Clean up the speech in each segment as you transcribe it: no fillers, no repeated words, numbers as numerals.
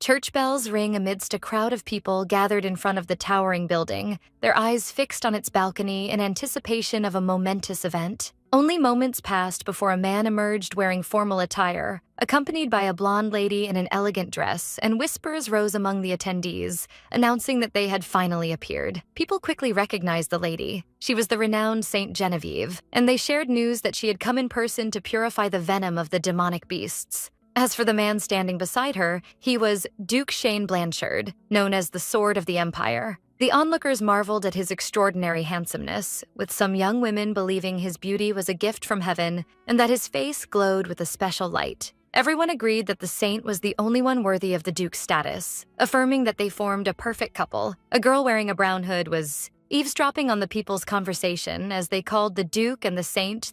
Church bells ring amidst a crowd of people gathered in front of the towering building, their eyes fixed on its balcony in anticipation of a momentous event. Only moments passed before a man emerged wearing formal attire, accompanied by a blonde lady in an elegant dress, and whispers rose among the attendees, announcing that they had finally appeared. People quickly recognized the lady. She was the renowned Saint Genevieve, and they shared news that she had come in person to purify the venom of the demonic beasts. As for the man standing beside her, he was Duke Shane Blanchard, known as the Sword of the Empire. The onlookers marveled at his extraordinary handsomeness, with some young women believing his beauty was a gift from heaven and that his face glowed with a special light. Everyone agreed that the saint was the only one worthy of the Duke's status, affirming that they formed a perfect couple. A girl wearing a brown hood was eavesdropping on the people's conversation as they called the Duke and the Saint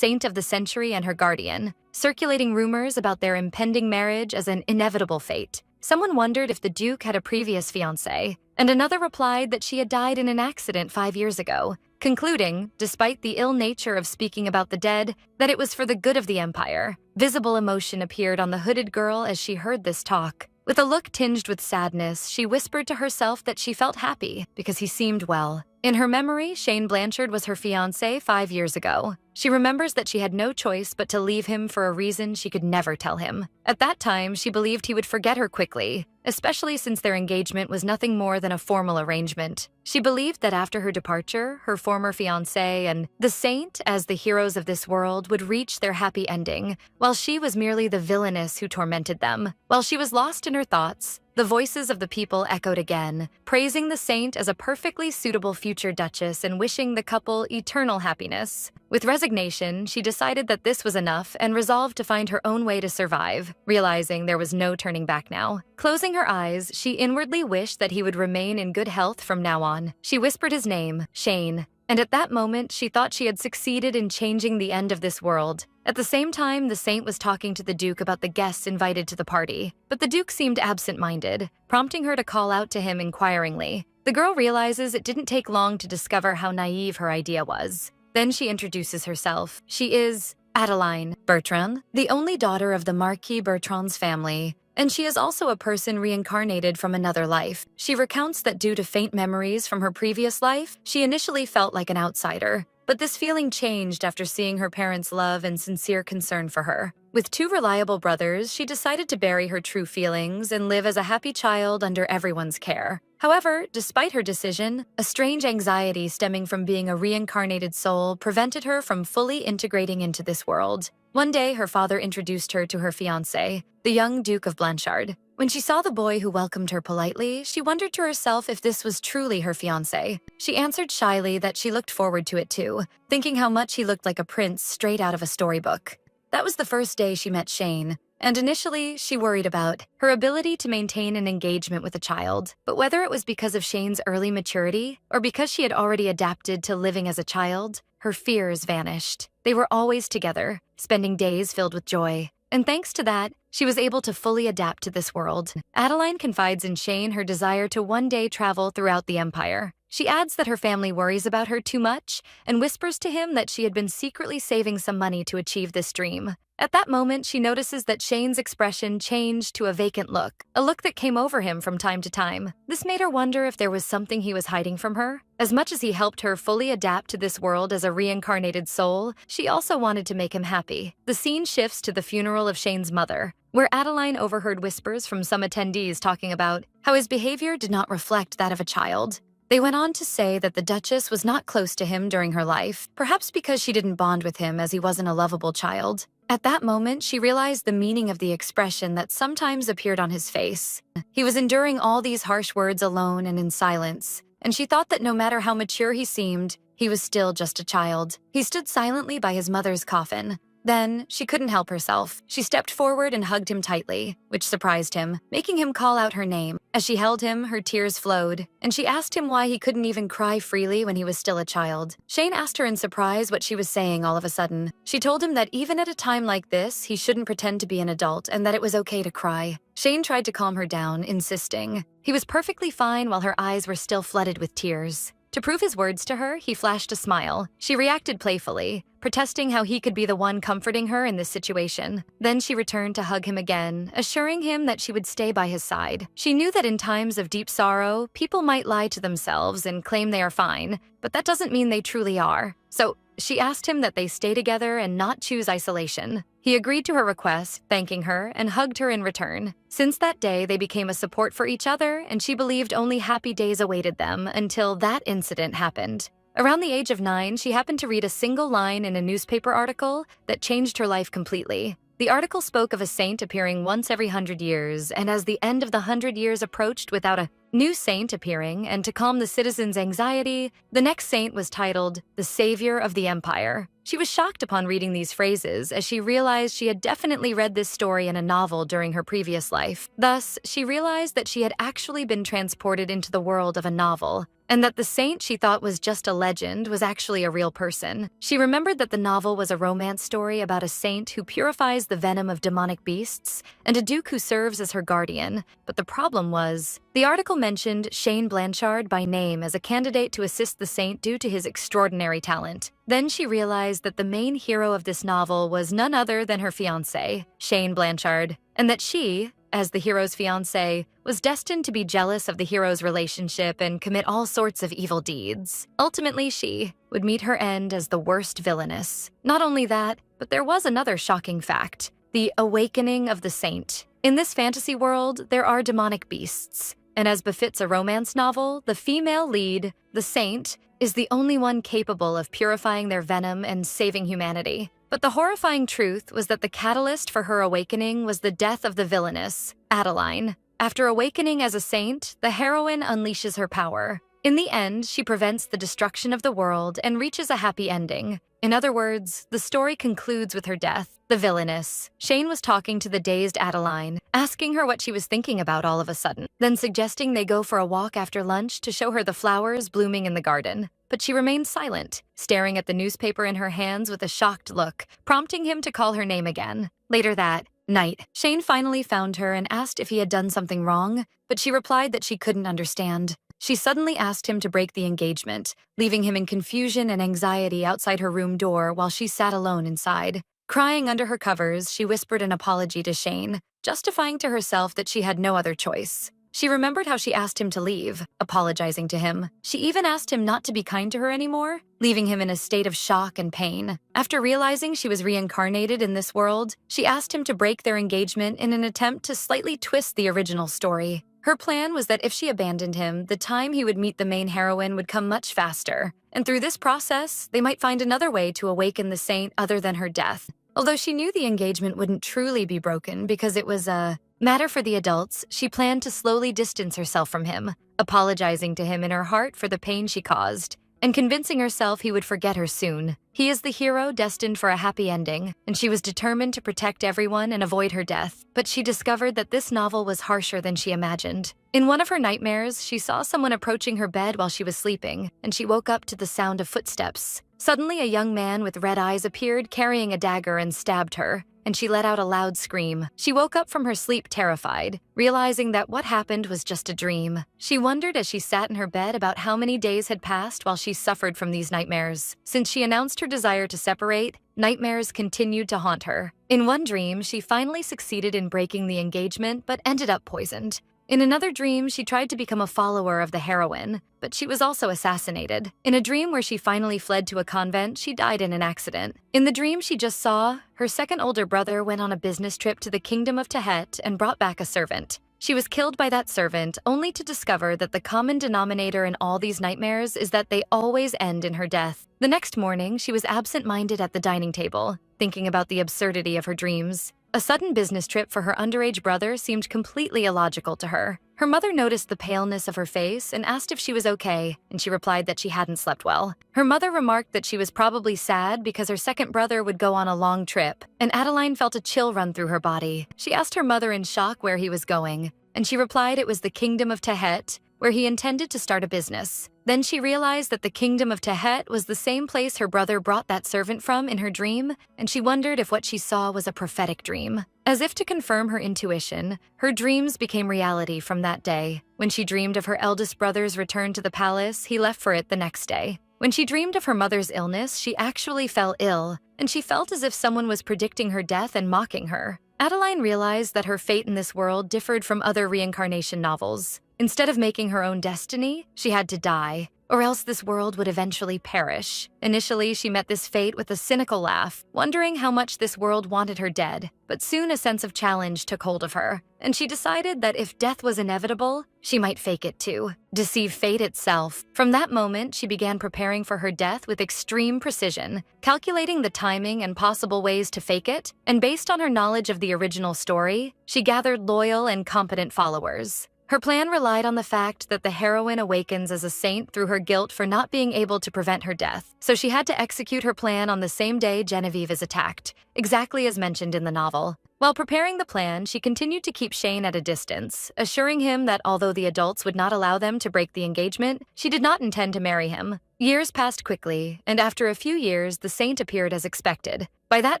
of the Century and her guardian, circulating rumors about their impending marriage as an inevitable fate. Someone wondered if the Duke had a previous fiancé, and another replied that she had died in an accident 5 years ago, concluding, despite the ill nature of speaking about the dead, that it was for the good of the Empire. Visible emotion appeared on the hooded girl as she heard this talk. With a look tinged with sadness, she whispered to herself that she felt happy because he seemed well. In her memory, Shane Blanchard was her fiancé 5 years ago. She remembers that she had no choice but to leave him for a reason she could never tell him. At that time, she believed he would forget her quickly, especially since their engagement was nothing more than a formal arrangement. She believed that after her departure, her former fiancé and the saint, as the heroes of this world, would reach their happy ending, while she was merely the villainess who tormented them. While she was lost in her thoughts, the voices of the people echoed again, praising the saint as a perfectly suitable future duchess and wishing the couple eternal happiness. With resignation, she decided that this was enough and resolved to find her own way to survive, realizing there was no turning back now. Closing her eyes, she inwardly wished that he would remain in good health from now on. She whispered his name, Shane, and at that moment she thought she had succeeded in changing the end of this world. At the same time, the saint was talking to the Duke about the guests invited to the party, but the Duke seemed absent-minded, prompting her to call out to him inquiringly. The girl realizes it didn't take long to discover how naive her idea was. Then she introduces herself. She is Adeline Bertrand, the only daughter of the Marquis Bertrand's family, and she is also a person reincarnated from another life. She recounts that due to faint memories from her previous life, she initially felt like an outsider. But this feeling changed after seeing her parents' love and sincere concern for her. With 2 reliable brothers, she decided to bury her true feelings and live as a happy child under everyone's care. However, despite her decision, a strange anxiety stemming from being a reincarnated soul prevented her from fully integrating into this world. One day, her father introduced her to her fiancé, the young Duke of Blanchard. When she saw the boy who welcomed her politely, she wondered to herself if this was truly her fiancé. She answered shyly that she looked forward to it too, thinking how much he looked like a prince straight out of a storybook. That was the first day she met Shane, and initially she worried about her ability to maintain an engagement with a child. But whether it was because of Shane's early maturity or because she had already adapted to living as a child, her fears vanished. They were always together, spending days filled with joy. And thanks to that, she was able to fully adapt to this world. Adeline confides in Shane her desire to one day travel throughout the Empire. She adds that her family worries about her too much and whispers to him that she had been secretly saving some money to achieve this dream. At that moment, she notices that Shane's expression changed to a vacant look, a look that came over him from time to time. This made her wonder if there was something he was hiding from her. As much as he helped her fully adapt to this world as a reincarnated soul, she also wanted to make him happy. The scene shifts to the funeral of Shane's mother, where Adeline overheard whispers from some attendees talking about how his behavior did not reflect that of a child. They went on to say that the Duchess was not close to him during her life, perhaps because she didn't bond with him as he wasn't a lovable child. At that moment, she realized the meaning of the expression that sometimes appeared on his face. He was enduring all these harsh words alone and in silence, and she thought that no matter how mature he seemed, he was still just a child. He stood silently by his mother's coffin. Then, she couldn't help herself. She stepped forward and hugged him tightly, which surprised him, making him call out her name. As she held him, her tears flowed, and she asked him why he couldn't even cry freely when he was still a child. Shane asked her in surprise what she was saying all of a sudden. She told him that even at a time like this, he shouldn't pretend to be an adult and that it was okay to cry. Shane tried to calm her down, insisting he was perfectly fine while her eyes were still flooded with tears. To prove his words to her, he flashed a smile. She reacted playfully, protesting how he could be the one comforting her in this situation. Then she returned to hug him again, assuring him that she would stay by his side. She knew that in times of deep sorrow, people might lie to themselves and claim they are fine, but that doesn't mean they truly are. So she asked him that they stay together and not choose isolation. He agreed to her request, thanking her, and hugged her in return. Since that day, they became a support for each other, and she believed only happy days awaited them until that incident happened. Around the age of 9, she happened to read a single line in a newspaper article that changed her life completely. The article spoke of a saint appearing once every 100 years, and as the end of the 100 years approached without a new saint appearing, and to calm the citizens' anxiety, the next saint was titled the Savior of the Empire. She was shocked upon reading these phrases as she realized she had definitely read this story in a novel during her previous life. Thus, she realized that she had actually been transported into the world of a novel, and that the saint she thought was just a legend was actually a real person. She remembered that the novel was a romance story about a saint who purifies the venom of demonic beasts and a duke who serves as her guardian, but the problem was, the article mentioned Shane Blanchard by name as a candidate to assist the saint due to his extraordinary talent. Then she realized that the main hero of this novel was none other than her fiancé, Shane Blanchard, and that she, as the hero's fiancé, was destined to be jealous of the hero's relationship and commit all sorts of evil deeds. Ultimately, she would meet her end as the worst villainess. Not only that, but there was another shocking fact: the awakening of the saint. In this fantasy world, there are demonic beasts, and as befits a romance novel, the female lead, the saint, is the only one capable of purifying their venom and saving humanity. But the horrifying truth was that the catalyst for her awakening was the death of the villainess, Adeline. After awakening as a saint, the heroine unleashes her power. In the end, she prevents the destruction of the world and reaches a happy ending. In other words, the story concludes with her death, the villainess. Shane was talking to the dazed Adeline, asking her what she was thinking about all of a sudden, then suggesting they go for a walk after lunch to show her the flowers blooming in the garden. But she remained silent, staring at the newspaper in her hands with a shocked look, prompting him to call her name again. Later that night, Shane finally found her and asked if he had done something wrong, but she replied that she couldn't understand. She suddenly asked him to break the engagement, leaving him in confusion and anxiety outside her room door while she sat alone inside. Crying under her covers, she whispered an apology to Shane, justifying to herself that she had no other choice. She remembered how she asked him to leave, apologizing to him. She even asked him not to be kind to her anymore, leaving him in a state of shock and pain. After realizing she was reincarnated in this world, she asked him to break their engagement in an attempt to slightly twist the original story. Her plan was that if she abandoned him, the time he would meet the main heroine would come much faster, and through this process, they might find another way to awaken the saint other than her death. Although she knew the engagement wouldn't truly be broken because it was a matter for the adults, she planned to slowly distance herself from him, apologizing to him in her heart for the pain she caused, and convincing herself he would forget her soon. He is the hero destined for a happy ending, and she was determined to protect everyone and avoid her death. But she discovered that this novel was harsher than she imagined. In one of her nightmares, she saw someone approaching her bed while she was sleeping, and she woke up to the sound of footsteps. Suddenly, a young man with red eyes appeared carrying a dagger and stabbed her, and she let out a loud scream. She woke up from her sleep terrified, realizing that what happened was just a dream. She wondered as she sat in her bed about how many days had passed while she suffered from these nightmares. Since she announced her desire to separate, nightmares continued to haunt her. In one dream, she finally succeeded in breaking the engagement but ended up poisoned. In another dream, she tried to become a follower of the heroine, but she was also assassinated. In a dream where she finally fled to a convent, she died in an accident. In the dream she just saw, her second older brother went on a business trip to the kingdom of Tehet and brought back a servant. She was killed by that servant, only to discover that the common denominator in all these nightmares is that they always end in her death. The next morning, she was absent-minded at the dining table, thinking about the absurdity of her dreams. A sudden business trip for her underage brother seemed completely illogical to her. Her mother noticed the paleness of her face and asked if she was okay, and she replied that she hadn't slept well. Her mother remarked that she was probably sad because her second brother would go on a long trip, and Adeline felt a chill run through her body. She asked her mother in shock where he was going, and she replied it was the kingdom of Tehet, where he intended to start a business. Then she realized that the kingdom of Tehet was the same place her brother brought that servant from in her dream, and she wondered if what she saw was a prophetic dream. As if to confirm her intuition, her dreams became reality from that day. When she dreamed of her eldest brother's return to the palace, he left for it the next day. When she dreamed of her mother's illness, she actually fell ill, and she felt as if someone was predicting her death and mocking her. Adeline realized that her fate in this world differed from other reincarnation novels. Instead of making her own destiny, she had to die, or else this world would eventually perish. Initially, she met this fate with a cynical laugh, wondering how much this world wanted her dead. But soon a sense of challenge took hold of her, and she decided that if death was inevitable, she might fake it too, deceive fate itself. From that moment, she began preparing for her death with extreme precision, calculating the timing and possible ways to fake it, and based on her knowledge of the original story, she gathered loyal and competent followers. Her plan relied on the fact that the heroine awakens as a saint through her guilt for not being able to prevent her death, so she had to execute her plan on the same day Genevieve is attacked, exactly as mentioned in the novel. While preparing the plan, she continued to keep Shane at a distance, assuring him that although the adults would not allow them to break the engagement, she did not intend to marry him. Years passed quickly, and after a few years, the saint appeared as expected. By that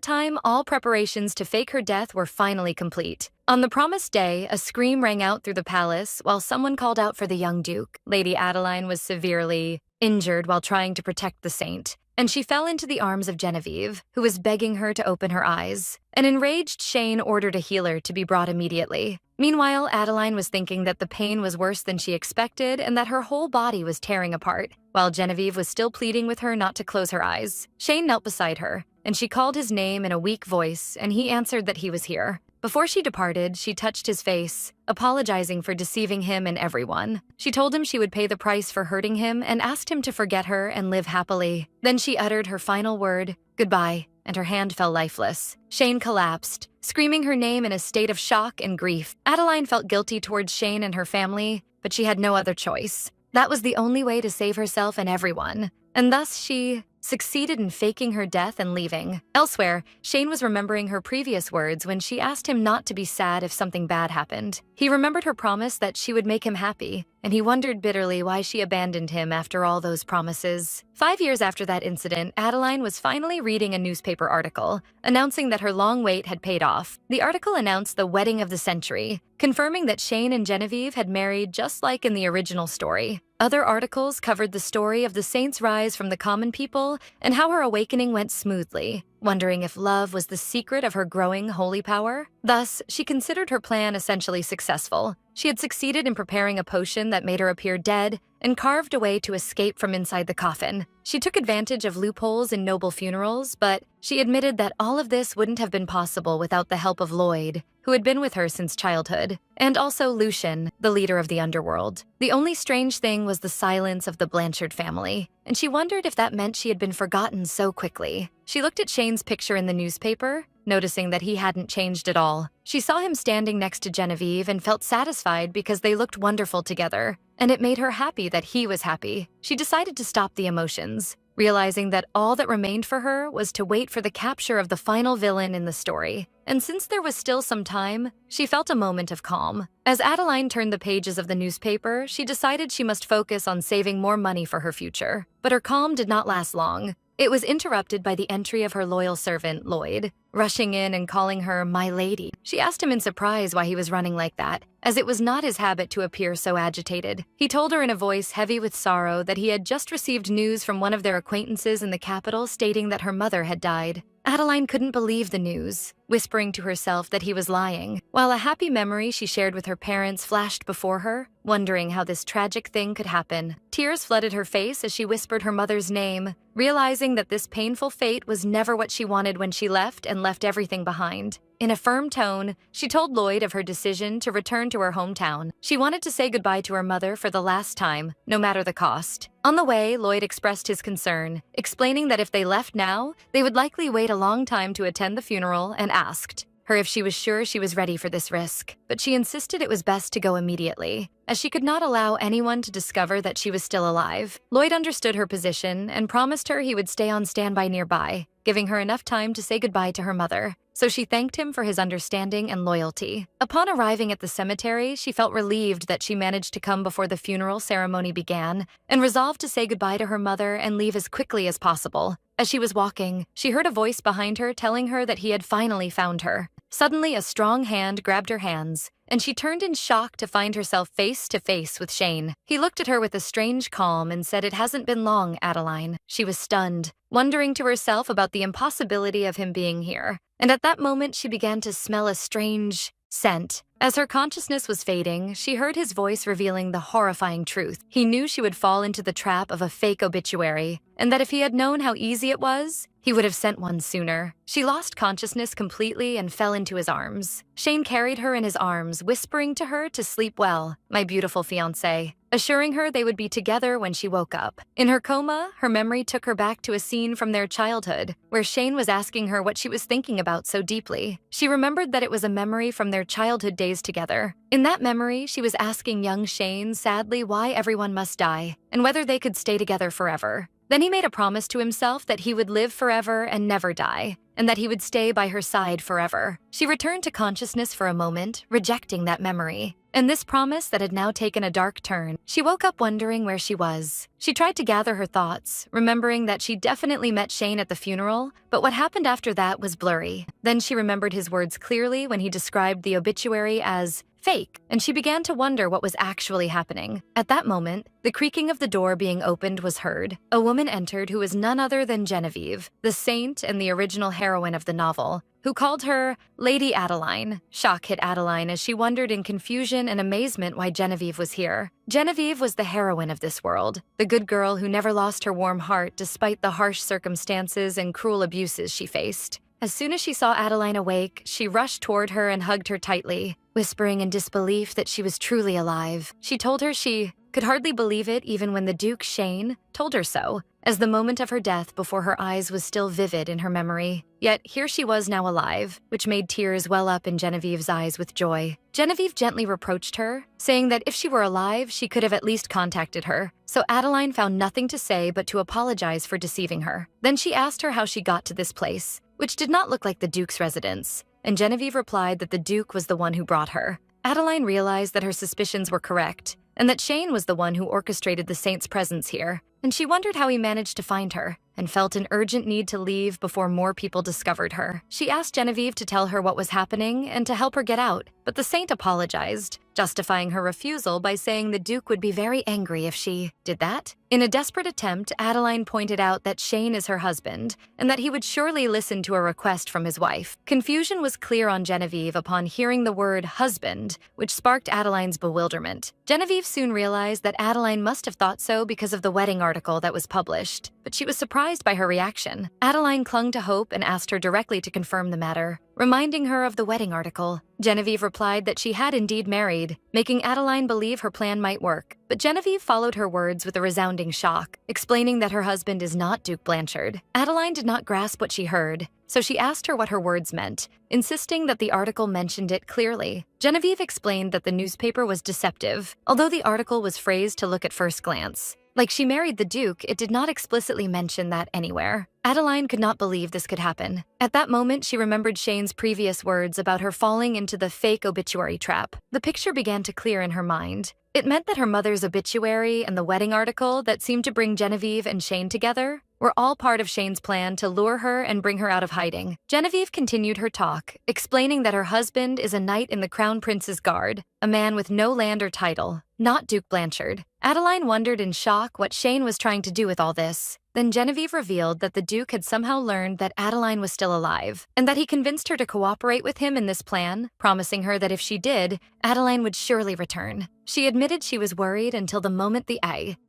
time, all preparations to fake her death were finally complete. On the promised day, a scream rang out through the palace while someone called out for the young duke. Lady Adeline was severely injured while trying to protect the saint, and she fell into the arms of Genevieve, who was begging her to open her eyes. An enraged Shane ordered a healer to be brought immediately. Meanwhile, Adeline was thinking that the pain was worse than she expected and that her whole body was tearing apart, while Genevieve was still pleading with her not to close her eyes. Shane knelt beside her, and she called his name in a weak voice, and he answered that he was here. Before she departed, she touched his face, apologizing for deceiving him and everyone. She told him she would pay the price for hurting him and asked him to forget her and live happily. Then she uttered her final word, "Goodbye," and her hand fell lifeless. Shane collapsed, screaming her name in a state of shock and grief. Adeline felt guilty towards Shane and her family, but she had no other choice. That was the only way to save herself and everyone, and thus she succeeded in faking her death and leaving. Elsewhere, Shane was remembering her previous words when she asked him not to be sad if something bad happened. He remembered her promise that she would make him happy, and he wondered bitterly why she abandoned him after all those promises. 5 years after that incident, Adeline was finally reading a newspaper article, announcing that her long wait had paid off. The article announced the wedding of the century, confirming that Shane and Genevieve had married just like in the original story. Other articles covered the story of the saint's rise from the common people and how her awakening went smoothly, wondering if love was the secret of her growing holy power. Thus, she considered her plan essentially successful. She had succeeded in preparing a potion that made her appear dead and carved a way to escape from inside the coffin. She took advantage of loopholes in noble funerals, but she admitted that all of this wouldn't have been possible without the help of Lloyd, who had been with her since childhood, and also Lucian, the leader of the underworld. The only strange thing was the silence of the Blanchard family, and she wondered if that meant she had been forgotten so quickly. She looked at Shane's picture in the newspaper, noticing that he hadn't changed at all. She saw him standing next to Genevieve and felt satisfied because they looked wonderful together, and it made her happy that he was happy. She decided to stop the emotions, realizing that all that remained for her was to wait for the capture of the final villain in the story. And since there was still some time, she felt a moment of calm. As Adeline turned the pages of the newspaper, she decided she must focus on saving more money for her future. But her calm did not last long. It was interrupted by the entry of her loyal servant, Lloyd, rushing in and calling her "my lady." She asked him in surprise why he was running like that, as it was not his habit to appear so agitated. He told her in a voice heavy with sorrow that he had just received news from one of their acquaintances in the capital stating that her mother had died. Adeline couldn't believe the news, whispering to herself that he was lying, while a happy memory she shared with her parents flashed before her, wondering how this tragic thing could happen. Tears flooded her face as she whispered her mother's name, realizing that this painful fate was never what she wanted when she left and left everything behind. In a firm tone, she told Lloyd of her decision to return to her hometown. She wanted to say goodbye to her mother for the last time, no matter the cost. On the way, Lloyd expressed his concern, explaining that if they left now, they would likely wait a long time to attend the funeral, and asked her if she was sure she was ready for this risk. But she insisted it was best to go immediately, as she could not allow anyone to discover that she was still alive. Lloyd understood her position and promised her he would stay on standby nearby, giving her enough time to say goodbye to her mother. So she thanked him for his understanding and loyalty. Upon arriving at the cemetery, she felt relieved that she managed to come before the funeral ceremony began, and resolved to say goodbye to her mother and leave as quickly as possible. As she was walking, she heard a voice behind her telling her that he had finally found her. Suddenly, a strong hand grabbed her hands, and she turned in shock to find herself face to face with Shane. He looked at her with a strange calm and said, "It hasn't been long, Adeline." She was stunned, wondering to herself about the impossibility of him being here. And at that moment, she began to smell a strange scent. As her consciousness was fading, she heard his voice revealing the horrifying truth. He knew she would fall into the trap of a fake obituary, and that if he had known how easy it was, he would have sent one sooner. She lost consciousness completely and fell into his arms. Shane carried her in his arms, whispering to her to sleep well, my beautiful fiancée, assuring her they would be together when she woke up. In her coma, her memory took her back to a scene from their childhood, where Shane was asking her what she was thinking about so deeply. She remembered that it was a memory from their childhood days together. In that memory, she was asking young Shane sadly why everyone must die, and whether they could stay together forever. Then he made a promise to himself that he would live forever and never die, and that he would stay by her side forever. She returned to consciousness for a moment, rejecting that memory. And this promise that had now taken a dark turn, she woke up wondering where she was. She tried to gather her thoughts, remembering that she definitely met Shane at the funeral, but what happened after that was blurry. Then she remembered his words clearly when he described the obituary as fake, and she began to wonder what was actually happening. At that moment, the creaking of the door being opened was heard. A woman entered who was none other than Genevieve, the saint and the original heroine of the novel, who called her Lady Adeline. Shock hit Adeline as she wondered in confusion and amazement why Genevieve was here. Genevieve was the heroine of this world, the good girl who never lost her warm heart despite the harsh circumstances and cruel abuses she faced. As soon as she saw Adeline awake, she rushed toward her and hugged her tightly, whispering in disbelief that she was truly alive. She told her she could hardly believe it even when the Duke Shane told her so, as the moment of her death before her eyes was still vivid in her memory. Yet here she was now alive, which made tears well up in Genevieve's eyes with joy. Genevieve gently reproached her, saying that if she were alive, she could have at least contacted her. So Adeline found nothing to say but to apologize for deceiving her. Then she asked her how she got to this place, which did not look like the Duke's residence, and Genevieve replied that the Duke was the one who brought her. Adeline realized that her suspicions were correct, and that Shane was the one who orchestrated the saint's presence here, and she wondered how he managed to find her, and felt an urgent need to leave before more people discovered her. She asked Genevieve to tell her what was happening and to help her get out, but the saint apologized, justifying her refusal by saying the Duke would be very angry if she did that. In a desperate attempt, Adeline pointed out that Shane is her husband, and that he would surely listen to a request from his wife. Confusion was clear on Genevieve upon hearing the word husband, which sparked Adeline's bewilderment. Genevieve soon realized that Adeline must have thought so because of the wedding article that was published, but she was surprised by her reaction. Adeline clung to hope and asked her directly to confirm the matter, reminding her of the wedding article. Genevieve replied that she had indeed married, making Adeline believe her plan might work. But Genevieve followed her words with a resounding shock, explaining that her husband is not Duke Blanchard. Adeline did not grasp what she heard, so she asked her what her words meant, insisting that the article mentioned it clearly. Genevieve explained that the newspaper was deceptive, although the article was phrased to look at first glance. Like she married the Duke, it did not explicitly mention that anywhere. Adeline could not believe this could happen. At that moment, she remembered Shane's previous words about her falling into the fake obituary trap. The picture began to clear in her mind. It meant that her mother's obituary and the wedding article that seemed to bring Genevieve and Shane together were all part of Shane's plan to lure her and bring her out of hiding. Genevieve continued her talk, explaining that her husband is a knight in the Crown Prince's Guard, a man with no land or title, not Duke Blanchard. Adeline wondered in shock what Shane was trying to do with all this. Then Genevieve revealed that the Duke had somehow learned that Adeline was still alive, and that he convinced her to cooperate with him in this plan, promising her that if she did, Adeline would surely return. She admitted she was worried until the moment the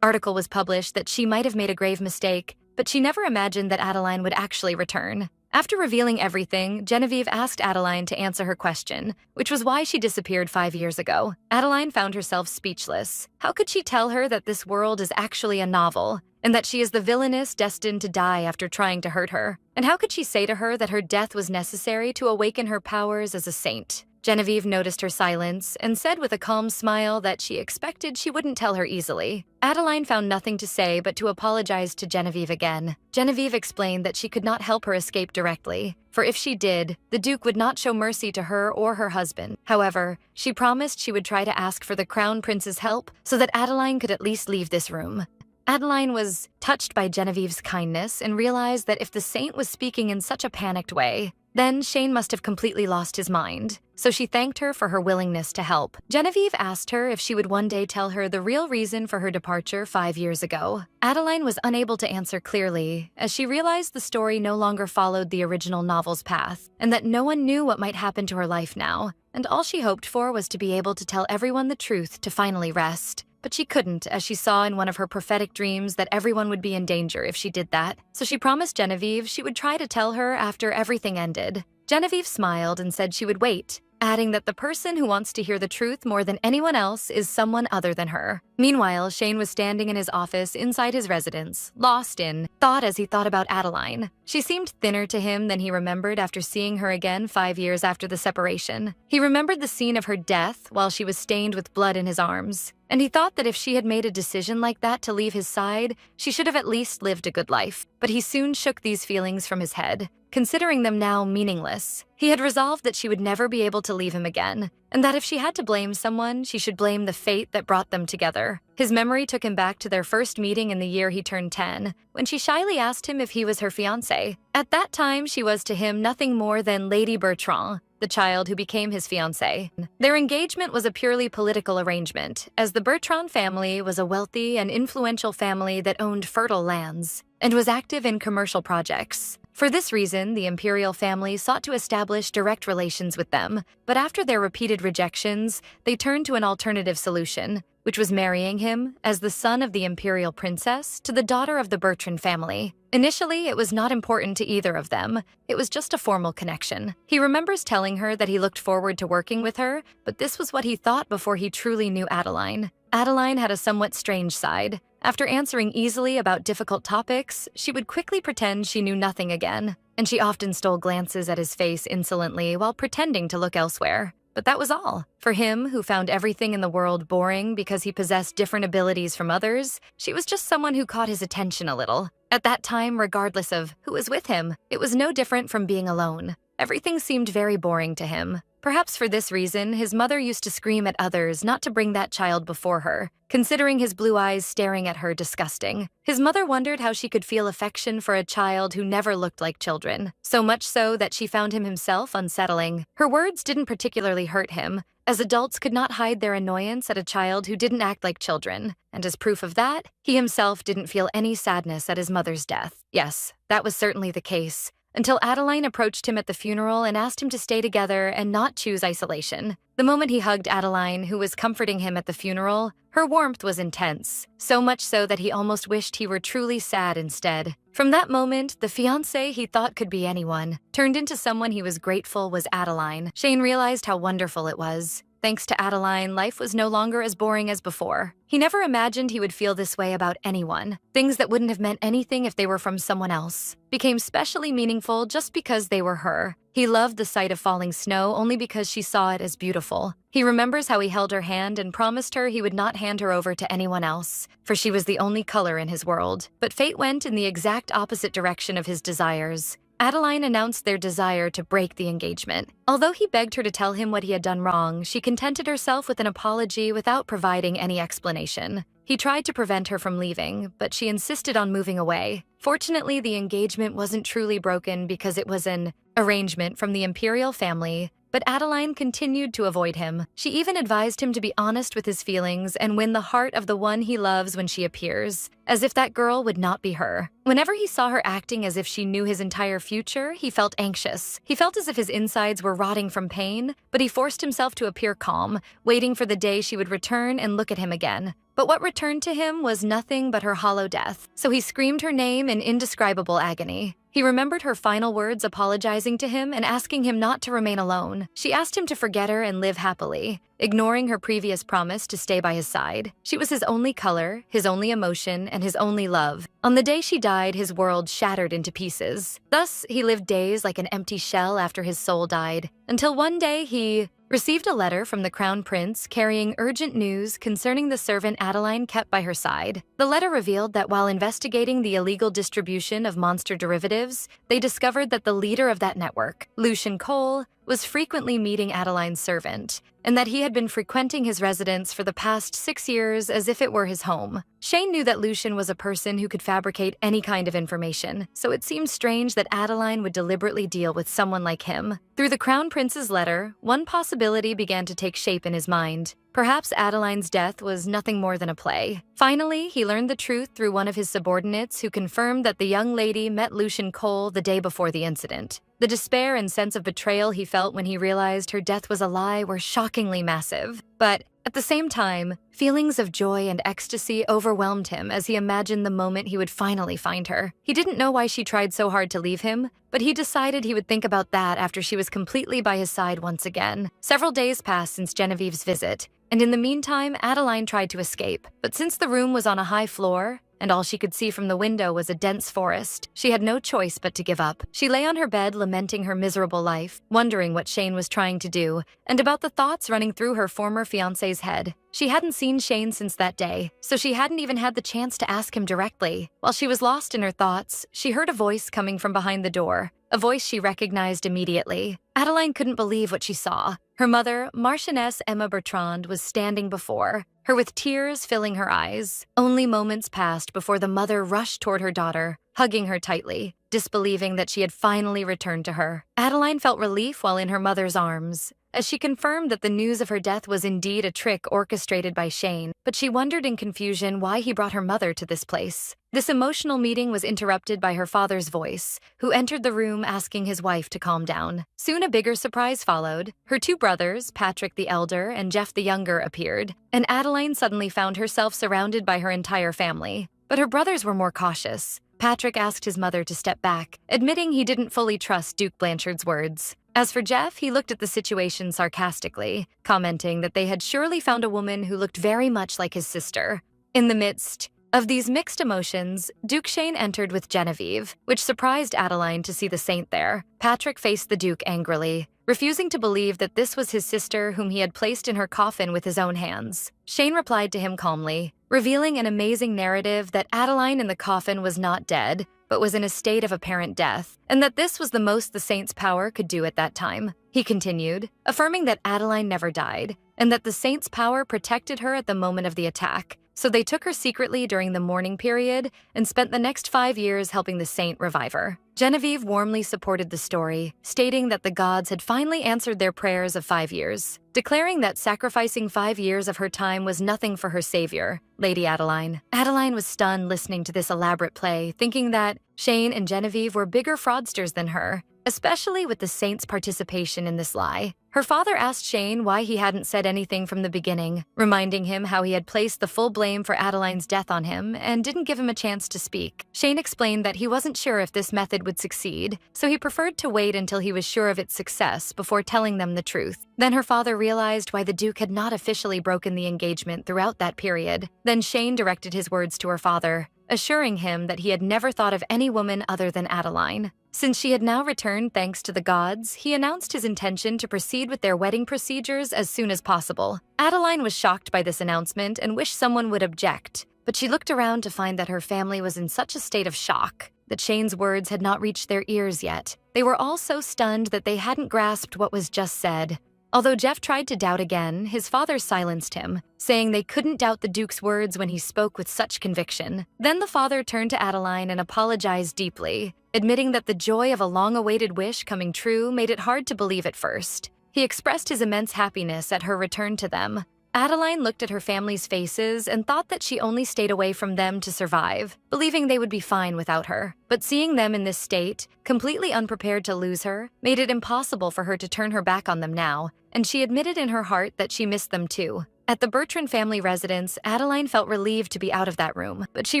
article was published that she might have made a grave mistake, but she never imagined that Adeline would actually return. After revealing everything, Genevieve asked Adeline to answer her question, which was why she disappeared 5 years ago. Adeline found herself speechless. How could she tell her that this world is actually a novel, and that she is the villainess destined to die after trying to hurt her? And how could she say to her that her death was necessary to awaken her powers as a saint? Genevieve noticed her silence and said with a calm smile that she expected she wouldn't tell her easily. Adeline found nothing to say but to apologize to Genevieve again. Genevieve explained that she could not help her escape directly, for if she did, the Duke would not show mercy to her or her husband. However, she promised she would try to ask for the Crown Prince's help so that Adeline could at least leave this room. Adeline was touched by Genevieve's kindness and realized that if the saint was speaking in such a panicked way, Then Shane must have completely lost his mind, so she thanked her for her willingness to help. Genevieve asked her if she would one day tell her the real reason for her departure 5 years ago. Adeline was unable to answer clearly, as she realized the story no longer followed the original novel's path, and that no one knew what might happen to her life now, and all she hoped for was to be able to tell everyone the truth to finally rest. But she couldn't, as she saw in one of her prophetic dreams that everyone would be in danger if she did that. So she promised Genevieve she would try to tell her after everything ended. Genevieve smiled and said she would wait, adding that the person who wants to hear the truth more than anyone else is someone other than her. Meanwhile, Shane was standing in his office inside his residence, lost in thought as he thought about Adeline. She seemed thinner to him than he remembered after seeing her again 5 years after the separation. He remembered the scene of her death while she was stained with blood in his arms, and he thought that if she had made a decision like that to leave his side, she should have at least lived a good life. But he soon shook these feelings from his head, considering them now meaningless. He had resolved that she would never be able to leave him again, and that if she had to blame someone, she should blame the fate that brought them together. His memory took him back to their first meeting in the year he turned 10, when she shyly asked him if he was her fiancé. At that time, she was to him nothing more than Lady Bertrand, the child who became his fiancé. Their engagement was a purely political arrangement, as the Bertrand family was a wealthy and influential family that owned fertile lands and was active in commercial projects. For this reason, the imperial family sought to establish direct relations with them, but after their repeated rejections, they turned to an alternative solution, which was marrying him, as the son of the imperial princess, to the daughter of the Bertrand family. Initially, it was not important to either of them. It was just a formal connection. He remembers telling her that he looked forward to working with her, but this was what he thought before he truly knew Adeline. Adeline had a somewhat strange side. After answering easily about difficult topics, she would quickly pretend she knew nothing again, and she often stole glances at his face insolently while pretending to look elsewhere. But that was all. For him, who found everything in the world boring because he possessed different abilities from others, she was just someone who caught his attention a little. At that time, regardless of who was with him, it was no different from being alone. Everything seemed very boring to him. Perhaps for this reason, his mother used to scream at others not to bring that child before her, considering his blue eyes staring at her disgusting. His mother wondered how she could feel affection for a child who never looked like children, so much so that she found him himself unsettling. Her words didn't particularly hurt him, as adults could not hide their annoyance at a child who didn't act like children, and as proof of that, he himself didn't feel any sadness at his mother's death. Yes, that was certainly the case, until Adeline approached him at the funeral and asked him to stay together and not choose isolation. The moment he hugged Adeline, who was comforting him at the funeral, her warmth was intense, so much so that he almost wished he were truly sad instead. From that moment, the fiancé he thought could be anyone turned into someone he was grateful was Adeline. Shane realized how wonderful it was. Thanks to Adeline, life was no longer as boring as before. He never imagined he would feel this way about anyone. Things that wouldn't have meant anything if they were from someone else became specially meaningful just because they were her. He loved the sight of falling snow only because she saw it as beautiful. He remembers how he held her hand and promised her he would not hand her over to anyone else, for she was the only color in his world. But fate went in the exact opposite direction of his desires. Adeline announced their desire to break the engagement. Although he begged her to tell him what he had done wrong, she contented herself with an apology without providing any explanation. He tried to prevent her from leaving, but she insisted on moving away. Fortunately, the engagement wasn't truly broken because it was an arrangement from the imperial family, but Adeline continued to avoid him. She even advised him to be honest with his feelings and win the heart of the one he loves when she appears, as if that girl would not be her. Whenever he saw her acting as if she knew his entire future, he felt anxious. He felt as if his insides were rotting from pain, but he forced himself to appear calm, waiting for the day she would return and look at him again. But what returned to him was nothing but her hollow death, so he screamed her name in indescribable agony. He remembered her final words apologizing to him and asking him not to remain alone. She asked him to forget her and live happily, ignoring her previous promise to stay by his side. She was his only color, his only emotion, and his only love. On the day she died, his world shattered into pieces. Thus, he lived days like an empty shell after his soul died, until one day he received a letter from the Crown Prince carrying urgent news concerning the servant Adeline kept by her side. The letter revealed that while investigating the illegal distribution of monster derivatives, they discovered that the leader of that network, Lucian Cole, was frequently meeting Adeline's servant, and that he had been frequenting his residence for the past 6 years as if it were his home. Shane knew that Lucian was a person who could fabricate any kind of information, so it seemed strange that Adeline would deliberately deal with someone like him. Through the Crown Prince's letter, one possibility began to take shape in his mind. Perhaps Adeline's death was nothing more than a play. Finally, he learned the truth through one of his subordinates who confirmed that the young lady met Lucian Cole the day before the incident. The despair and sense of betrayal he felt when he realized her death was a lie were shockingly massive. But at the same time, feelings of joy and ecstasy overwhelmed him as he imagined the moment he would finally find her. He didn't know why she tried so hard to leave him, but he decided he would think about that after she was completely by his side once again. Several days passed since Genevieve's visit, and in the meantime, Adeline tried to escape. But since the room was on a high floor, and all she could see from the window was a dense forest, she had no choice but to give up. She lay on her bed lamenting her miserable life, wondering what Shane was trying to do, and about the thoughts running through her former fiancé's head. She hadn't seen Shane since that day, so she hadn't even had the chance to ask him directly. While she was lost in her thoughts, she heard a voice coming from behind the door, a voice she recognized immediately. Adeline couldn't believe what she saw. Her mother, Marchioness Emma Bertrand, was standing before her with tears filling her eyes. Only moments passed before the mother rushed toward her daughter, hugging her tightly, disbelieving that she had finally returned to her. Adeline felt relief while in her mother's arms, as she confirmed that the news of her death was indeed a trick orchestrated by Shane, but she wondered in confusion why he brought her mother to this place. This emotional meeting was interrupted by her father's voice, who entered the room asking his wife to calm down. Soon a bigger surprise followed. Her two brothers, Patrick the elder and Jeff the younger, appeared, and Adeline suddenly found herself surrounded by her entire family. But her brothers were more cautious. Patrick asked his mother to step back, admitting he didn't fully trust Duke Blanchard's words. As for Jeff, he looked at the situation sarcastically, commenting that they had surely found a woman who looked very much like his sister. In the midst of these mixed emotions, Duke Shane entered with Genevieve, which surprised Adeline to see the saint there. Patrick faced the Duke angrily, refusing to believe that this was his sister whom he had placed in her coffin with his own hands. Shane replied to him calmly, revealing an amazing narrative that Adeline in the coffin was not dead, but was in a state of apparent death, and that this was the most the saint's power could do at that time. He continued, affirming that Adeline never died, and that the saint's power protected her at the moment of the attack. So they took her secretly during the mourning period and spent the next 5 years helping the saint revive her. Genevieve warmly supported the story, stating that the gods had finally answered their prayers of 5 years, declaring that sacrificing 5 years of her time was nothing for her savior, Lady Adeline. Adeline was stunned listening to this elaborate play, thinking that Shane and Genevieve were bigger fraudsters than her, especially with the saint's participation in this lie. Her father asked Shane why he hadn't said anything from the beginning, reminding him how he had placed the full blame for Adeline's death on him and didn't give him a chance to speak. Shane explained that he wasn't sure if this method would succeed, so he preferred to wait until he was sure of its success before telling them the truth. Then her father realized why the Duke had not officially broken the engagement throughout that period. Then Shane directed his words to her father, assuring him that he had never thought of any woman other than Adeline. Since she had now returned thanks to the gods, he announced his intention to proceed with their wedding procedures as soon as possible. Adeline was shocked by this announcement and wished someone would object, but she looked around to find that her family was in such a state of shock that Shane's words had not reached their ears yet. They were all so stunned that they hadn't grasped what was just said. Although Jeff tried to doubt again, his father silenced him, saying they couldn't doubt the Duke's words when he spoke with such conviction. Then the father turned to Adeline and apologized deeply, admitting that the joy of a long-awaited wish coming true made it hard to believe at first. He expressed his immense happiness at her return to them. Adeline looked at her family's faces and thought that she only stayed away from them to survive, believing they would be fine without her. But seeing them in this state, completely unprepared to lose her, made it impossible for her to turn her back on them now, and she admitted in her heart that she missed them too. At the Bertrand family residence, Adeline felt relieved to be out of that room, but she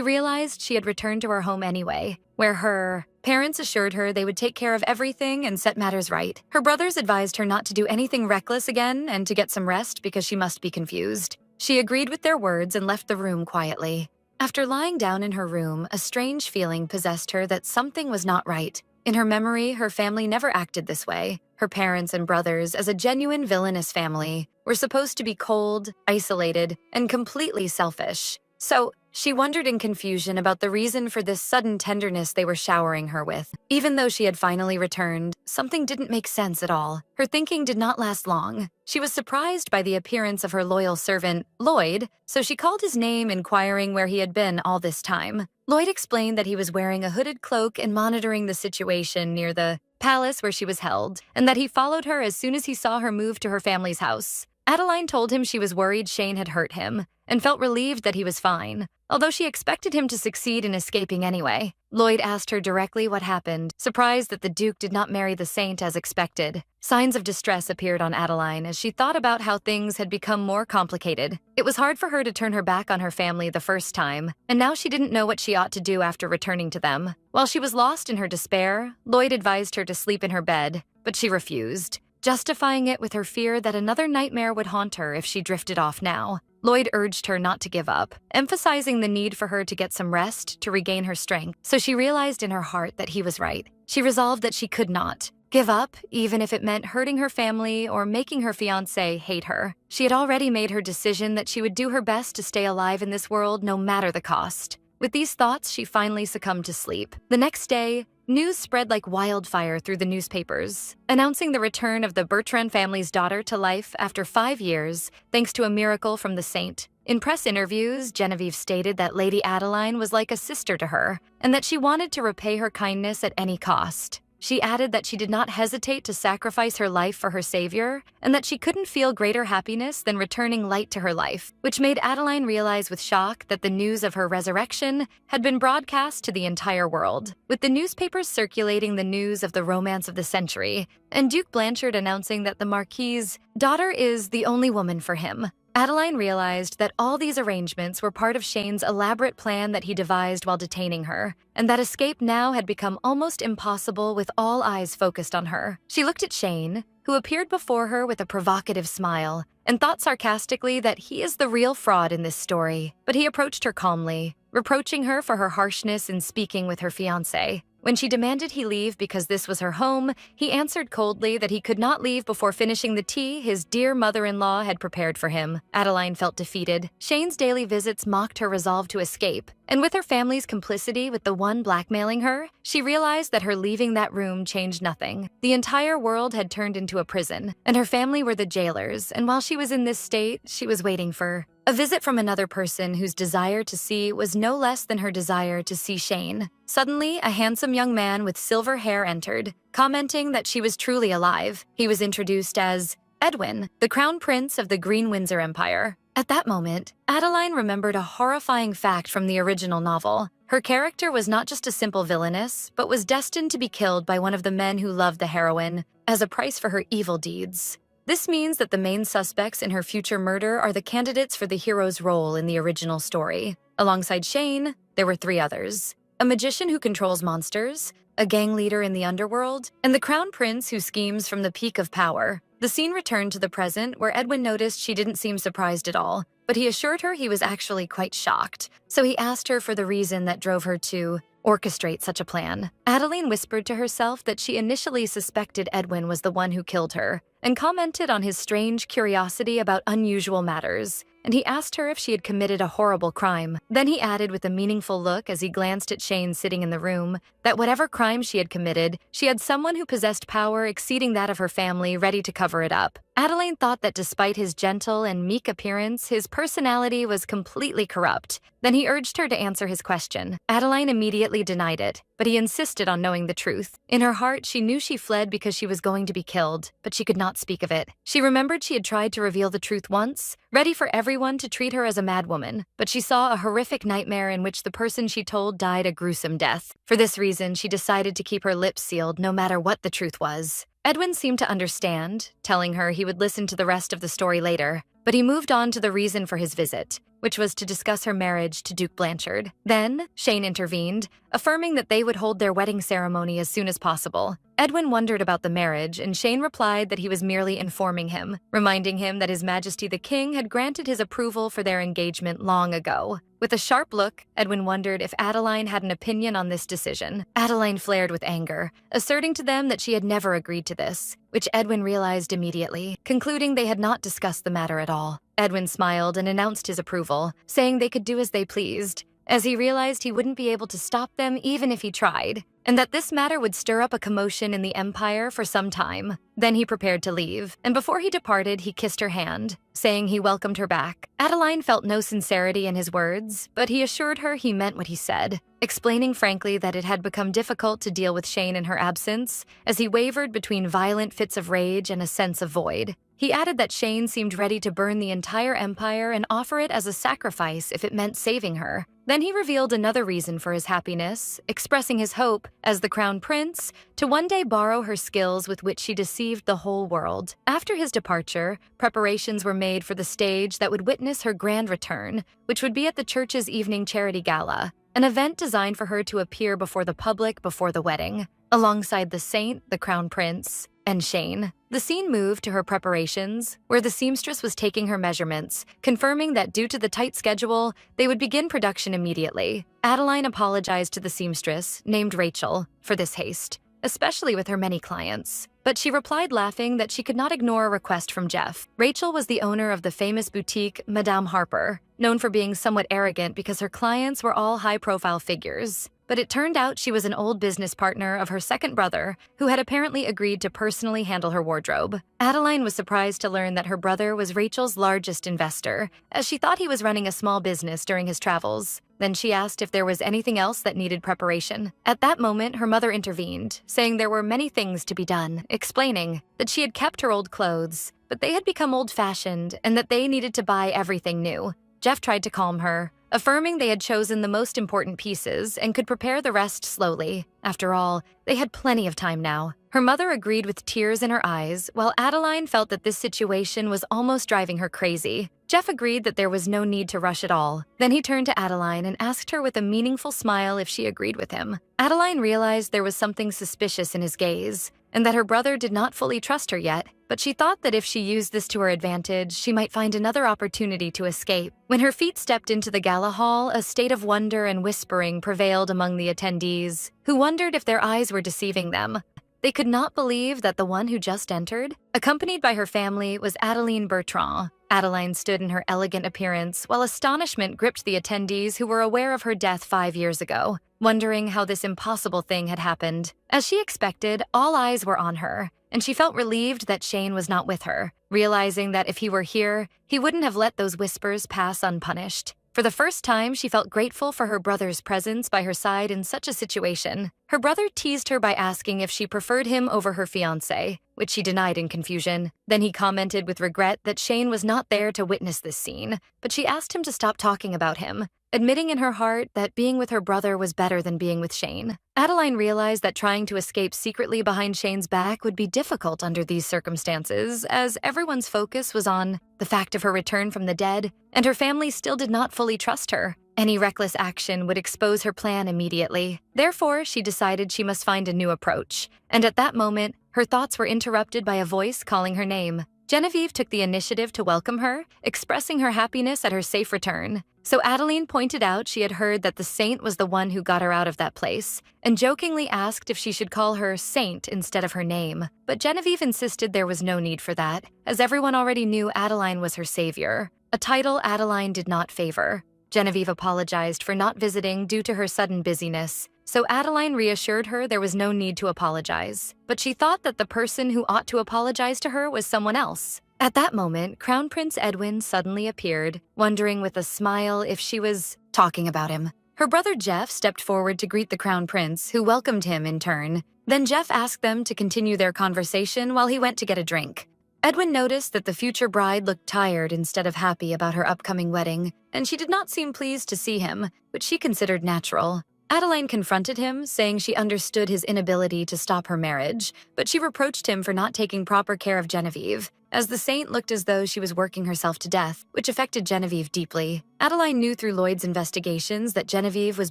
realized she had returned to her home anyway, where her parents assured her they would take care of everything and set matters right. Her brothers advised her not to do anything reckless again and to get some rest because she must be confused. She agreed with their words and left the room quietly. After lying down in her room, a strange feeling possessed her that something was not right. In her memory, her family never acted this way. Her parents and brothers, as a genuine villainous family, were supposed to be cold, isolated, and completely selfish. So She wondered in confusion about the reason for this sudden tenderness they were showering her with. Even though she had finally returned, something didn't make sense at all. Her thinking did not last long. She was surprised by the appearance of her loyal servant, Lloyd, so she called his name, inquiring where he had been all this time. Lloyd explained that he was wearing a hooded cloak and monitoring the situation near the palace where she was held, and that he followed her as soon as he saw her move to her family's house. Adeline told him she was worried Shane had hurt him, and felt relieved that he was fine, although she expected him to succeed in escaping anyway. Lloyd asked her directly what happened, surprised that the Duke did not marry the saint as expected. Signs of distress appeared on Adeline as she thought about how things had become more complicated. It was hard for her to turn her back on her family the first time, and now she didn't know what she ought to do after returning to them. While she was lost in her despair, Lloyd advised her to sleep in her bed, but she refused, justifying it with her fear that another nightmare would haunt her if she drifted off now. Lloyd urged her not to give up, emphasizing the need for her to get some rest to regain her strength, so she realized in her heart that he was right. She resolved that she could not give up, even if it meant hurting her family or making her fiancé hate her. She had already made her decision that she would do her best to stay alive in this world no matter the cost. With these thoughts, she finally succumbed to sleep. The next day, news spread like wildfire through the newspapers, announcing the return of the Bertrand family's daughter to life after 5 years, thanks to a miracle from the saint. In press interviews, Genevieve stated that Lady Adeline was like a sister to her, and that she wanted to repay her kindness at any cost. She added that she did not hesitate to sacrifice her life for her savior, and that she couldn't feel greater happiness than returning light to her life, which made Adeline realize with shock that the news of her resurrection had been broadcast to the entire world. With the newspapers circulating the news of the romance of the century, and Duke Blanchard announcing that the Marquis's daughter is the only woman for him, Adeline realized that all these arrangements were part of Shane's elaborate plan that he devised while detaining her, and that escape now had become almost impossible with all eyes focused on her. She looked at Shane, who appeared before her with a provocative smile, and thought sarcastically that he is the real fraud in this story. But he approached her calmly, reproaching her for her harshness in speaking with her fiancé. When she demanded he leave because this was her home, he answered coldly that he could not leave before finishing the tea his dear mother-in-law had prepared for him. Adeline felt defeated. Shane's daily visits mocked her resolve to escape, and with her family's complicity with the one blackmailing her, she realized that her leaving that room changed nothing. The entire world had turned into a prison, and her family were the jailers, and while she was in this state, she was waiting for a visit from another person whose desire to see was no less than her desire to see Shane. Suddenly, a handsome young man with silver hair entered, commenting that she was truly alive. He was introduced as Edwin, the crown prince of the Green Windsor Empire. At that moment, Adeline remembered a horrifying fact from the original novel. Her character was not just a simple villainess, but was destined to be killed by one of the men who loved the heroine, as a price for her evil deeds. This means that the main suspects in her future murder are the candidates for the hero's role in the original story. Alongside Shane, there were 3 others: a magician who controls monsters, a gang leader in the underworld, and the crown prince who schemes from the peak of power. The scene returned to the present, where Edwin noticed she didn't seem surprised at all, but he assured her he was actually quite shocked. So he asked her for the reason that drove her to orchestrate such a plan. Adeline whispered to herself that she initially suspected Edwin was the one who killed her, and commented on his strange curiosity about unusual matters, and he asked her if she had committed a horrible crime. Then he added with a meaningful look as he glanced at Shane sitting in the room, that whatever crime she had committed, she had someone who possessed power exceeding that of her family ready to cover it up. Adeline thought that despite his gentle and meek appearance, his personality was completely corrupt. Then he urged her to answer his question. Adeline immediately denied it, but he insisted on knowing the truth. In her heart, she knew she fled because she was going to be killed, but she could not speak of it. She remembered she had tried to reveal the truth once, ready for everyone to treat her as a madwoman, but she saw a horrific nightmare in which the person she told died a gruesome death. For this reason, she decided to keep her lips sealed no matter what the truth was. Edwin seemed to understand, telling her he would listen to the rest of the story later, but he moved on to the reason for his visit, which was to discuss her marriage to Duke Blanchard. Then, Shane intervened, affirming that they would hold their wedding ceremony as soon as possible. Edwin wondered about the marriage, and Shane replied that he was merely informing him, reminding him that His Majesty the King had granted his approval for their engagement long ago. With a sharp look, Edwin wondered if Adeline had an opinion on this decision. Adeline flared with anger, asserting to them that she had never agreed to this, which Edwin realized immediately, concluding they had not discussed the matter at all. Edwin smiled and announced his approval, saying they could do as they pleased. as he realized he wouldn't be able to stop them even if he tried, and that this matter would stir up a commotion in the empire for some time. Then he prepared to leave, and before he departed, he kissed her hand, saying he welcomed her back. Adeline felt no sincerity in his words, but he assured her he meant what he said, explaining frankly that it had become difficult to deal with Shane in her absence, as he wavered between violent fits of rage and a sense of void. He added that Shane seemed ready to burn the entire empire and offer it as a sacrifice if it meant saving her. Then he revealed another reason for his happiness, expressing his hope, as the Crown Prince, to one day borrow her skills with which she deceived the whole world. After his departure, preparations were made for the stage that would witness her grand return, which would be at the church's evening charity gala, an event designed for her to appear before the public before the wedding, alongside the Saint, the Crown Prince, and Shane. The scene moved to her preparations, where the seamstress was taking her measurements, confirming that due to the tight schedule, they would begin production immediately. Adeline apologized to the seamstress, named Rachel, for this haste, especially with her many clients. But she replied laughing that she could not ignore a request from Jeff. Rachel was the owner of the famous boutique Madame Harper, known for being somewhat arrogant because her clients were all high-profile figures. But it turned out she was an old business partner of her second brother, who had apparently agreed to personally handle her wardrobe. Adeline was surprised to learn that her brother was Rachel's largest investor, as she thought he was running a small business during his travels. Then she asked if there was anything else that needed preparation. At that moment, her mother intervened, saying there were many things to be done, explaining that she had kept her old clothes, but they had become old-fashioned and that they needed to buy everything new. Jeff tried to calm her, affirming they had chosen the most important pieces and could prepare the rest slowly. After all, they had plenty of time now. Her mother agreed with tears in her eyes, while Adeline felt that this situation was almost driving her crazy. Jeff agreed that there was no need to rush at all. Then he turned to Adeline and asked her with a meaningful smile if she agreed with him. Adeline realized there was something suspicious in his gaze, and that her brother did not fully trust her yet, but she thought that if she used this to her advantage, she might find another opportunity to escape. When her feet stepped into the gala hall, a state of wonder and whispering prevailed among the attendees, who wondered if their eyes were deceiving them. They could not believe that the one who just entered, accompanied by her family, was Adeline Bertrand. Adeline stood in her elegant appearance, while astonishment gripped the attendees who were aware of her death 5 years ago, wondering how this impossible thing had happened. As she expected, all eyes were on her, and she felt relieved that Shane was not with her, realizing that if he were here, he wouldn't have let those whispers pass unpunished. For the first time, she felt grateful for her brother's presence by her side in such a situation. Her brother teased her by asking if she preferred him over her fiancé, which she denied in confusion. Then he commented with regret that Shane was not there to witness this scene, but she asked him to stop talking about him, admitting in her heart that being with her brother was better than being with Shane. Adeline realized that trying to escape secretly behind Shane's back would be difficult under these circumstances, as everyone's focus was on the fact of her return from the dead, and her family still did not fully trust her. Any reckless action would expose her plan immediately. Therefore, she decided she must find a new approach, and at that moment, her thoughts were interrupted by a voice calling her name. Genevieve took the initiative to welcome her, expressing her happiness at her safe return. So Adeline pointed out she had heard that the Saint was the one who got her out of that place, and jokingly asked if she should call her Saint instead of her name. But Genevieve insisted there was no need for that, as everyone already knew Adeline was her savior, a title Adeline did not favor. Genevieve apologized for not visiting due to her sudden busyness, so Adeline reassured her there was no need to apologize. But she thought that the person who ought to apologize to her was someone else. At that moment, Crown Prince Edwin suddenly appeared, wondering with a smile if she was talking about him. Her brother Jeff stepped forward to greet the Crown Prince, who welcomed him in turn. Then Jeff asked them to continue their conversation while he went to get a drink. Edwin noticed that the future bride looked tired instead of happy about her upcoming wedding, and she did not seem pleased to see him, which she considered natural. Adeline confronted him, saying she understood his inability to stop her marriage, but she reproached him for not taking proper care of Genevieve, as the Saint looked as though she was working herself to death, which affected Genevieve deeply. Adeline knew through Lloyd's investigations that Genevieve was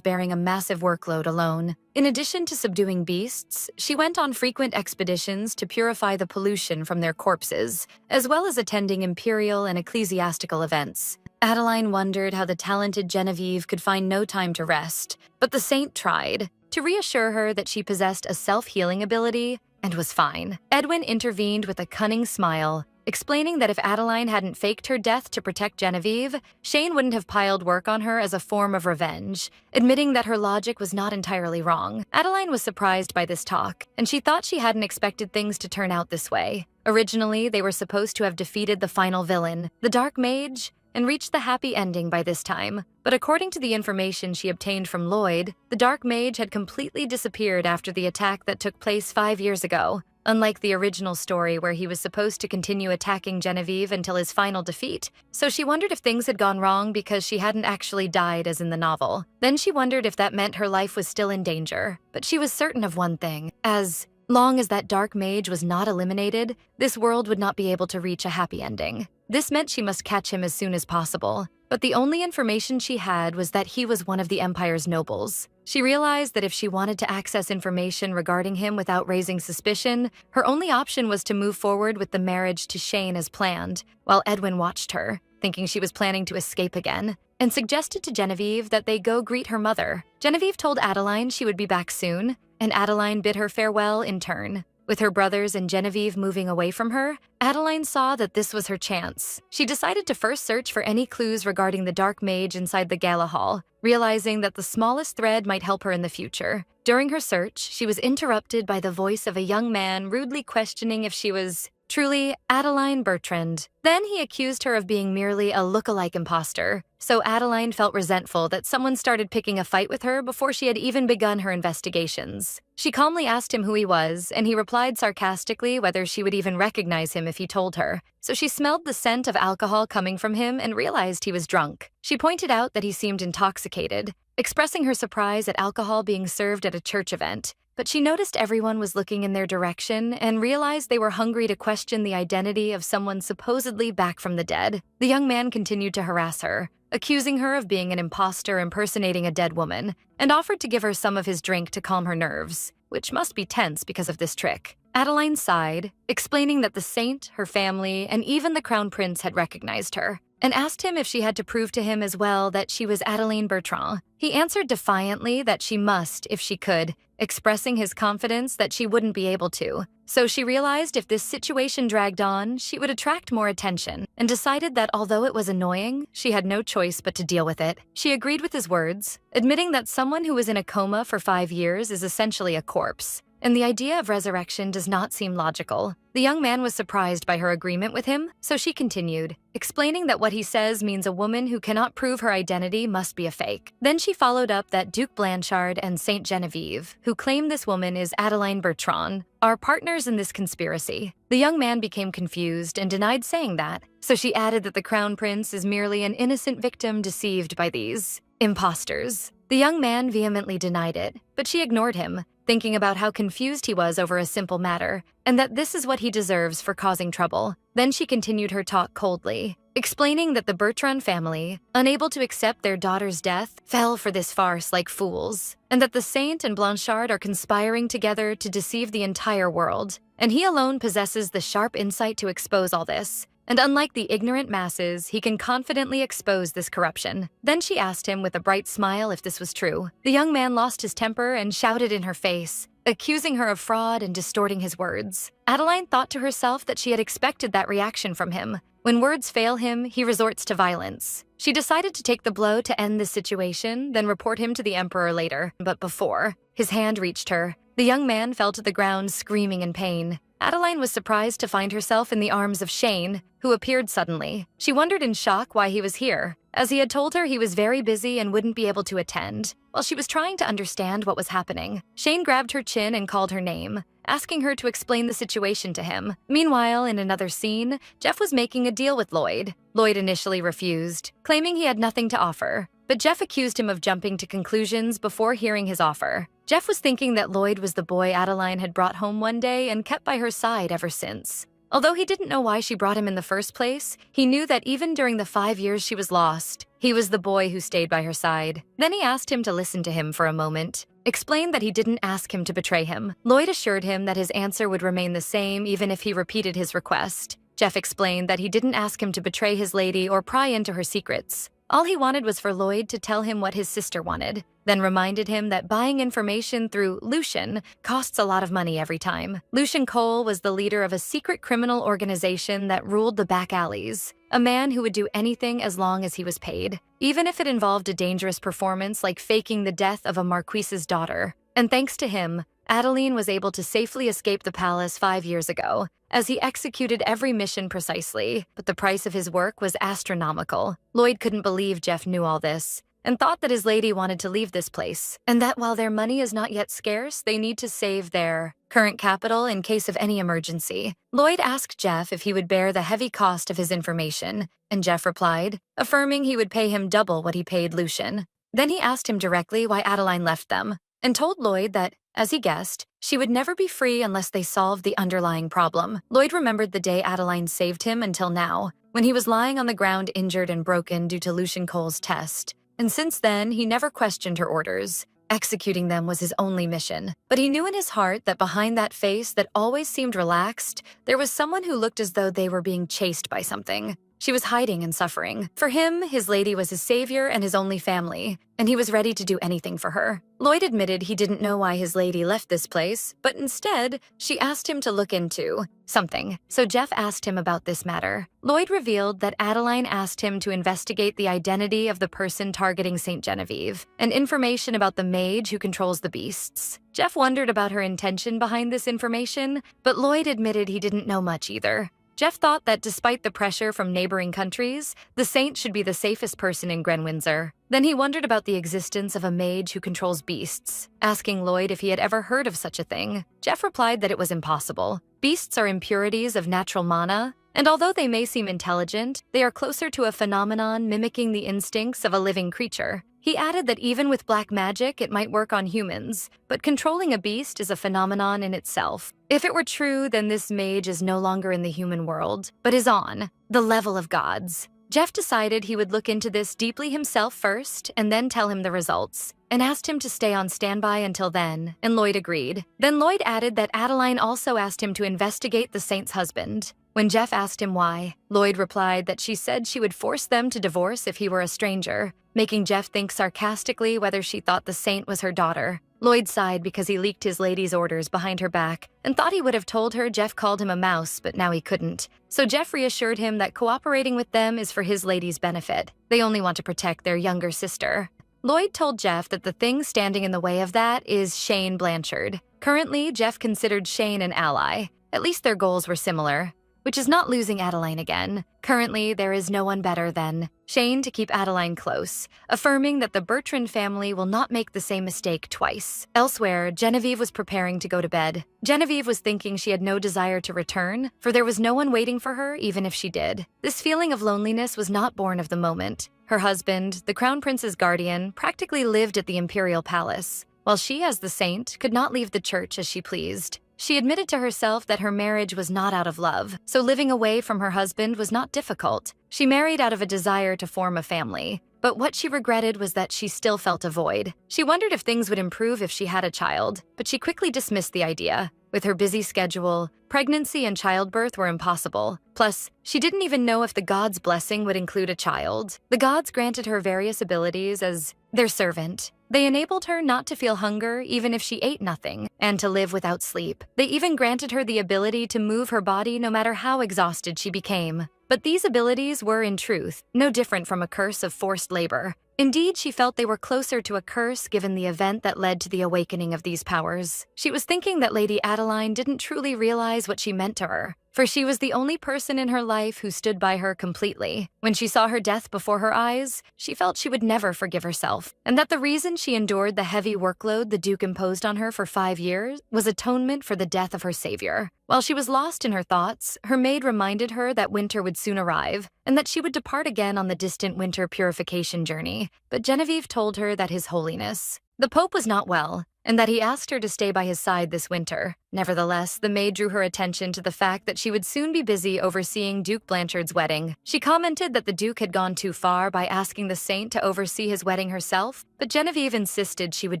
bearing a massive workload alone. In addition to subduing beasts, she went on frequent expeditions to purify the pollution from their corpses, as well as attending imperial and ecclesiastical events. Adeline wondered how the talented Genevieve could find no time to rest, but the Saint tried to reassure her that she possessed a self-healing ability and was fine. Edwin intervened with a cunning smile, explaining that if Adeline hadn't faked her death to protect Genevieve, Shane wouldn't have piled work on her as a form of revenge, admitting that her logic was not entirely wrong. Adeline was surprised by this talk, and she thought she hadn't expected things to turn out this way. Originally, they were supposed to have defeated the final villain, the Dark Mage, and reached the happy ending by this time. But according to the information she obtained from Lloyd, the Dark Mage had completely disappeared after the attack that took place 5 years ago, unlike the original story where he was supposed to continue attacking Genevieve until his final defeat. So she wondered if things had gone wrong because she hadn't actually died as in the novel. Then she wondered if that meant her life was still in danger. But she was certain of one thing, as long as that Dark Mage was not eliminated, this world would not be able to reach a happy ending. This meant she must catch him as soon as possible. But the only information she had was that he was one of the Empire's nobles. She realized that if she wanted to access information regarding him without raising suspicion, her only option was to move forward with the marriage to Shane as planned, while Edwin watched her, thinking she was planning to escape again, and suggested to Genevieve that they go greet her mother. Genevieve told Adeline she would be back soon, and Adeline bid her farewell in turn. With her brothers and Genevieve moving away from her, Adeline saw that this was her chance. She decided to first search for any clues regarding the Dark Mage inside the gala hall, realizing that the smallest thread might help her in the future. During her search, she was interrupted by the voice of a young man rudely questioning if she was truly Adeline Bertrand. Then he accused her of being merely a look-alike imposter, so Adeline felt resentful that someone started picking a fight with her before she had even begun her investigations. She calmly asked him who he was, and he replied sarcastically whether she would even recognize him if he told her. So she smelled the scent of alcohol coming from him and realized he was drunk. She pointed out that he seemed intoxicated, expressing her surprise at alcohol being served at a church event. But she noticed everyone was looking in their direction and realized they were hungry to question the identity of someone supposedly back from the dead. The young man continued to harass her, accusing her of being an imposter impersonating a dead woman, and offered to give her some of his drink to calm her nerves, which must be tense because of this trick. Adeline sighed, explaining that the saint, her family, and even the crown prince had recognized her, and asked him if she had to prove to him as well that she was Adeline Bertrand. He answered defiantly that she must if she could, expressing his confidence that she wouldn't be able to. So she realized if this situation dragged on, she would attract more attention, and decided that although it was annoying, she had no choice but to deal with it. She agreed with his words, admitting that someone who was in a coma for 5 years is essentially a corpse, and the idea of resurrection does not seem logical. The young man was surprised by her agreement with him, so she continued, explaining that what he says means a woman who cannot prove her identity must be a fake. Then she followed up that Duke Blanchard and Saint Genevieve, who claim this woman is Adeline Bertrand, are partners in this conspiracy. The young man became confused and denied saying that, so she added that the crown prince is merely an innocent victim deceived by these imposters. The young man vehemently denied it, but she ignored him, thinking about how confused he was over a simple matter, and that this is what he deserves for causing trouble. Then she continued her talk coldly, explaining that the Bertrand family, unable to accept their daughter's death, fell for this farce like fools, and that the Saint and Blanchard are conspiring together to deceive the entire world, and he alone possesses the sharp insight to expose all this. And unlike the ignorant masses, he can confidently expose this corruption. Then she asked him with a bright smile if this was true. The young man lost his temper and shouted in her face, accusing her of fraud and distorting his words. Adeline thought to herself that she had expected that reaction from him. When words fail him, he resorts to violence. She decided to take the blow to end the situation, then report him to the Emperor later. But before his hand reached her, the young man fell to the ground screaming in pain. Adeline was surprised to find herself in the arms of Shane, who appeared suddenly. She wondered in shock why he was here, as he had told her he was very busy and wouldn't be able to attend. While she was trying to understand what was happening, Shane grabbed her chin and called her name, asking her to explain the situation to him. Meanwhile, in another scene, Jeff was making a deal with Lloyd. Lloyd initially refused, claiming he had nothing to offer, but Jeff accused him of jumping to conclusions before hearing his offer. Jeff was thinking that Lloyd was the boy Adeline had brought home one day and kept by her side ever since. Although he didn't know why she brought him in the first place, he knew that even during the 5 years she was lost, he was the boy who stayed by her side. Then he asked him to listen to him for a moment, explained that he didn't ask him to betray him. Lloyd assured him that his answer would remain the same even if he repeated his request. Jeff explained that he didn't ask him to betray his lady or pry into her secrets. All he wanted was for Lloyd to tell him what his sister wanted, then reminded him that buying information through Lucian costs a lot of money every time. Lucian Cole was the leader of a secret criminal organization that ruled the back alleys, a man who would do anything as long as he was paid, even if it involved a dangerous performance like faking the death of a marquise's daughter. And thanks to him, Adeline was able to safely escape the palace 5 years ago, as he executed every mission precisely, but the price of his work was astronomical. Lloyd couldn't believe Jeff knew all this, and thought that his lady wanted to leave this place, and that while their money is not yet scarce, they need to save their current capital in case of any emergency. Lloyd asked Jeff if he would bear the heavy cost of his information, and Jeff replied, affirming he would pay him double what he paid Lucian. Then he asked him directly why Adeline left them, and told Lloyd that, as he guessed, she would never be free unless they solved the underlying problem. Lloyd remembered the day Adeline saved him until now, when he was lying on the ground injured and broken due to Lucian Cole's test. And since then, he never questioned her orders. Executing them was his only mission. But he knew in his heart that behind that face that always seemed relaxed, there was someone who looked as though they were being chased by something. She was hiding and suffering. For him, his lady was his savior and his only family, and he was ready to do anything for her. Lloyd admitted he didn't know why his lady left this place, but instead, she asked him to look into something. So Jeff asked him about this matter. Lloyd revealed that Adeline asked him to investigate the identity of the person targeting St. Genevieve, and information about the mage who controls the beasts. Jeff wondered about her intention behind this information, but Lloyd admitted he didn't know much either. Jeff thought that despite the pressure from neighboring countries, the saint should be the safest person in Gren Windsor. Then he wondered about the existence of a mage who controls beasts, asking Lloyd if he had ever heard of such a thing. Jeff replied that it was impossible. Beasts are impurities of natural mana, and although they may seem intelligent, they are closer to a phenomenon mimicking the instincts of a living creature. He added that even with black magic, it might work on humans, but controlling a beast is a phenomenon in itself. If it were true, then this mage is no longer in the human world, but is on the level of gods. Jeff decided he would look into this deeply himself first and then tell him the results, and asked him to stay on standby until then, and Lloyd agreed. Then Lloyd added that Adeline also asked him to investigate the saint's husband. When Jeff asked him why, Lloyd replied that she said she would force them to divorce if he were a stranger, making Jeff think sarcastically whether she thought the saint was her daughter. Lloyd sighed because he leaked his lady's orders behind her back and thought he would have told her Jeff called him a mouse, but now he couldn't. So Jeff reassured him that cooperating with them is for his lady's benefit. They only want to protect their younger sister. Lloyd told Jeff that the thing standing in the way of that is Shane Blanchard. Currently, Jeff considered Shane an ally. At least their goals were similar, which is not losing Adeline again. Currently, there is no one better than Shane to keep Adeline close, affirming that the Bertrand family will not make the same mistake twice. Elsewhere, Genevieve was preparing to go to bed. Genevieve was thinking she had no desire to return, for there was no one waiting for her even if she did. This feeling of loneliness was not born of the moment. Her husband, the Crown Prince's guardian, practically lived at the imperial palace, while she, as the saint, could not leave the church as she pleased. She admitted to herself that her marriage was not out of love, so living away from her husband was not difficult. She married out of a desire to form a family, but what she regretted was that she still felt a void. She wondered if things would improve if she had a child, but she quickly dismissed the idea. With her busy schedule, pregnancy and childbirth were impossible. Plus, she didn't even know if the gods' blessing would include a child. The gods granted her various abilities as their servant. They enabled her not to feel hunger even if she ate nothing, and to live without sleep. They even granted her the ability to move her body no matter how exhausted she became. But these abilities were, in truth, no different from a curse of forced labor. Indeed, she felt they were closer to a curse given the event that led to the awakening of these powers. She was thinking that Lady Adeline didn't truly realize what she meant to her, for she was the only person in her life who stood by her completely. When she saw her death before her eyes, she felt she would never forgive herself, and that the reason she endured the heavy workload the Duke imposed on her for 5 years was atonement for the death of her savior. While she was lost in her thoughts, her maid reminded her that winter would soon arrive, and that she would depart again on the distant winter purification journey. But Genevieve told her that His Holiness, the Pope, was not well, and that he asked her to stay by his side this winter. Nevertheless, the maid drew her attention to the fact that she would soon be busy overseeing Duke Blanchard's wedding. She commented that the Duke had gone too far by asking the saint to oversee his wedding herself, but Genevieve insisted she would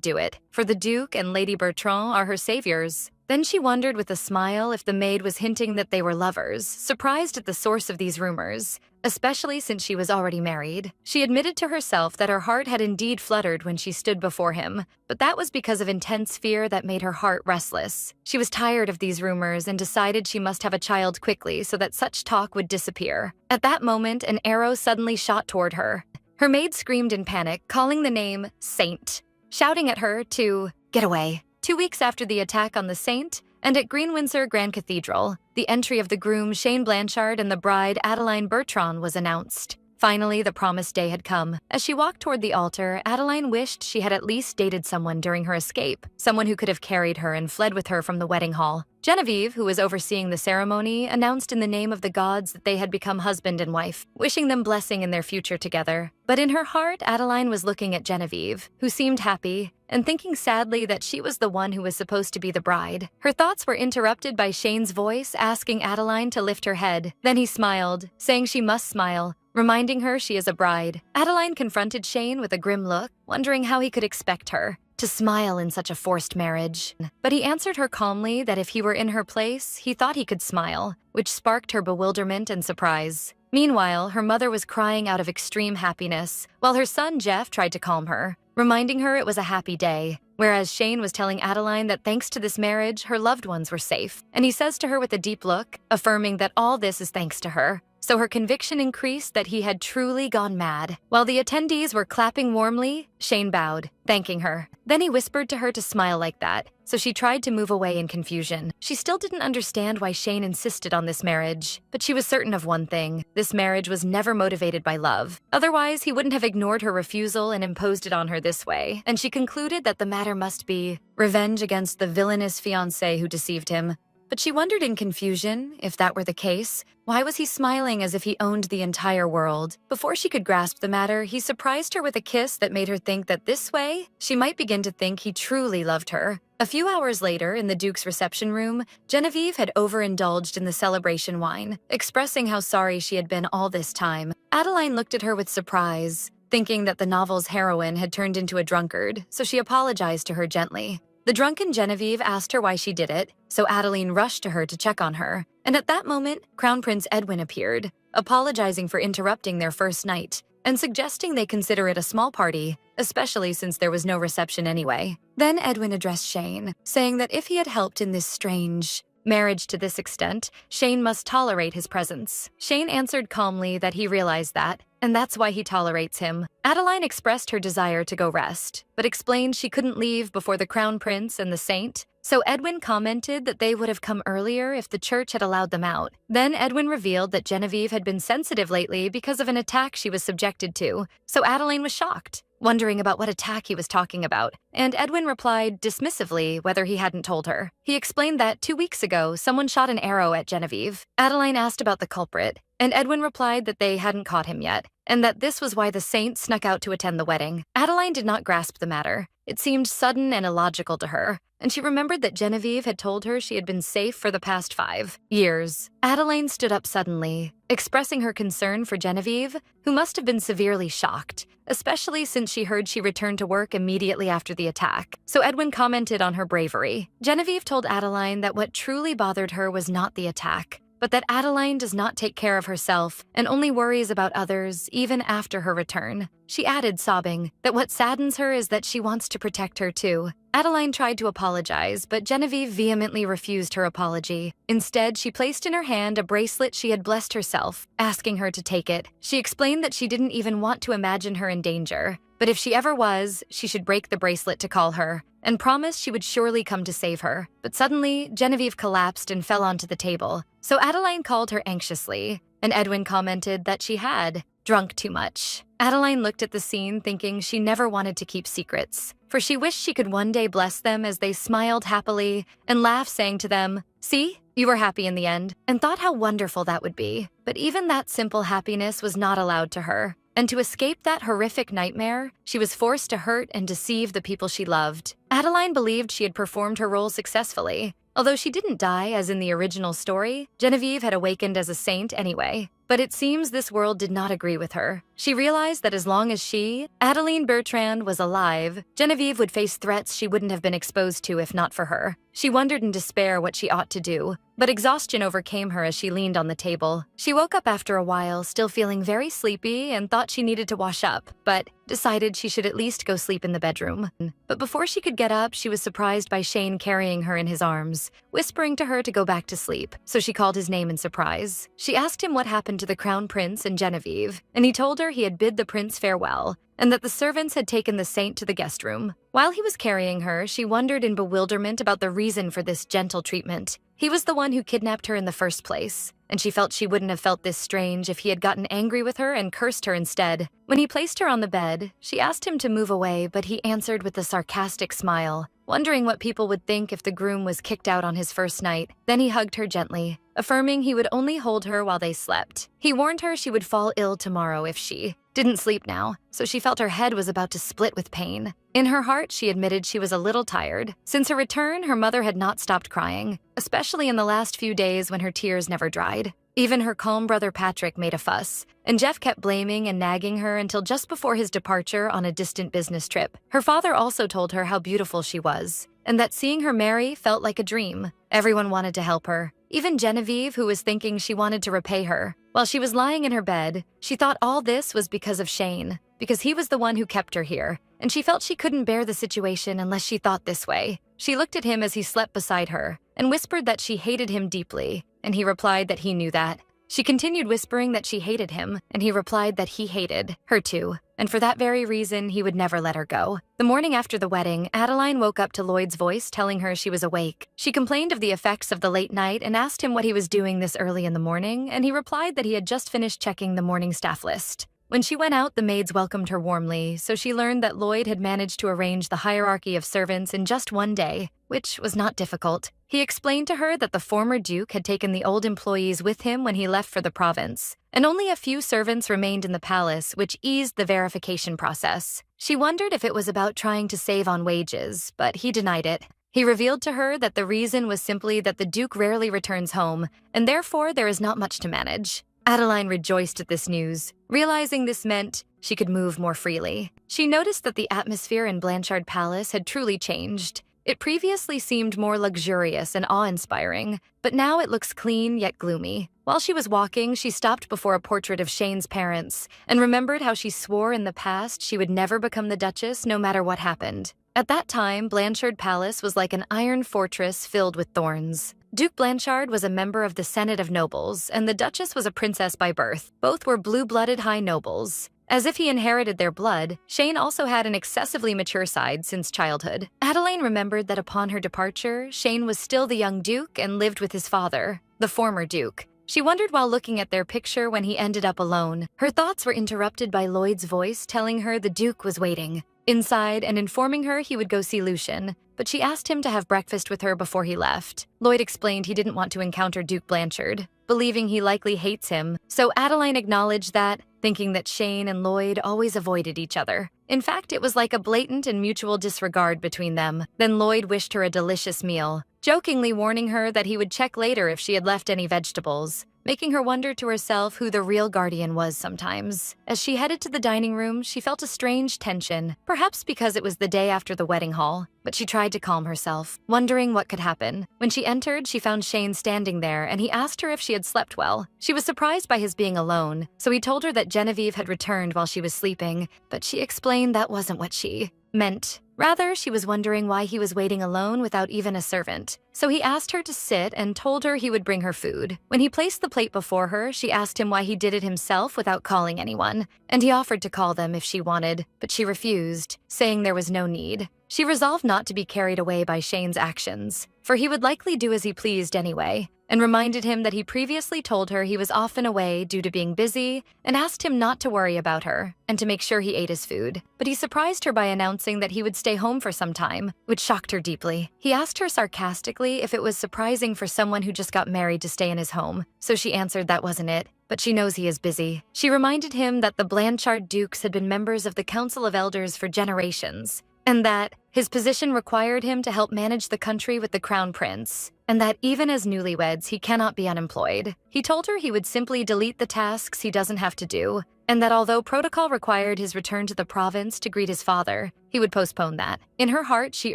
do it, for the Duke and Lady Bertrand are her saviors. Then she wondered with a smile if the maid was hinting that they were lovers, surprised at the source of these rumors, especially since she was already married. She admitted to herself that her heart had indeed fluttered when she stood before him, but that was because of intense fear that made her heart restless. She was tired of these rumors and decided she must have a child quickly so that such talk would disappear. At that moment, an arrow suddenly shot toward her. Her maid screamed in panic, calling the name Saint, shouting at her to get away. 2 weeks after the attack on the Saint, and at Green Windsor Grand Cathedral, the entry of the groom Shane Blanchard and the bride Adeline Bertrand was announced. Finally, the promised day had come. As she walked toward the altar, Adeline wished she had at least dated someone during her escape, someone who could have carried her and fled with her from the wedding hall. Genevieve, who was overseeing the ceremony, announced in the name of the gods that they had become husband and wife, wishing them blessing in their future together. But in her heart, Adeline was looking at Genevieve, who seemed happy, and thinking sadly that she was the one who was supposed to be the bride. Her thoughts were interrupted by Shane's voice asking Adeline to lift her head. Then he smiled, saying she must smile, reminding her she is a bride. Adeline confronted Shane with a grim look, wondering how he could expect her to smile in such a forced marriage. But he answered her calmly that if he were in her place, he thought he could smile, which sparked her bewilderment and surprise. Meanwhile, her mother was crying out of extreme happiness, while her son Jeff tried to calm her, reminding her it was a happy day, whereas Shane was telling Adeline that thanks to this marriage, her loved ones were safe. And he says to her with a deep look, affirming that all this is thanks to her. So her conviction increased that he had truly gone mad. While the attendees were clapping warmly, Shane bowed, thanking her. Then he whispered to her to smile like that, so she tried to move away in confusion. She still didn't understand why Shane insisted on this marriage, but she was certain of one thing: this marriage was never motivated by love. Otherwise, he wouldn't have ignored her refusal and imposed it on her this way, and she concluded that the matter must be revenge against the villainous fiancé who deceived him. But she wondered in confusion, if that were the case, why was he smiling as if he owned the entire world? Before she could grasp the matter, he surprised her with a kiss that made her think that this way, she might begin to think he truly loved her. A few hours later, in the Duke's reception room, Genevieve had overindulged in the celebration wine, expressing how sorry she had been all this time. Adeline looked at her with surprise, thinking that the novel's heroine had turned into a drunkard, so she apologized to her gently. The drunken Genevieve asked her why she did it, so Adeline rushed to her to check on her. And at that moment, Crown Prince Edwin appeared, apologizing for interrupting their first night, and suggesting they consider it a small party, especially since there was no reception anyway. Then Edwin addressed Shane, saying that if he had helped in this strange marriage to this extent, Shane must tolerate his presence. Shane answered calmly that he realized that, and that's why he tolerates him. Adeline expressed her desire to go rest, but explained she couldn't leave before the Crown Prince and the Saint, so Edwin commented that they would have come earlier if the church had allowed them out. Then Edwin revealed that Genevieve had been sensitive lately because of an attack she was subjected to, so Adeline was shocked, wondering about what attack he was talking about, and Edwin replied dismissively whether he hadn't told her. He explained that 2 weeks ago, someone shot an arrow at Genevieve. Adeline asked about the culprit, and Edwin replied that they hadn't caught him yet, and that this was why the Saint snuck out to attend the wedding. Adeline did not grasp the matter. It seemed sudden and illogical to her, and she remembered that Genevieve had told her she had been safe for the past 5 years. Adeline stood up suddenly, expressing her concern for Genevieve, who must have been severely shocked, especially since she heard she returned to work immediately after the attack. So Edwin commented on her bravery. Genevieve told Adeline that what truly bothered her was not the attack, but that Adeline does not take care of herself and only worries about others even after her return. She added, sobbing, that what saddens her is that she wants to protect her too. Adeline tried to apologize, but Genevieve vehemently refused her apology. Instead, she placed in her hand a bracelet she had blessed herself, asking her to take it. She explained that she didn't even want to imagine her in danger, but if she ever was, she should break the bracelet to call her, and promised she would surely come to save her. But suddenly, Genevieve collapsed and fell onto the table, so Adeline called her anxiously, and Edwin commented that she had drunk too much. Adeline looked at the scene thinking she never wanted to keep secrets, for she wished she could one day bless them as they smiled happily and laughed, saying to them, "See, you were happy in the end," and thought how wonderful that would be. But even that simple happiness was not allowed to her. And to escape that horrific nightmare, she was forced to hurt and deceive the people she loved. Adeline believed she had performed her role successfully. Although she didn't die as in the original story, Genevieve had awakened as a saint anyway. But it seems this world did not agree with her. She realized that as long as she, Adeline Bertrand, was alive, Genevieve would face threats she wouldn't have been exposed to if not for her. She wondered in despair what she ought to do, but exhaustion overcame her as she leaned on the table. She woke up after a while, still feeling very sleepy, and thought she needed to wash up, but decided she should at least go sleep in the bedroom. But before she could get up, she was surprised by Shane carrying her in his arms, whispering to her to go back to sleep, so she called his name in surprise. She asked him what happened to the Crown Prince and Genevieve, and he told her he had bid the prince farewell, and that the servants had taken the saint to the guest room. While he was carrying her, she wondered in bewilderment about the reason for this gentle treatment. He was the one who kidnapped her in the first place, and she felt she wouldn't have felt this strange if he had gotten angry with her and cursed her instead. When he placed her on the bed, she asked him to move away, but he answered with a sarcastic smile, wondering what people would think if the groom was kicked out on his first night. Then he hugged her gently, affirming he would only hold her while they slept. He warned her she would fall ill tomorrow if she didn't sleep now, so she felt her head was about to split with pain. In her heart, she admitted she was a little tired. Since her return, her mother had not stopped crying, especially in the last few days when her tears never dried. Even her calm brother Patrick made a fuss, and Jeff kept blaming and nagging her until just before his departure on a distant business trip. Her father also told her how beautiful she was, and that seeing her marry felt like a dream. Everyone wanted to help her, even Genevieve, who was thinking she wanted to repay her. While she was lying in her bed, she thought all this was because of Shane, because he was the one who kept her here, and she felt she couldn't bear the situation unless she thought this way. She looked at him as he slept beside her, and whispered that she hated him deeply, and he replied that he knew that. She continued whispering that she hated him, and he replied that he hated her too, and for that very reason, he would never let her go. The morning after the wedding, Adeline woke up to Lloyd's voice telling her she was awake. She complained of the effects of the late night and asked him what he was doing this early in the morning, and he replied that he had just finished checking the morning staff list. When she went out, the maids welcomed her warmly, so she learned that Lloyd had managed to arrange the hierarchy of servants in just one day, which was not difficult. He explained to her that the former duke had taken the old employees with him when he left for the province, and only a few servants remained in the palace, which eased the verification process. She wondered if it was about trying to save on wages, but he denied it. He revealed to her that the reason was simply that the duke rarely returns home, and therefore there is not much to manage. Adeline rejoiced at this news, realizing this meant she could move more freely. She noticed that the atmosphere in Blanchard Palace had truly changed. It previously seemed more luxurious and awe-inspiring, but now it looks clean yet gloomy. While she was walking, she stopped before a portrait of Shane's parents and remembered how she swore in the past she would never become the Duchess no matter what happened. At that time, Blanchard Palace was like an iron fortress filled with thorns. Duke Blanchard was a member of the Senate of Nobles, and the Duchess was a princess by birth. Both were blue-blooded high nobles. As if he inherited their blood, Shane also had an excessively mature side since childhood. Adeline remembered that upon her departure, Shane was still the young duke and lived with his father, the former duke. She wondered while looking at their picture when he ended up alone. Her thoughts were interrupted by Lloyd's voice telling her the duke was waiting inside and informing her he would go see Lucian, but she asked him to have breakfast with her before he left. Lloyd explained he didn't want to encounter Duke Blanchard, believing he likely hates him, so Adeline acknowledged that, thinking that Shane and Lloyd always avoided each other. In fact, it was like a blatant and mutual disregard between them. Then Lloyd wished her a delicious meal, jokingly warning her that he would check later if she had left any vegetables, making her wonder to herself who the real guardian was sometimes. As she headed to the dining room, she felt a strange tension, perhaps because it was the day after the wedding hall, but she tried to calm herself, wondering what could happen. When she entered, she found Shane standing there, and he asked her if she had slept well. She was surprised by his being alone, so he told her that Genevieve had returned while she was sleeping, but she explained that wasn't what she meant. Rather, she was wondering why he was waiting alone without even a servant. So he asked her to sit and told her he would bring her food. When he placed the plate before her, she asked him why he did it himself without calling anyone, and he offered to call them if she wanted, but she refused, saying there was no need. She resolved not to be carried away by Shane's actions, for he would likely do as he pleased anyway, and reminded him that he previously told her he was often away due to being busy and asked him not to worry about her and to make sure he ate his food. But he surprised her by announcing that he would stay home for some time, which shocked her deeply. He asked her sarcastically if it was surprising for someone who just got married to stay in his home, so she answered that wasn't it, but she knows he is busy. She reminded him that the Blanchard Dukes had been members of the Council of Elders for generations, and that his position required him to help manage the country with the crown prince, and that even as newlyweds, he cannot be unemployed. He told her he would simply delete the tasks he doesn't have to do, and that although protocol required his return to the province to greet his father, he would postpone that. In her heart, she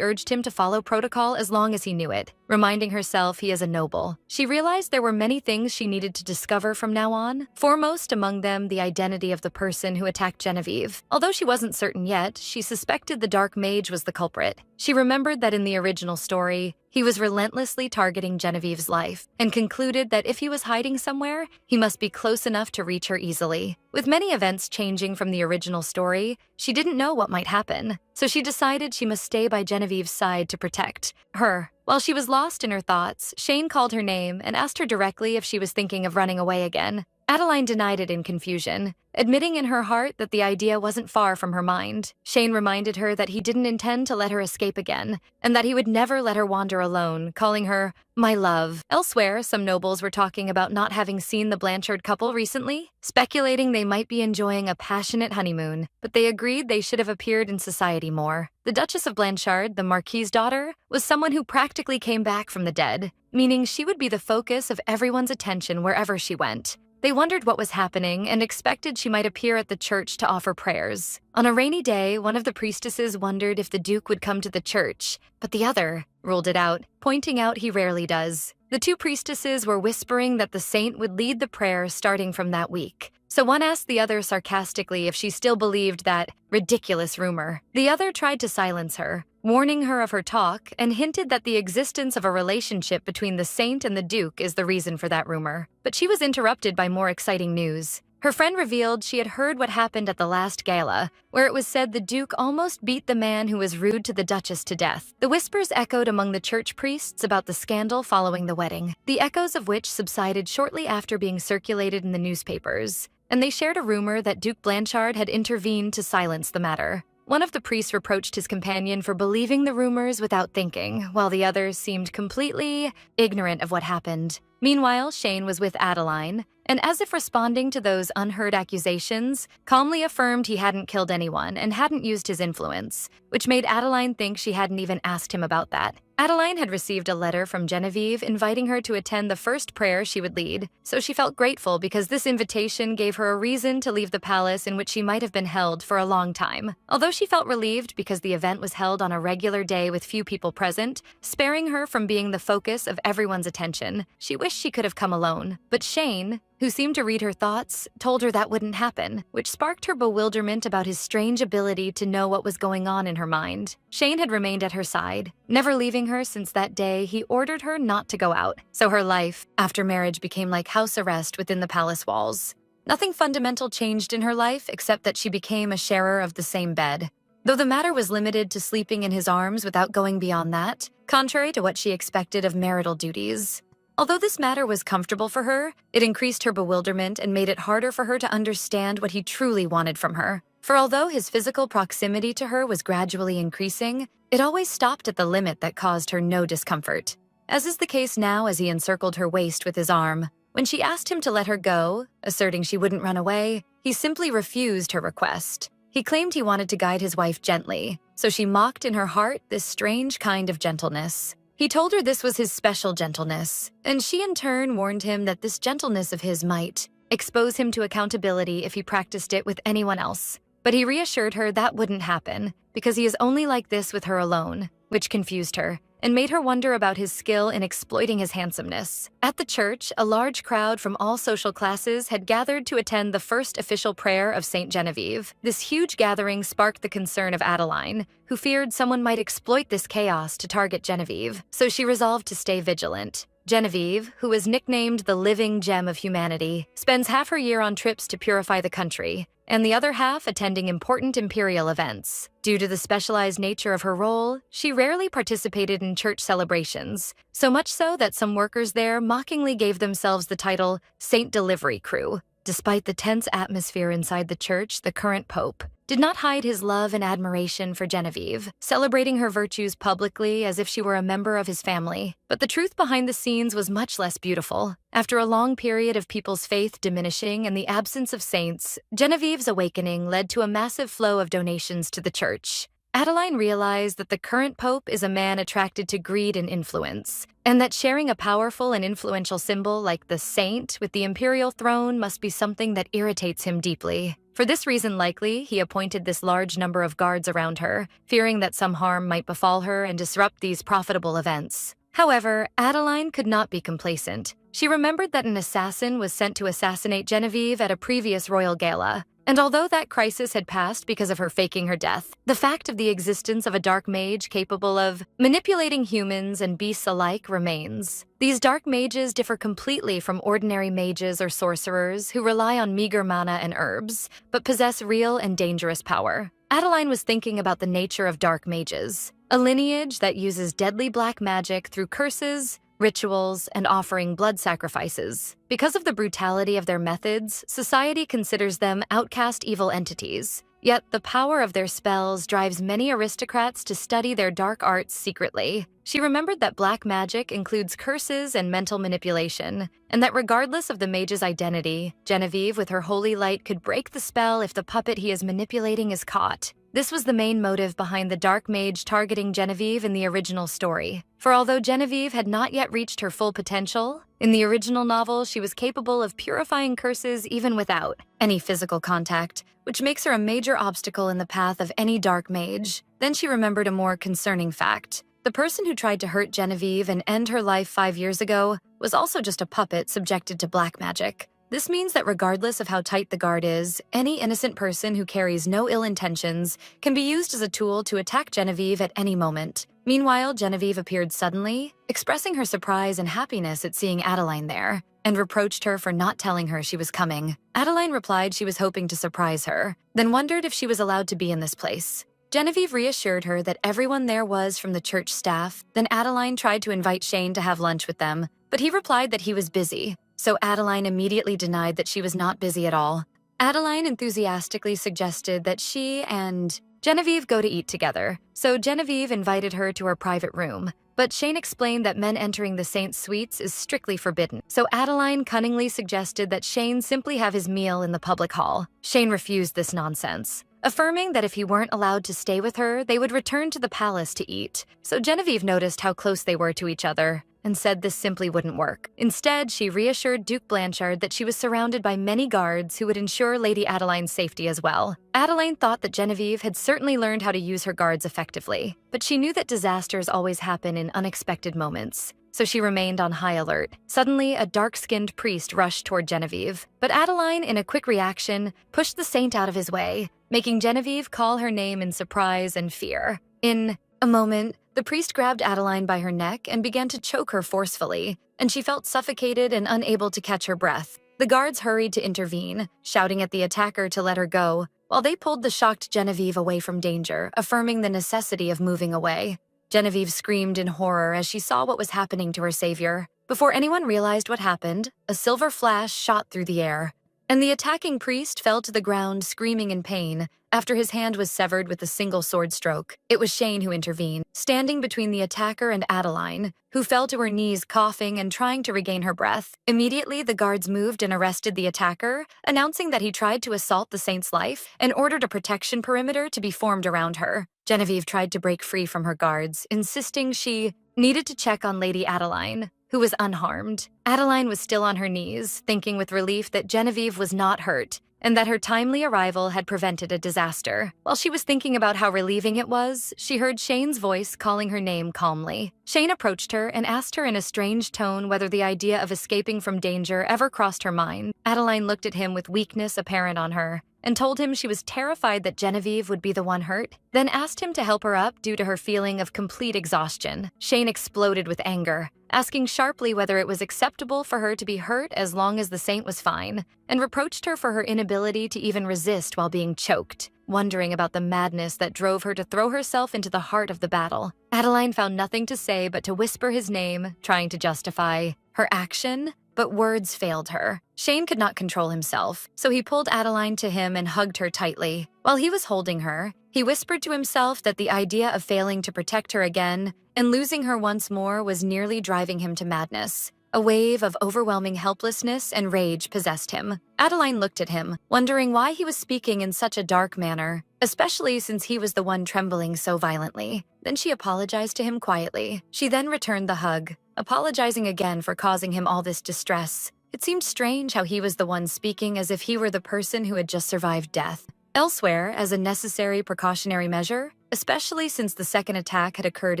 urged him to follow protocol as long as he knew it, reminding herself he is a noble. She realized there were many things she needed to discover from now on, foremost among them the identity of the person who attacked Genevieve. Although she wasn't certain yet, she suspected the dark mage was the culprit. She remembered that in the original story, he was relentlessly targeting Genevieve's life, and concluded that if he was hiding somewhere, he must be close enough to reach her easily. With many events changing from the original story, she didn't know what might happen, so she decided she must stay by Genevieve's side to protect her. While she was lost in her thoughts, Shane called her name and asked her directly if she was thinking of running away again. Adeline denied it in confusion, admitting in her heart that the idea wasn't far from her mind. Shane reminded her that he didn't intend to let her escape again, and that he would never let her wander alone, calling her "my love." Elsewhere, some nobles were talking about not having seen the Blanchard couple recently, speculating they might be enjoying a passionate honeymoon, but they agreed they should have appeared in society more. The Duchess of Blanchard, the Marquis's daughter, was someone who practically came back from the dead, meaning she would be the focus of everyone's attention wherever she went. They wondered what was happening and expected she might appear at the church to offer prayers. On a rainy day, one of the priestesses wondered if the Duke would come to the church, but the other ruled it out, pointing out he rarely does. The two priestesses were whispering that the saint would lead the prayer starting from that week. So one asked the other sarcastically if she still believed that ridiculous rumor. The other tried to silence her, warning her of her talk, and hinted that the existence of a relationship between the saint and the Duke is the reason for that rumor. But she was interrupted by more exciting news. Her friend revealed she had heard what happened at the last gala, where it was said the Duke almost beat the man who was rude to the Duchess to death. The whispers echoed among the church priests about the scandal following the wedding, the echoes of which subsided shortly after being circulated in the newspapers, and they shared a rumor that Duke Blanchard had intervened to silence the matter. One of the priests reproached his companion for believing the rumors without thinking, while the others seemed completely ignorant of what happened. Meanwhile, Shane was with Adeline, and as if responding to those unheard accusations, calmly affirmed he hadn't killed anyone and hadn't used his influence, which made Adeline think she hadn't even asked him about that. Adeline had received a letter from Genevieve inviting her to attend the first prayer she would lead, so she felt grateful because this invitation gave her a reason to leave the palace in which she might have been held for a long time. Although she felt relieved because the event was held on a regular day with few people present, sparing her from being the focus of everyone's attention, she wished she could have come alone. But Shane, who seemed to read her thoughts, told her that wouldn't happen, which sparked her bewilderment about his strange ability to know what was going on in her mind. Shane had remained at her side, never leaving her since that day he ordered her not to go out, so her life, after marriage, became like house arrest within the palace walls. Nothing fundamental changed in her life except that she became a sharer of the same bed. Though the matter was limited to sleeping in his arms without going beyond that, contrary to what she expected of marital duties. Although this matter was comfortable for her, it increased her bewilderment and made it harder for her to understand what he truly wanted from her. For although his physical proximity to her was gradually increasing, it always stopped at the limit that caused her no discomfort. As is the case now as he encircled her waist with his arm. When she asked him to let her go, asserting she wouldn't run away, he simply refused her request. He claimed he wanted to guide his wife gently, so she mocked in her heart this strange kind of gentleness. He told her this was his special gentleness, and she in turn warned him that this gentleness of his might expose him to accountability if he practiced it with anyone else. But he reassured her that wouldn't happen, because he is only like this with her alone, which confused her, and made her wonder about his skill in exploiting his handsomeness. At the church, a large crowd from all social classes had gathered to attend the first official prayer of Saint Genevieve. This huge gathering sparked the concern of Adeline, who feared someone might exploit this chaos to target Genevieve, so she resolved to stay vigilant. Genevieve, who is nicknamed the living gem of humanity, spends half her year on trips to purify the country, and the other half attending important imperial events. Due to the specialized nature of her role, she rarely participated in church celebrations, so much so that some workers there mockingly gave themselves the title Saint Delivery Crew. Despite the tense atmosphere inside the church, the current pope did not hide his love and admiration for Genevieve, celebrating her virtues publicly as if she were a member of his family. But the truth behind the scenes was much less beautiful. After a long period of people's faith diminishing and the absence of saints, Genevieve's awakening led to a massive flow of donations to the church. Adeline realized that the current pope is a man attracted to greed and influence, and that sharing a powerful and influential symbol like the saint with the imperial throne must be something that irritates him deeply. For this reason, likely, he appointed this large number of guards around her, fearing that some harm might befall her and disrupt these profitable events. However, Adeline could not be complacent. She remembered that an assassin was sent to assassinate Genevieve at a previous royal gala. And although that crisis had passed because of her faking her death, the fact of the existence of a dark mage capable of manipulating humans and beasts alike remains. These dark mages differ completely from ordinary mages or sorcerers who rely on meager mana and herbs, but possess real and dangerous power. Adeline was thinking about the nature of dark mages, a lineage that uses deadly black magic through curses, rituals, and offering blood sacrifices. Because of the brutality of their methods, society considers them outcast evil entities. Yet the power of their spells drives many aristocrats to study their dark arts secretly. She remembered that black magic includes curses and mental manipulation, and that regardless of the mage's identity, Genevieve with her holy light could break the spell if the puppet he is manipulating is caught. This was the main motive behind the dark mage targeting Genevieve in the original story. For although Genevieve had not yet reached her full potential, in the original novel she was capable of purifying curses even without any physical contact, which makes her a major obstacle in the path of any dark mage. Then she remembered a more concerning fact. The person who tried to hurt Genevieve and end her life 5 years ago was also just a puppet subjected to black magic. This means that regardless of how tight the guard is, any innocent person who carries no ill intentions can be used as a tool to attack Genevieve at any moment. Meanwhile, Genevieve appeared suddenly, expressing her surprise and happiness at seeing Adeline there, and reproached her for not telling her she was coming. Adeline replied she was hoping to surprise her, then wondered if she was allowed to be in this place. Genevieve reassured her that everyone there was from the church staff. Then Adeline tried to invite Shane to have lunch with them, but he replied that he was busy. So Adeline immediately denied that she was not busy at all. Adeline enthusiastically suggested that she and Genevieve go to eat together, so Genevieve invited her to her private room. But Shane explained that men entering the Saint's suites is strictly forbidden, so Adeline cunningly suggested that Shane simply have his meal in the public hall. Shane refused this nonsense, affirming that if he weren't allowed to stay with her, they would return to the palace to eat. So Genevieve noticed how close they were to each other, and said this simply wouldn't work. Instead, she reassured Duke Blanchard that she was surrounded by many guards who would ensure Lady Adeline's safety as well. Adeline thought that Genevieve had certainly learned how to use her guards effectively, but she knew that disasters always happen in unexpected moments, so she remained on high alert. Suddenly, a dark-skinned priest rushed toward Genevieve, but Adeline, in a quick reaction, pushed the saint out of his way, making Genevieve call her name in surprise and fear. In a moment, the priest grabbed Adeline by her neck and began to choke her forcefully, and she felt suffocated and unable to catch her breath. The guards hurried to intervene, shouting at the attacker to let her go, while they pulled the shocked Genevieve away from danger, affirming the necessity of moving away. Genevieve screamed in horror as she saw what was happening to her savior. Before anyone realized what happened, a silver flash shot through the air, and the attacking priest fell to the ground screaming in pain after his hand was severed with a single sword stroke. It was Shane who intervened, standing between the attacker and Adeline, who fell to her knees coughing and trying to regain her breath. Immediately, the guards moved and arrested the attacker, announcing that he tried to assault the saint's life and ordered a protection perimeter to be formed around her. Genevieve tried to break free from her guards, insisting she needed to check on Lady Adeline, who was unharmed. Adeline was still on her knees, thinking with relief that Genevieve was not hurt, and that her timely arrival had prevented a disaster. While she was thinking about how relieving it was, she heard Shane's voice calling her name calmly. Shane approached her and asked her in a strange tone whether the idea of escaping from danger ever crossed her mind. Adeline looked at him with weakness apparent on her, and told him she was terrified that Genevieve would be the one hurt, then asked him to help her up due to her feeling of complete exhaustion. Shane exploded with anger, asking sharply whether it was acceptable for her to be hurt as long as the saint was fine, and reproached her for her inability to even resist while being choked, wondering about the madness that drove her to throw herself into the heart of the battle. Adeline found nothing to say but to whisper his name, trying to justify her action, but words failed her. Shane could not control himself, so he pulled Adeline to him and hugged her tightly. While he was holding her, he whispered to himself that the idea of failing to protect her again and losing her once more was nearly driving him to madness. A wave of overwhelming helplessness and rage possessed him. Adeline looked at him, wondering why he was speaking in such a dark manner, especially since he was the one trembling so violently. Then she apologized to him quietly. She then returned the hug, apologizing again for causing him all this distress. It seemed strange how he was the one speaking as if he were the person who had just survived death. Elsewhere, as a necessary precautionary measure, especially since the second attack had occurred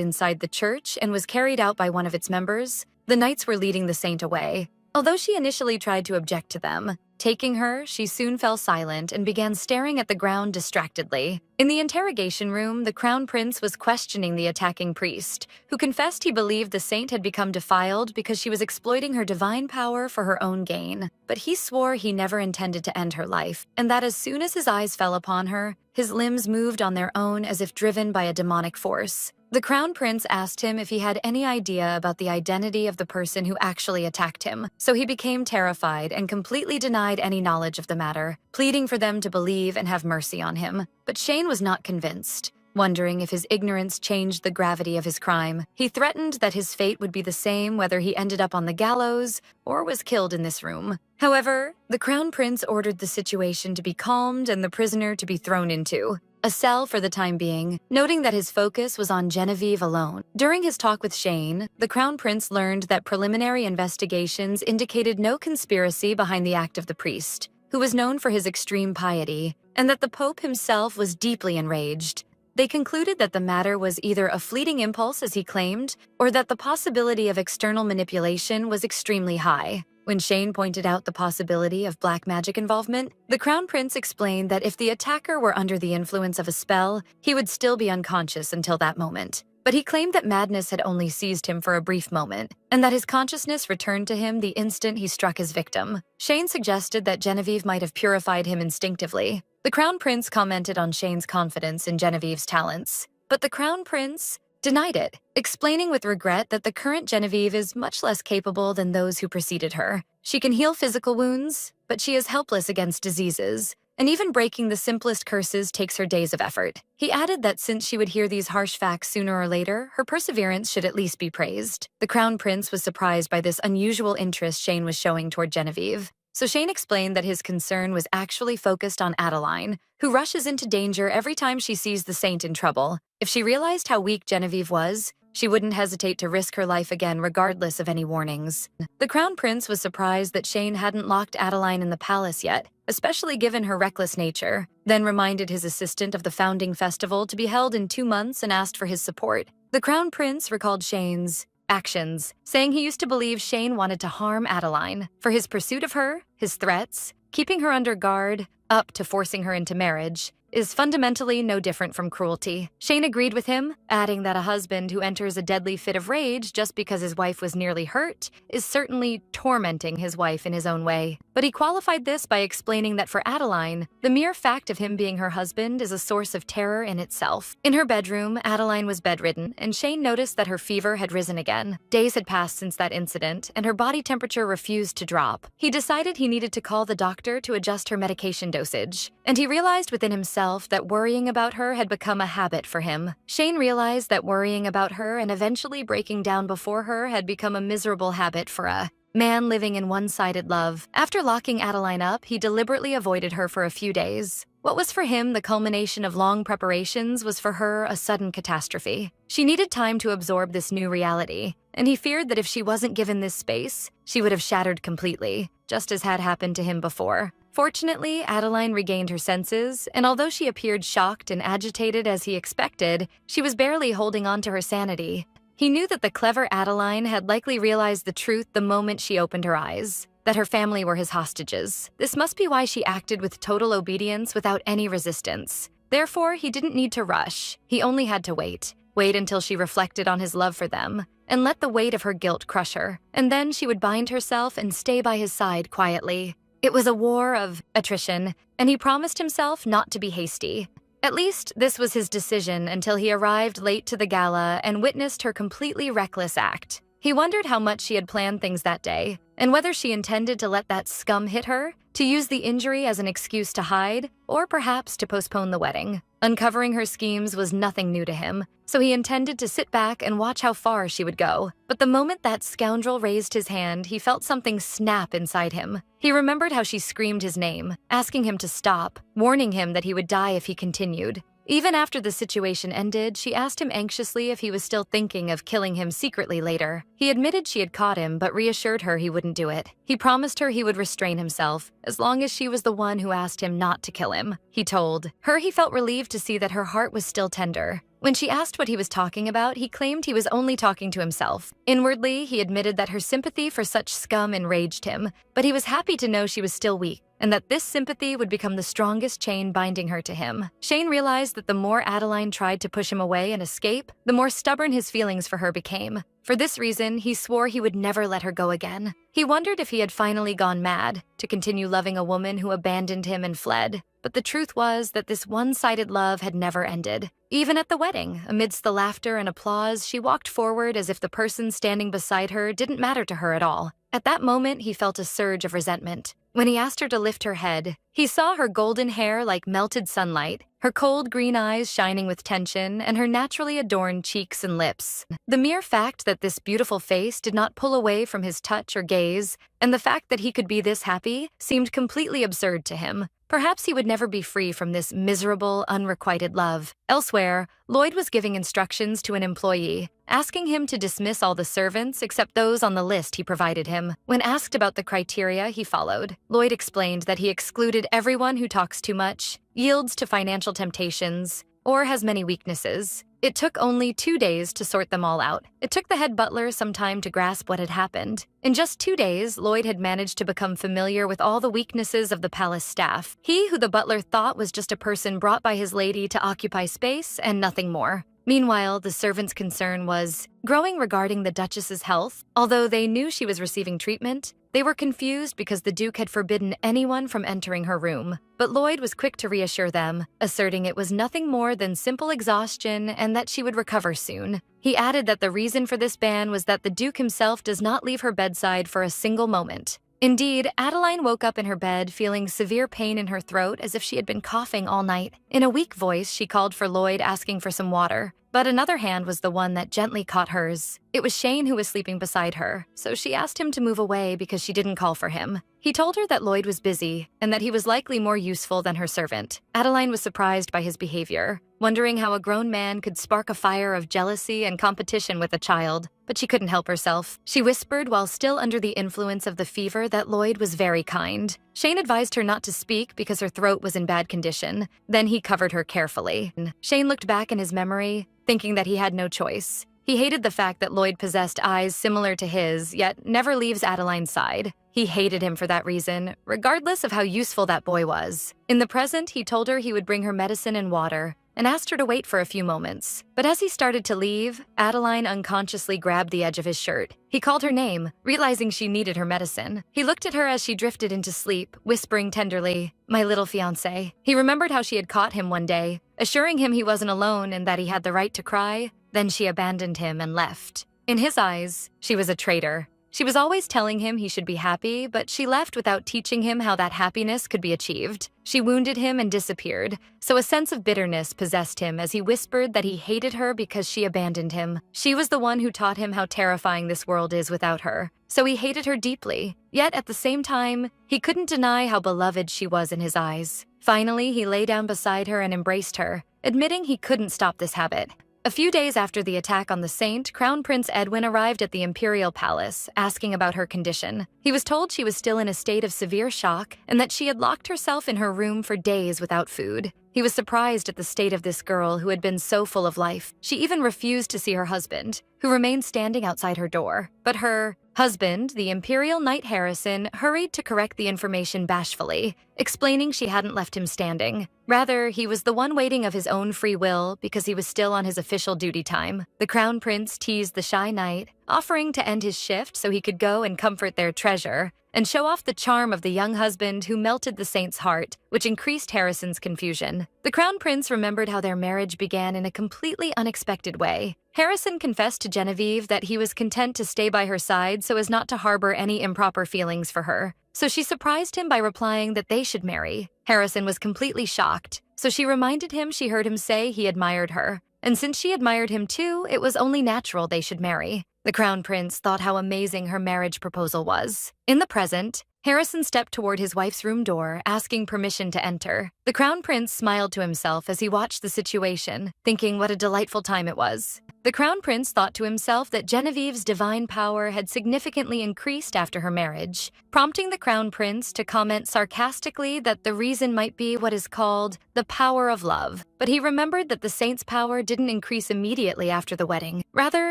inside the church and was carried out by one of its members, the knights were leading the saint away. Although she initially tried to object to them, taking her, she soon fell silent and began staring at the ground distractedly. In the interrogation room, the crown prince was questioning the attacking priest, who confessed he believed the saint had become defiled because she was exploiting her divine power for her own gain. But he swore he never intended to end her life, and that as soon as his eyes fell upon her, his limbs moved on their own as if driven by a demonic force. The crown prince asked him if he had any idea about the identity of the person who actually attacked him, so he became terrified and completely denied any knowledge of the matter, pleading for them to believe and have mercy on him. But Shane was not convinced. Wondering if his ignorance changed the gravity of his crime, he threatened that his fate would be the same whether he ended up on the gallows or was killed in this room. However, the crown prince ordered the situation to be calmed and the prisoner to be thrown into a cell for the time being, noting that his focus was on Genevieve alone. During his talk with Shane, the crown prince learned that preliminary investigations indicated no conspiracy behind the act of the priest, who was known for his extreme piety, and that the Pope himself was deeply enraged. They concluded that the matter was either a fleeting impulse, as he claimed, or that the possibility of external manipulation was extremely high. When Shane pointed out the possibility of black magic involvement, the crown prince explained that if the attacker were under the influence of a spell, he would still be unconscious until that moment. But he claimed that madness had only seized him for a brief moment, and that his consciousness returned to him the instant he struck his victim. Shane suggested that Genevieve might have purified him instinctively. The crown prince commented on Shane's confidence in Genevieve's talents, but the crown prince denied it, explaining with regret that the current Genevieve is much less capable than those who preceded her. She can heal physical wounds, but she is helpless against diseases, and even breaking the simplest curses takes her days of effort. He added that since she would hear these harsh facts sooner or later, her perseverance should at least be praised. The crown prince was surprised by this unusual interest Shane was showing toward Genevieve. So Shane explained that his concern was actually focused on Adeline, who rushes into danger every time she sees the saint in trouble. If she realized how weak Genevieve was, she wouldn't hesitate to risk her life again regardless of any warnings. The crown prince was surprised that Shane hadn't locked Adeline in the palace yet, especially given her reckless nature, then reminded his assistant of the founding festival to be held in 2 months and asked for his support. The crown prince recalled Shane's actions, saying he used to believe Shane wanted to harm Adeline. For his pursuit of her, his threats, keeping her under guard, up to forcing her into marriage, is fundamentally no different from cruelty. Shane agreed with him, adding that a husband who enters a deadly fit of rage just because his wife was nearly hurt is certainly tormenting his wife in his own way. But he qualified this by explaining that for Adeline, the mere fact of him being her husband is a source of terror in itself. In her bedroom, Adeline was bedridden, and Shane noticed that her fever had risen again. Days had passed since that incident, and her body temperature refused to drop. He decided he needed to call the doctor to adjust her medication dosage, and he realized within himself that worrying about her had become a habit for him. Shane realized that worrying about her and eventually breaking down before her had become a miserable habit for a man living in one-sided love. After locking Adeline up, he deliberately avoided her for a few days. What was for him the culmination of long preparations was for her a sudden catastrophe. She needed time to absorb this new reality, and he feared that if she wasn't given this space, she would have shattered completely, just as had happened to him before. Fortunately, Adeline regained her senses, and although she appeared shocked and agitated as he expected, she was barely holding on to her sanity. He knew that the clever Adeline had likely realized the truth the moment she opened her eyes, that her family were his hostages. This must be why she acted with total obedience without any resistance. Therefore, he didn't need to rush. He only had to wait. Wait until she reflected on his love for them, and let the weight of her guilt crush her. And then she would bind herself and stay by his side quietly. It was a war of attrition, and he promised himself not to be hasty. At least, this was his decision until he arrived late to the gala and witnessed her completely reckless act. He wondered how much she had planned things that day, and whether she intended to let that scum hit her, to use the injury as an excuse to hide, or perhaps to postpone the wedding. Uncovering her schemes was nothing new to him, so he intended to sit back and watch how far she would go. But the moment that scoundrel raised his hand, he felt something snap inside him. He remembered how she screamed his name, asking him to stop, warning him that he would die if he continued. Even after the situation ended, she asked him anxiously if he was still thinking of killing him secretly later. He admitted she had caught him, but reassured her he wouldn't do it. He promised her he would restrain himself, as long as she was the one who asked him not to kill him. He told her he felt relieved to see that her heart was still tender. When she asked what he was talking about, he claimed he was only talking to himself. Inwardly, he admitted that her sympathy for such scum enraged him, but he was happy to know she was still weak, and that this sympathy would become the strongest chain binding her to him. Shane realized that the more Adeline tried to push him away and escape, the more stubborn his feelings for her became. For this reason, he swore he would never let her go again. He wondered if he had finally gone mad, to continue loving a woman who abandoned him and fled. But the truth was that this one-sided love had never ended. Even at the wedding, amidst the laughter and applause, she walked forward as if the person standing beside her didn't matter to her at all. At that moment, he felt a surge of resentment. When he asked her to lift her head, he saw her golden hair like melted sunlight, her cold green eyes shining with tension, and her naturally adorned cheeks and lips. The mere fact that this beautiful face did not pull away from his touch or gaze, and the fact that he could be this happy, seemed completely absurd to him. Perhaps he would never be free from this miserable, unrequited love. Elsewhere, Lloyd was giving instructions to an employee, asking him to dismiss all the servants except those on the list he provided him. When asked about the criteria he followed, Lloyd explained that he excluded everyone who talks too much, yields to financial temptations, or has many weaknesses. It took only 2 days to sort them all out. It took the head butler some time to grasp what had happened. In just 2 days, Lloyd had managed to become familiar with all the weaknesses of the palace staff. He, who the butler thought was just a person brought by his lady to occupy space and nothing more. Meanwhile, the servants' concern was growing regarding the Duchess's health. Although they knew she was receiving treatment, they were confused because the Duke had forbidden anyone from entering her room. But Lloyd was quick to reassure them, asserting it was nothing more than simple exhaustion and that she would recover soon. He added that the reason for this ban was that the Duke himself does not leave her bedside for a single moment. Indeed, Adeline woke up in her bed feeling severe pain in her throat as if she had been coughing all night. In a weak voice, she called for Lloyd, asking for some water. But another hand was the one that gently caught hers. It was Shane who was sleeping beside her, so she asked him to move away because she didn't call for him. He told her that Lloyd was busy and that he was likely more useful than her servant. Adeline was surprised by his behavior, wondering how a grown man could spark a fire of jealousy and competition with a child. But she couldn't help herself. She whispered while still under the influence of the fever that Lloyd was very kind. Shane advised her not to speak because her throat was in bad condition. Then he covered her carefully. Shane looked back in his memory, thinking that he had no choice. He hated the fact that Lloyd possessed eyes similar to his, yet never leaves Adeline's side. He hated him for that reason, regardless of how useful that boy was. In the present, he told her he would bring her medicine and water, and asked her to wait for a few moments. But as he started to leave, Adeline unconsciously grabbed the edge of his shirt. He called her name, realizing she needed her medicine. He looked at her as she drifted into sleep, whispering tenderly, "My little fiancé." He remembered how she had caught him one day, assuring him he wasn't alone and that he had the right to cry. Then she abandoned him and left. In his eyes, she was a traitor. She was always telling him he should be happy, but she left without teaching him how that happiness could be achieved. She wounded him and disappeared, so a sense of bitterness possessed him as he whispered that he hated her because she abandoned him. She was the one who taught him how terrifying this world is without her, so he hated her deeply. Yet at the same time, he couldn't deny how beloved she was in his eyes. Finally, he lay down beside her and embraced her, admitting he couldn't stop this habit. A few days after the attack on the Saint, Crown Prince Edwin arrived at the Imperial Palace, asking about her condition. He was told she was still in a state of severe shock and that she had locked herself in her room for days without food. He was surprised at the state of this girl who had been so full of life. She even refused to see her husband, who remained standing outside her door. But her husband, the Imperial Knight Harrison, hurried to correct the information bashfully, explaining she hadn't left him standing. Rather, he was the one waiting of his own free will because he was still on his official duty time. The Crown Prince teased the shy knight, offering to end his shift so he could go and comfort their treasure, and show off the charm of the young husband who melted the saint's heart, which increased Harrison's confusion. The Crown Prince remembered how their marriage began in a completely unexpected way. Harrison confessed to Genevieve that he was content to stay by her side so as not to harbor any improper feelings for her. So she surprised him by replying that they should marry. Harrison was completely shocked, so she reminded him she heard him say he admired her. And since she admired him too, it was only natural they should marry. The Crown Prince thought how amazing her marriage proposal was. In the present, Harrison stepped toward his wife's room door, asking permission to enter. The Crown Prince smiled to himself as he watched the situation, thinking what a delightful time it was. The Crown Prince thought to himself that Genevieve's divine power had significantly increased after her marriage, prompting the Crown Prince to comment sarcastically that the reason might be what is called the power of love. But he remembered that the saint's power didn't increase immediately after the wedding. Rather,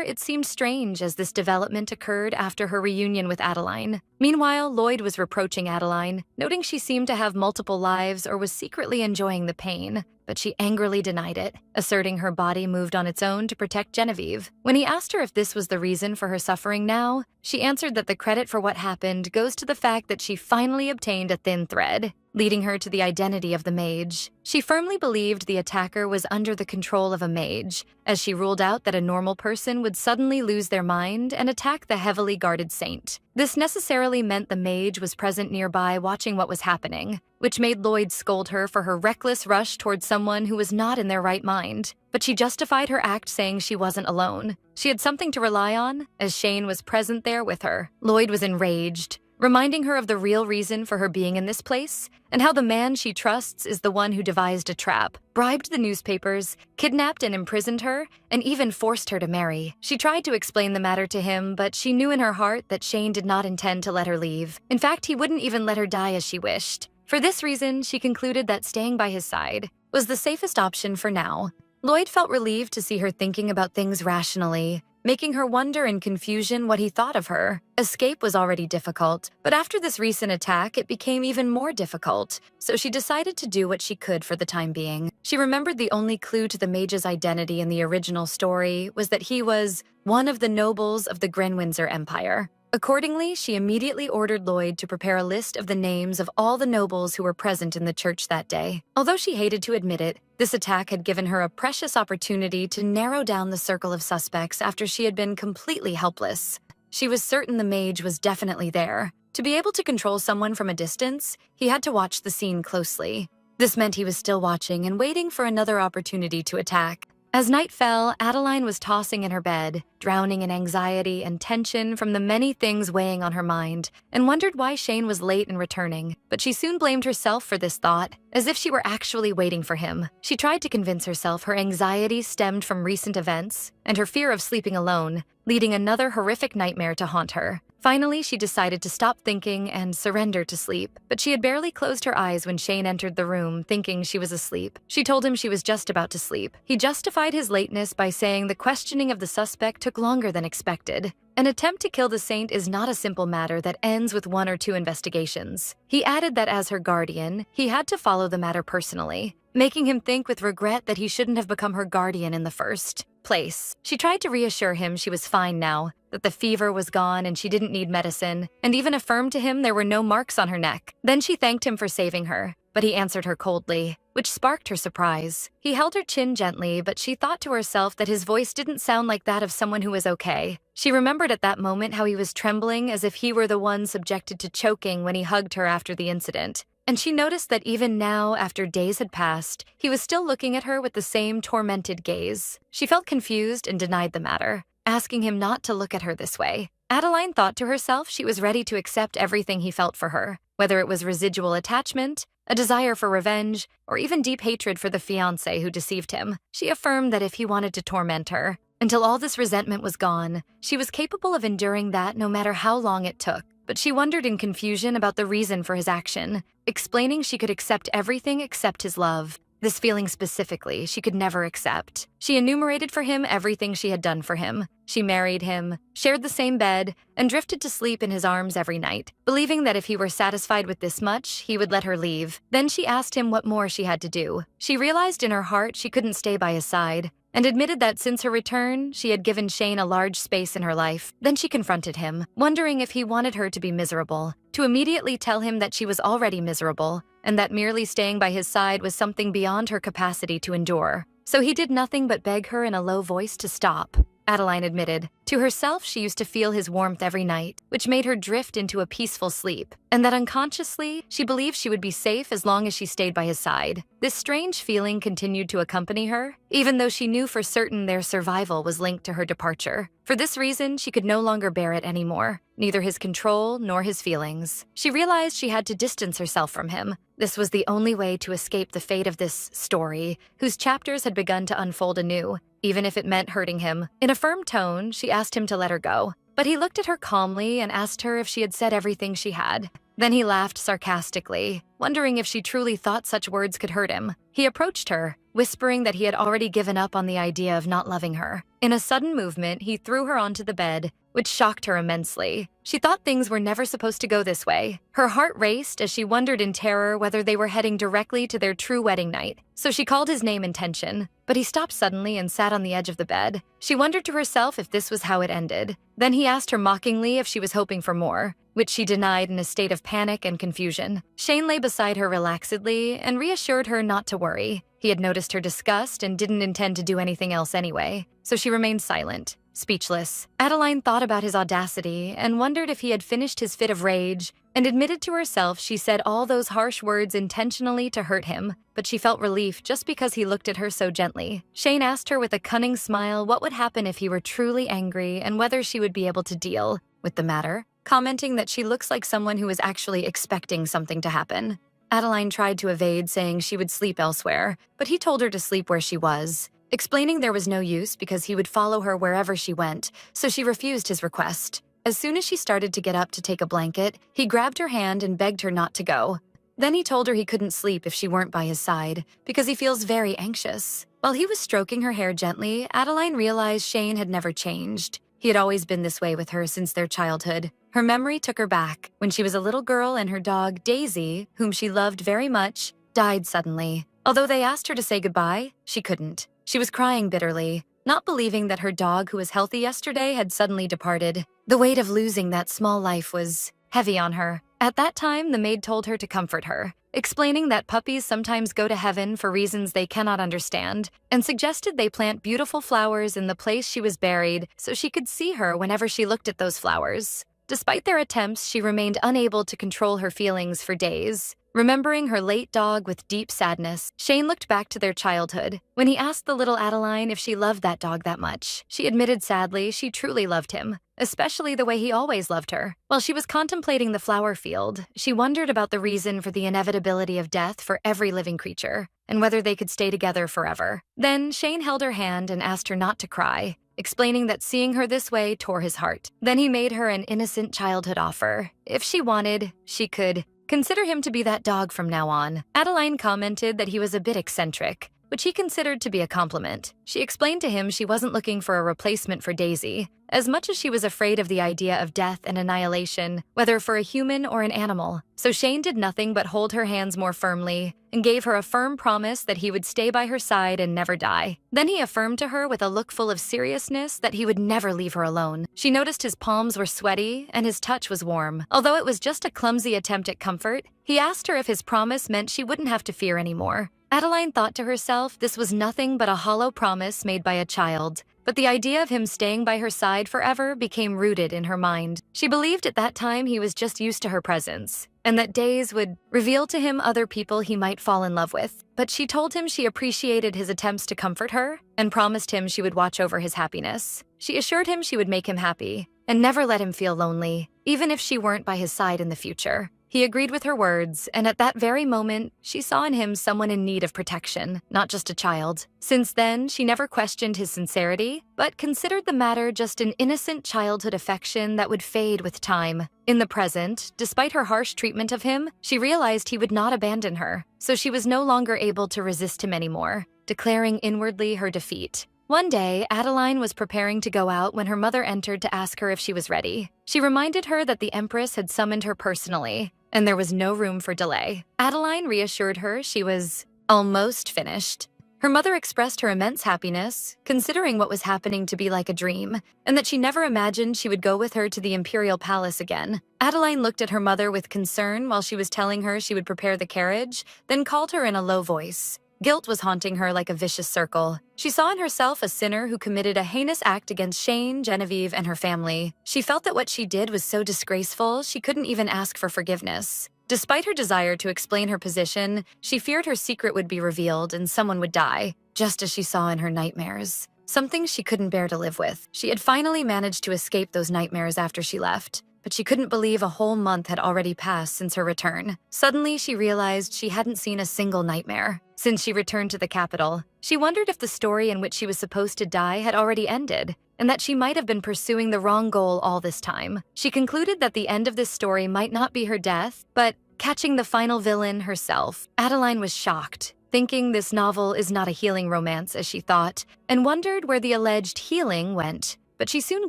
it seemed strange as this development occurred after her reunion with Adeline. Meanwhile, Lloyd was reproaching Adeline, noting she seemed to have multiple lives or was secretly enjoying the pain, but she angrily denied it, asserting her body moved on its own to protect Genevieve. When he asked her if this was the reason for her suffering now, she answered that the credit for what happened goes to the fact that she finally obtained a thin thread, leading her to the identity of the mage. She firmly believed the attacker was under the control of a mage, as she ruled out that a normal person would suddenly lose their mind and attack the heavily guarded saint. This necessarily meant the mage was present nearby watching what was happening, which made Lloyd scold her for her reckless rush towards someone who was not in their right mind. But she justified her act saying she wasn't alone. She had something to rely on, as Shane was present there with her. Lloyd was enraged, reminding her of the real reason for her being in this place, and how the man she trusts is the one who devised a trap, bribed the newspapers, kidnapped and imprisoned her, and even forced her to marry. She tried to explain the matter to him, but she knew in her heart that Shane did not intend to let her leave. In fact, he wouldn't even let her die as she wished. For this reason, she concluded that staying by his side was the safest option for now. Lloyd felt relieved to see her thinking about things rationally, making her wonder in confusion what he thought of her. Escape was already difficult, but after this recent attack, it became even more difficult, so she decided to do what she could for the time being. She remembered the only clue to the mage's identity in the original story was that he was one of the nobles of the Grenwindsor Empire. Accordingly, she immediately ordered Lloyd to prepare a list of the names of all the nobles who were present in the church that day. Although she hated to admit it, this attack had given her a precious opportunity to narrow down the circle of suspects after she had been completely helpless. She was certain the mage was definitely there. To be able to control someone from a distance, he had to watch the scene closely. This meant he was still watching and waiting for another opportunity to attack. As night fell, Adeline was tossing in her bed, drowning in anxiety and tension from the many things weighing on her mind, and wondered why Shane was late in returning. But she soon blamed herself for this thought, as if she were actually waiting for him. She tried to convince herself her anxiety stemmed from recent events and her fear of sleeping alone, leading another horrific nightmare to haunt her. Finally, she decided to stop thinking and surrender to sleep, but she had barely closed her eyes when Shane entered the room, thinking she was asleep. She told him she was just about to sleep. He justified his lateness by saying the questioning of the suspect took longer than expected. An attempt to kill the saint is not a simple matter that ends with 1 or 2 investigations. He added that as her guardian, he had to follow the matter personally, making him think with regret that he shouldn't have become her guardian in the first place. She tried to reassure him she was fine now, that the fever was gone and she didn't need medicine, and even affirmed to him there were no marks on her neck. Then she thanked him for saving her, but he answered her coldly, which sparked her surprise. He held her chin gently, but she thought to herself that his voice didn't sound like that of someone who was okay. She remembered at that moment how he was trembling as if he were the one subjected to choking when he hugged her after the incident. And she noticed that even now, after days had passed, he was still looking at her with the same tormented gaze. She felt confused and denied the matter, asking him not to look at her this way. Adeline thought to herself she was ready to accept everything he felt for her, whether it was residual attachment, a desire for revenge, or even deep hatred for the fiancé who deceived him. She affirmed that if he wanted to torment her, until all this resentment was gone, she was capable of enduring that no matter how long it took. But she wondered in confusion about the reason for his action, explaining she could accept everything except his love. This feeling specifically, she could never accept. She enumerated for him everything she had done for him. She married him, shared the same bed, and drifted to sleep in his arms every night, believing that if he were satisfied with this much, he would let her leave. Then she asked him what more she had to do. She realized in her heart she couldn't stay by his side, and admitted that since her return, she had given Shane a large space in her life. Then she confronted him, wondering if he wanted her to be miserable, to immediately tell him that she was already miserable, and that merely staying by his side was something beyond her capacity to endure. So he did nothing but beg her in a low voice to stop. Adeline admitted. To herself, she used to feel his warmth every night, which made her drift into a peaceful sleep. and that unconsciously, she believed she would be safe as long as she stayed by his side. This strange feeling continued to accompany her, even though she knew for certain their survival was linked to her departure. For this reason, she could no longer bear it anymore, neither his control nor his feelings. She realized she had to distance herself from him. This was the only way to escape the fate of this story, whose chapters had begun to unfold anew, even if it meant hurting him. In a firm tone, she asked him to let her go, but he looked at her calmly and asked her if she had said everything she had. Then he laughed sarcastically, wondering if she truly thought such words could hurt him. He approached her, whispering that he had already given up on the idea of not loving her. In a sudden movement, he threw her onto the bed, which shocked her immensely. She thought things were never supposed to go this way. Her heart raced as she wondered in terror whether they were heading directly to their true wedding night. So she called his name in tension, but he stopped suddenly and sat on the edge of the bed. She wondered to herself if this was how it ended. Then he asked her mockingly if she was hoping for more, which she denied in a state of panic and confusion. Shane lay beside her relaxedly and reassured her not to worry. He had noticed her disgust and didn't intend to do anything else anyway, so she remained silent, speechless. Adeline thought about his audacity and wondered if he had finished his fit of rage, and admitted to herself she said all those harsh words intentionally to hurt him, but she felt relief just because he looked at her so gently. Shane asked her with a cunning smile what would happen if he were truly angry and whether she would be able to deal with the matter, commenting that she looks like someone who is actually expecting something to happen. Adeline tried to evade, saying she would sleep elsewhere, but he told her to sleep where she was, explaining there was no use because he would follow her wherever she went, so she refused his request. As soon as she started to get up to take a blanket, he grabbed her hand and begged her not to go. Then he told her he couldn't sleep if she weren't by his side, because he feels very anxious. While he was stroking her hair gently, Adeline realized Shane had never changed. He had always been this way with her since their childhood. Her memory took her back when she was a little girl and her dog, Daisy, whom she loved very much, died suddenly. Although they asked her to say goodbye, she couldn't. She was crying bitterly, not believing that her dog, who was healthy yesterday, had suddenly departed. The weight of losing that small life was heavy on her. At that time, the maid told her to comfort her, explaining that puppies sometimes go to heaven for reasons they cannot understand, and suggested they plant beautiful flowers in the place she was buried so she could see her whenever she looked at those flowers. Despite their attempts, she remained unable to control her feelings for days. Remembering her late dog with deep sadness, Shane looked back to their childhood. When he asked the little Adeline if she loved that dog that much, she admitted sadly she truly loved him, especially the way he always loved her. While she was contemplating the flower field, she wondered about the reason for the inevitability of death for every living creature, and whether they could stay together forever. Then Shane held her hand and asked her not to cry, explaining that seeing her this way tore his heart. Then he made her an innocent childhood offer. If she wanted, she could consider him to be that dog from now on. Adeline commented that he was a bit eccentric, which he considered to be a compliment. She explained to him she wasn't looking for a replacement for Daisy, as much as she was afraid of the idea of death and annihilation, whether for a human or an animal. So Shane did nothing but hold her hands more firmly and gave her a firm promise that he would stay by her side and never die. Then he affirmed to her with a look full of seriousness that he would never leave her alone. She noticed his palms were sweaty and his touch was warm. Although it was just a clumsy attempt at comfort, he asked her if his promise meant she wouldn't have to fear anymore. Adeline thought to herself this was nothing but a hollow promise made by a child, but the idea of him staying by her side forever became rooted in her mind. She believed at that time he was just used to her presence, and that days would reveal to him other people he might fall in love with. But she told him she appreciated his attempts to comfort her and promised him she would watch over his happiness. She assured him she would make him happy and never let him feel lonely, even if she weren't by his side in the future. He agreed with her words, and at that very moment, she saw in him someone in need of protection, not just a child. Since then, she never questioned his sincerity, but considered the matter just an innocent childhood affection that would fade with time. In the present, despite her harsh treatment of him, she realized he would not abandon her, so she was no longer able to resist him anymore, declaring inwardly her defeat. One day, Adeline was preparing to go out when her mother entered to ask her if she was ready. She reminded her that the Empress had summoned her personally, and there was no room for delay. Adeline reassured her she was almost finished. Her mother expressed her immense happiness, considering what was happening to be like a dream, and that she never imagined she would go with her to the imperial palace again. Adeline looked at her mother with concern while she was telling her she would prepare the carriage, then called her in a low voice. Guilt was haunting her like a vicious circle. She saw in herself a sinner who committed a heinous act against Shane, Genevieve, and her family. She felt that what she did was so disgraceful, she couldn't even ask for forgiveness. Despite her desire to explain her position, she feared her secret would be revealed and someone would die, just as she saw in her nightmares. Something she couldn't bear to live with. She had finally managed to escape those nightmares after she left, but she couldn't believe a whole month had already passed since her return. Suddenly, she realized she hadn't seen a single nightmare. Since she returned to the capital, she wondered if the story in which she was supposed to die had already ended, and that she might have been pursuing the wrong goal all this time. She concluded that the end of this story might not be her death, but catching the final villain herself. Adeline was shocked, thinking this novel is not a healing romance as she thought, and wondered where the alleged healing went. But she soon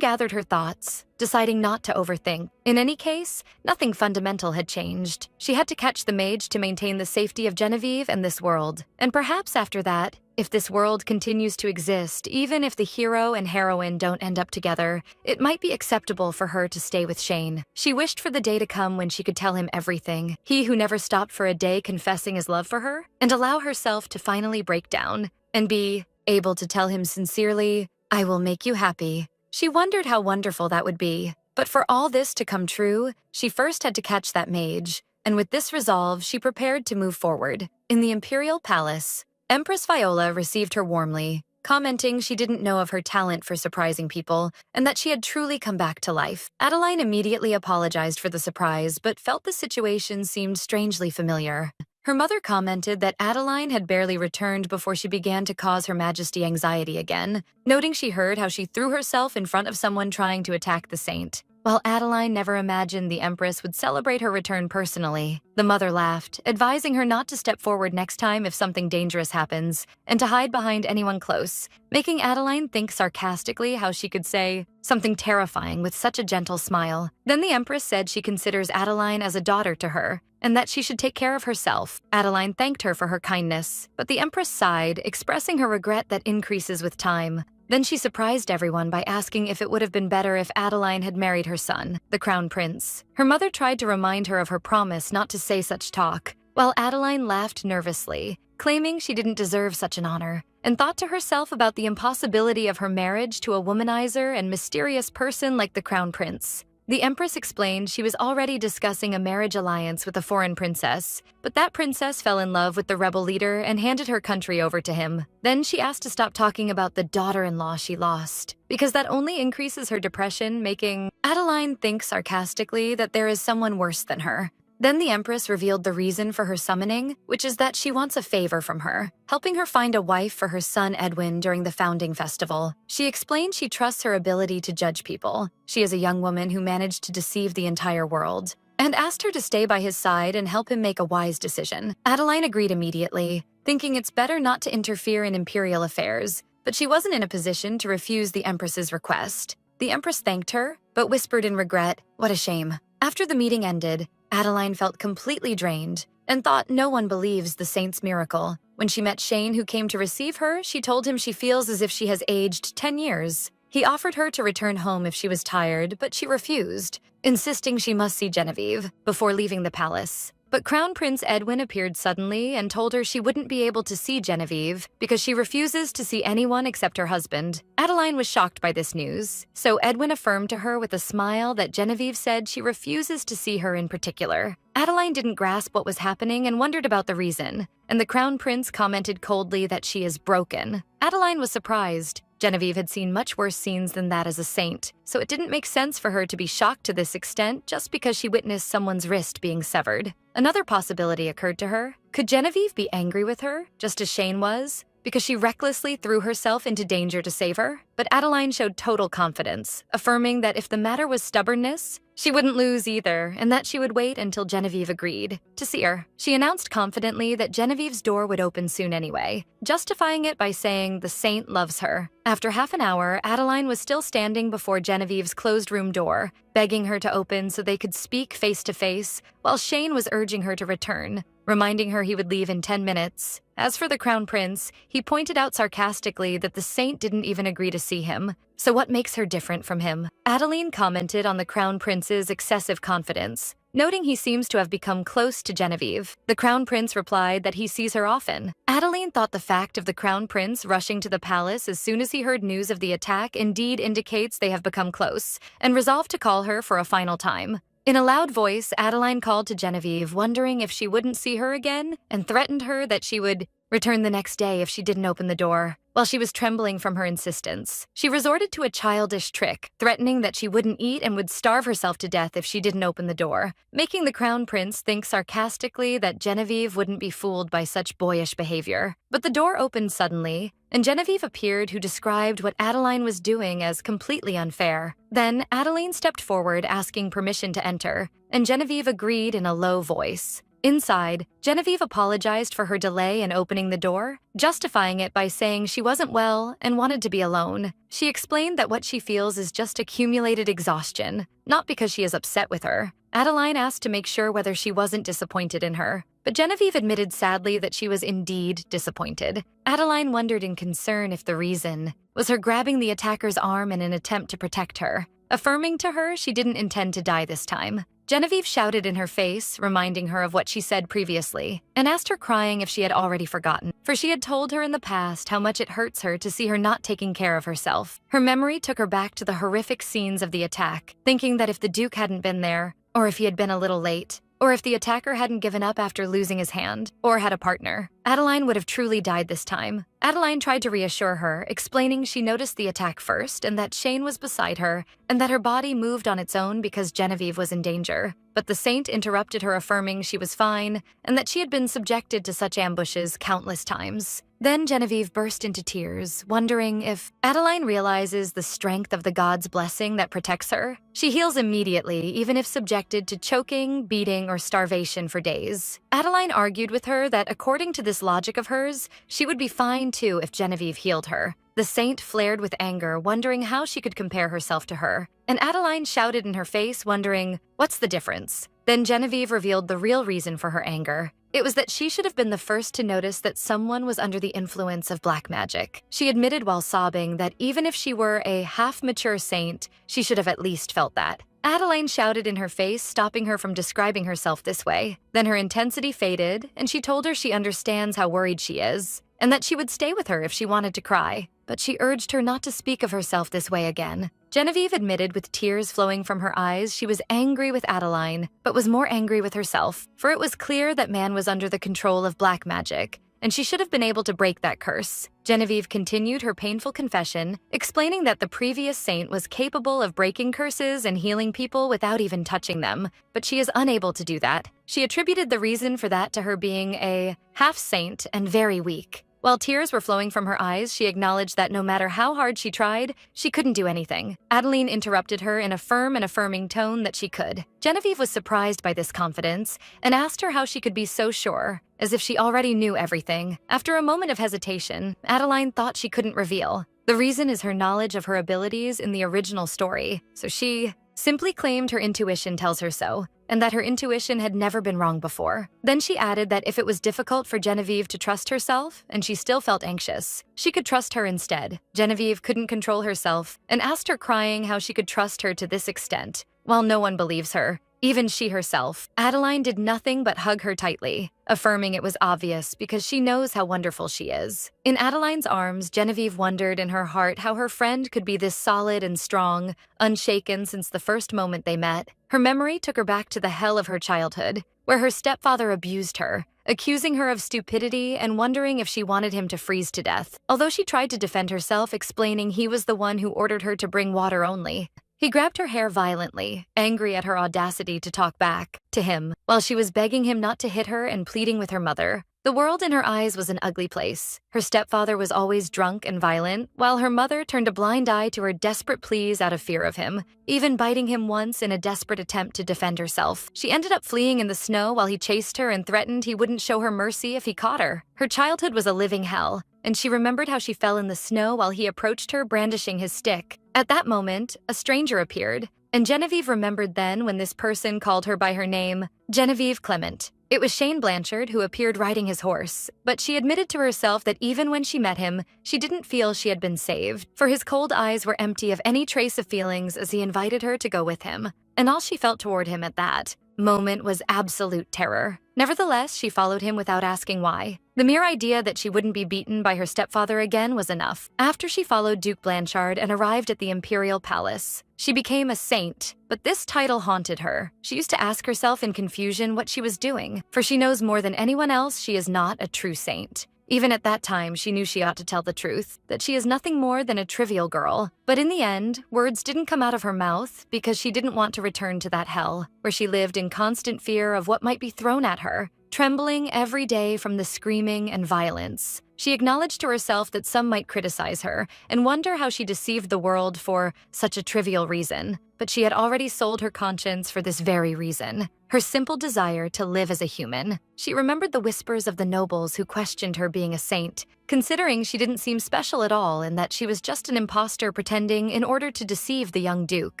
gathered her thoughts, deciding not to overthink. In any case, nothing fundamental had changed. She had to catch the mage to maintain the safety of Genevieve and this world. And perhaps after that, if this world continues to exist, even if the hero and heroine don't end up together, it might be acceptable for her to stay with Shane. She wished for the day to come when she could tell him everything, he who never stopped for a day confessing his love for her, and allow herself to finally break down and be able to tell him sincerely, "I will make you happy." She wondered how wonderful that would be. But for all this to come true, she first had to catch that mage. And with this resolve, she prepared to move forward. In the Imperial Palace, Empress Viola received her warmly, commenting she didn't know of her talent for surprising people and that she had truly come back to life. Adeline immediately apologized for the surprise, but felt the situation seemed strangely familiar. Her mother commented that Adeline had barely returned before she began to cause Her Majesty anxiety again, noting she heard how she threw herself in front of someone trying to attack the saint. While Adeline never imagined the Empress would celebrate her return personally, the mother laughed, advising her not to step forward next time if something dangerous happens, and to hide behind anyone close, making Adeline think sarcastically how she could say something terrifying with such a gentle smile. Then the Empress said she considers Adeline as a daughter to her, and that she should take care of herself. Adeline thanked her for her kindness, but the Empress sighed, expressing her regret that increases with time. Then she surprised everyone by asking if it would have been better if Adeline had married her son, the Crown Prince. Her mother tried to remind her of her promise not to say such talk, while Adeline laughed nervously, claiming she didn't deserve such an honor, and thought to herself about the impossibility of her marriage to a womanizer and mysterious person like the Crown Prince. The Empress explained she was already discussing a marriage alliance with a foreign princess, but that princess fell in love with the rebel leader and handed her country over to him. Then she asked to stop talking about the daughter-in-law she lost, because that only increases her depression, making Adeline think sarcastically that there is someone worse than her. Then the Empress revealed the reason for her summoning, which is that she wants a favor from her, helping her find a wife for her son Edwin during the founding festival. She explained she trusts her ability to judge people. She is a young woman who managed to deceive the entire world, and asked her to stay by his side and help him make a wise decision. Adeline agreed immediately, thinking it's better not to interfere in imperial affairs, but she wasn't in a position to refuse the Empress's request. The Empress thanked her, but whispered in regret, "What a shame." After the meeting ended, Adeline felt completely drained and thought no one believes the saint's miracle. When she met Shane, who came to receive her, she told him she feels as if she has aged 10 years. He offered her to return home if she was tired, but she refused, insisting she must see Genevieve before leaving the palace. But Crown Prince Edwin appeared suddenly and told her she wouldn't be able to see Genevieve because she refuses to see anyone except her husband. Adeline was shocked by this news, so Edwin affirmed to her with a smile that Genevieve said she refuses to see her in particular. Adeline didn't grasp what was happening and wondered about the reason, and the Crown Prince commented coldly that she is broken. Adeline was surprised. Genevieve had seen much worse scenes than that as a saint, so it didn't make sense for her to be shocked to this extent just because she witnessed someone's wrist being severed. Another possibility occurred to her. Could Genevieve be angry with her, just as Shane was, because she recklessly threw herself into danger to save her? But Adeline showed total confidence, affirming that if the matter was stubbornness, she wouldn't lose either, and that she would wait until Genevieve agreed to see her. She announced confidently that Genevieve's door would open soon anyway, justifying it by saying the saint loves her. After half an hour, Adeline was still standing before Genevieve's closed room door, begging her to open so they could speak face to face, while Shane was urging her to return. reminding her he would leave in 10 minutes. As for the Crown Prince, he pointed out sarcastically that the saint didn't even agree to see him. So what makes her different from him? Adeline commented on the Crown Prince's excessive confidence, noting he seems to have become close to Genevieve. The Crown Prince replied that he sees her often. Adeline thought the fact of the Crown Prince rushing to the palace as soon as he heard news of the attack indeed indicates they have become close, and resolved to call her for a final time. In a loud voice, Adeline called to Genevieve, wondering if she wouldn't see her again, and threatened her that she would return the next day if she didn't open the door. While she was trembling from her insistence, she resorted to a childish trick, threatening that she wouldn't eat and would starve herself to death if she didn't open the door, making the Crown Prince think sarcastically that Genevieve wouldn't be fooled by such boyish behavior. But the door opened suddenly, and Genevieve appeared, who described what Adeline was doing as completely unfair. Then Adeline stepped forward, asking permission to enter, and Genevieve agreed in a low voice. Inside, Genevieve apologized for her delay in opening the door, justifying it by saying she wasn't well and wanted to be alone. She explained that what she feels is just accumulated exhaustion, not because she is upset with her. Adeline asked to make sure whether she wasn't disappointed in her, but Genevieve admitted sadly that she was indeed disappointed. Adeline wondered in concern if the reason was her grabbing the attacker's arm in an attempt to protect her, affirming to her she didn't intend to die this time. Genevieve shouted in her face, reminding her of what she said previously, and asked her crying if she had already forgotten, for she had told her in the past how much it hurts her to see her not taking care of herself. Her memory took her back to the horrific scenes of the attack, thinking that if the Duke hadn't been there, or if he had been a little late, or if the attacker hadn't given up after losing his hand, or had a partner, Adeline would have truly died this time. Adeline tried to reassure her, explaining she noticed the attack first and that Shane was beside her, and that her body moved on its own because Genevieve was in danger. But the saint interrupted her, affirming she was fine and that she had been subjected to such ambushes countless times. Then Genevieve burst into tears, wondering if Adeline realizes the strength of the god's blessing that protects her. She heals immediately, even if subjected to choking, beating, or starvation for days. Adeline argued with her that according to this logic of hers, she would be fine too if Genevieve healed her. The saint flared with anger, wondering how she could compare herself to her, and Adeline shouted in her face, wondering, "What's the difference?" Then Genevieve revealed the real reason for her anger. It was that she should have been the first to notice that someone was under the influence of black magic. She admitted while sobbing that even if she were a half-mature saint, she should have at least felt that. Adeline shouted in her face, stopping her from describing herself this way. Then her intensity faded, and she told her she understands how worried she is, and that she would stay with her if she wanted to cry. But she urged her not to speak of herself this way again. Genevieve admitted with tears flowing from her eyes she was angry with Adeline, but was more angry with herself, for it was clear that man was under the control of black magic, and she should have been able to break that curse. Genevieve continued her painful confession, explaining that the previous saint was capable of breaking curses and healing people without even touching them, but she is unable to do that. She attributed the reason for that to her being a half-saint and very weak. While tears were flowing from her eyes, she acknowledged that no matter how hard she tried, she couldn't do anything. Adeline interrupted her in a firm and affirming tone that she could. Genevieve was surprised by this confidence and asked her how she could be so sure, as if she already knew everything. After a moment of hesitation, Adeline thought she couldn't reveal. The reason is her knowledge of her abilities in the original story, so she simply claimed her intuition tells her so, and that her intuition had never been wrong before. Then she added that if it was difficult for Genevieve to trust herself, and she still felt anxious, she could trust her instead. Genevieve couldn't control herself, and asked her crying how she could trust her to this extent. While no one believes her, even she herself, Adeline did nothing but hug her tightly, affirming it was obvious because she knows how wonderful she is. In Adeline's arms, Genevieve wondered in her heart how her friend could be this solid and strong, unshaken since the first moment they met. Her memory took her back to the hell of her childhood, where her stepfather abused her, accusing her of stupidity and wondering if she wanted him to freeze to death. Although she tried to defend herself, explaining he was the one who ordered her to bring water only. He grabbed her hair violently, angry at her audacity to talk back to him, while she was begging him not to hit her and pleading with her mother. The world in her eyes was an ugly place. Her stepfather was always drunk and violent, while her mother turned a blind eye to her desperate pleas out of fear of him, even biting him once in a desperate attempt to defend herself. She ended up fleeing in the snow while he chased her and threatened he wouldn't show her mercy if he caught her. Her childhood was a living hell, and she remembered how she fell in the snow while he approached her brandishing his stick. At that moment, a stranger appeared, And Genevieve remembered then when this person called her by her name, Genevieve Clement. It was Shane Blanchard who appeared riding his horse, but she admitted to herself that even when she met him, she didn't feel she had been saved, for his cold eyes were empty of any trace of feelings as he invited her to go with him. And all she felt toward him at that moment was absolute terror. Nevertheless, she followed him without asking why. The mere idea that she wouldn't be beaten by her stepfather again was enough. After she followed Duke Blanchard and arrived at the Imperial Palace, she became a saint, but this title haunted her. She used to ask herself in confusion what she was doing, for she knows more than anyone else she is not a true saint. Even at that time, she knew she ought to tell the truth, that she is nothing more than a trivial girl. But in the end, words didn't come out of her mouth because she didn't want to return to that hell, where she lived in constant fear of what might be thrown at her, trembling every day from the screaming and violence. She acknowledged to herself that some might criticize her and wonder how she deceived the world for such a trivial reason. But she had already sold her conscience for this very reason, her simple desire to live as a human. She remembered the whispers of the nobles who questioned her being a saint, considering she didn't seem special at all and that she was just an imposter pretending in order to deceive the young duke.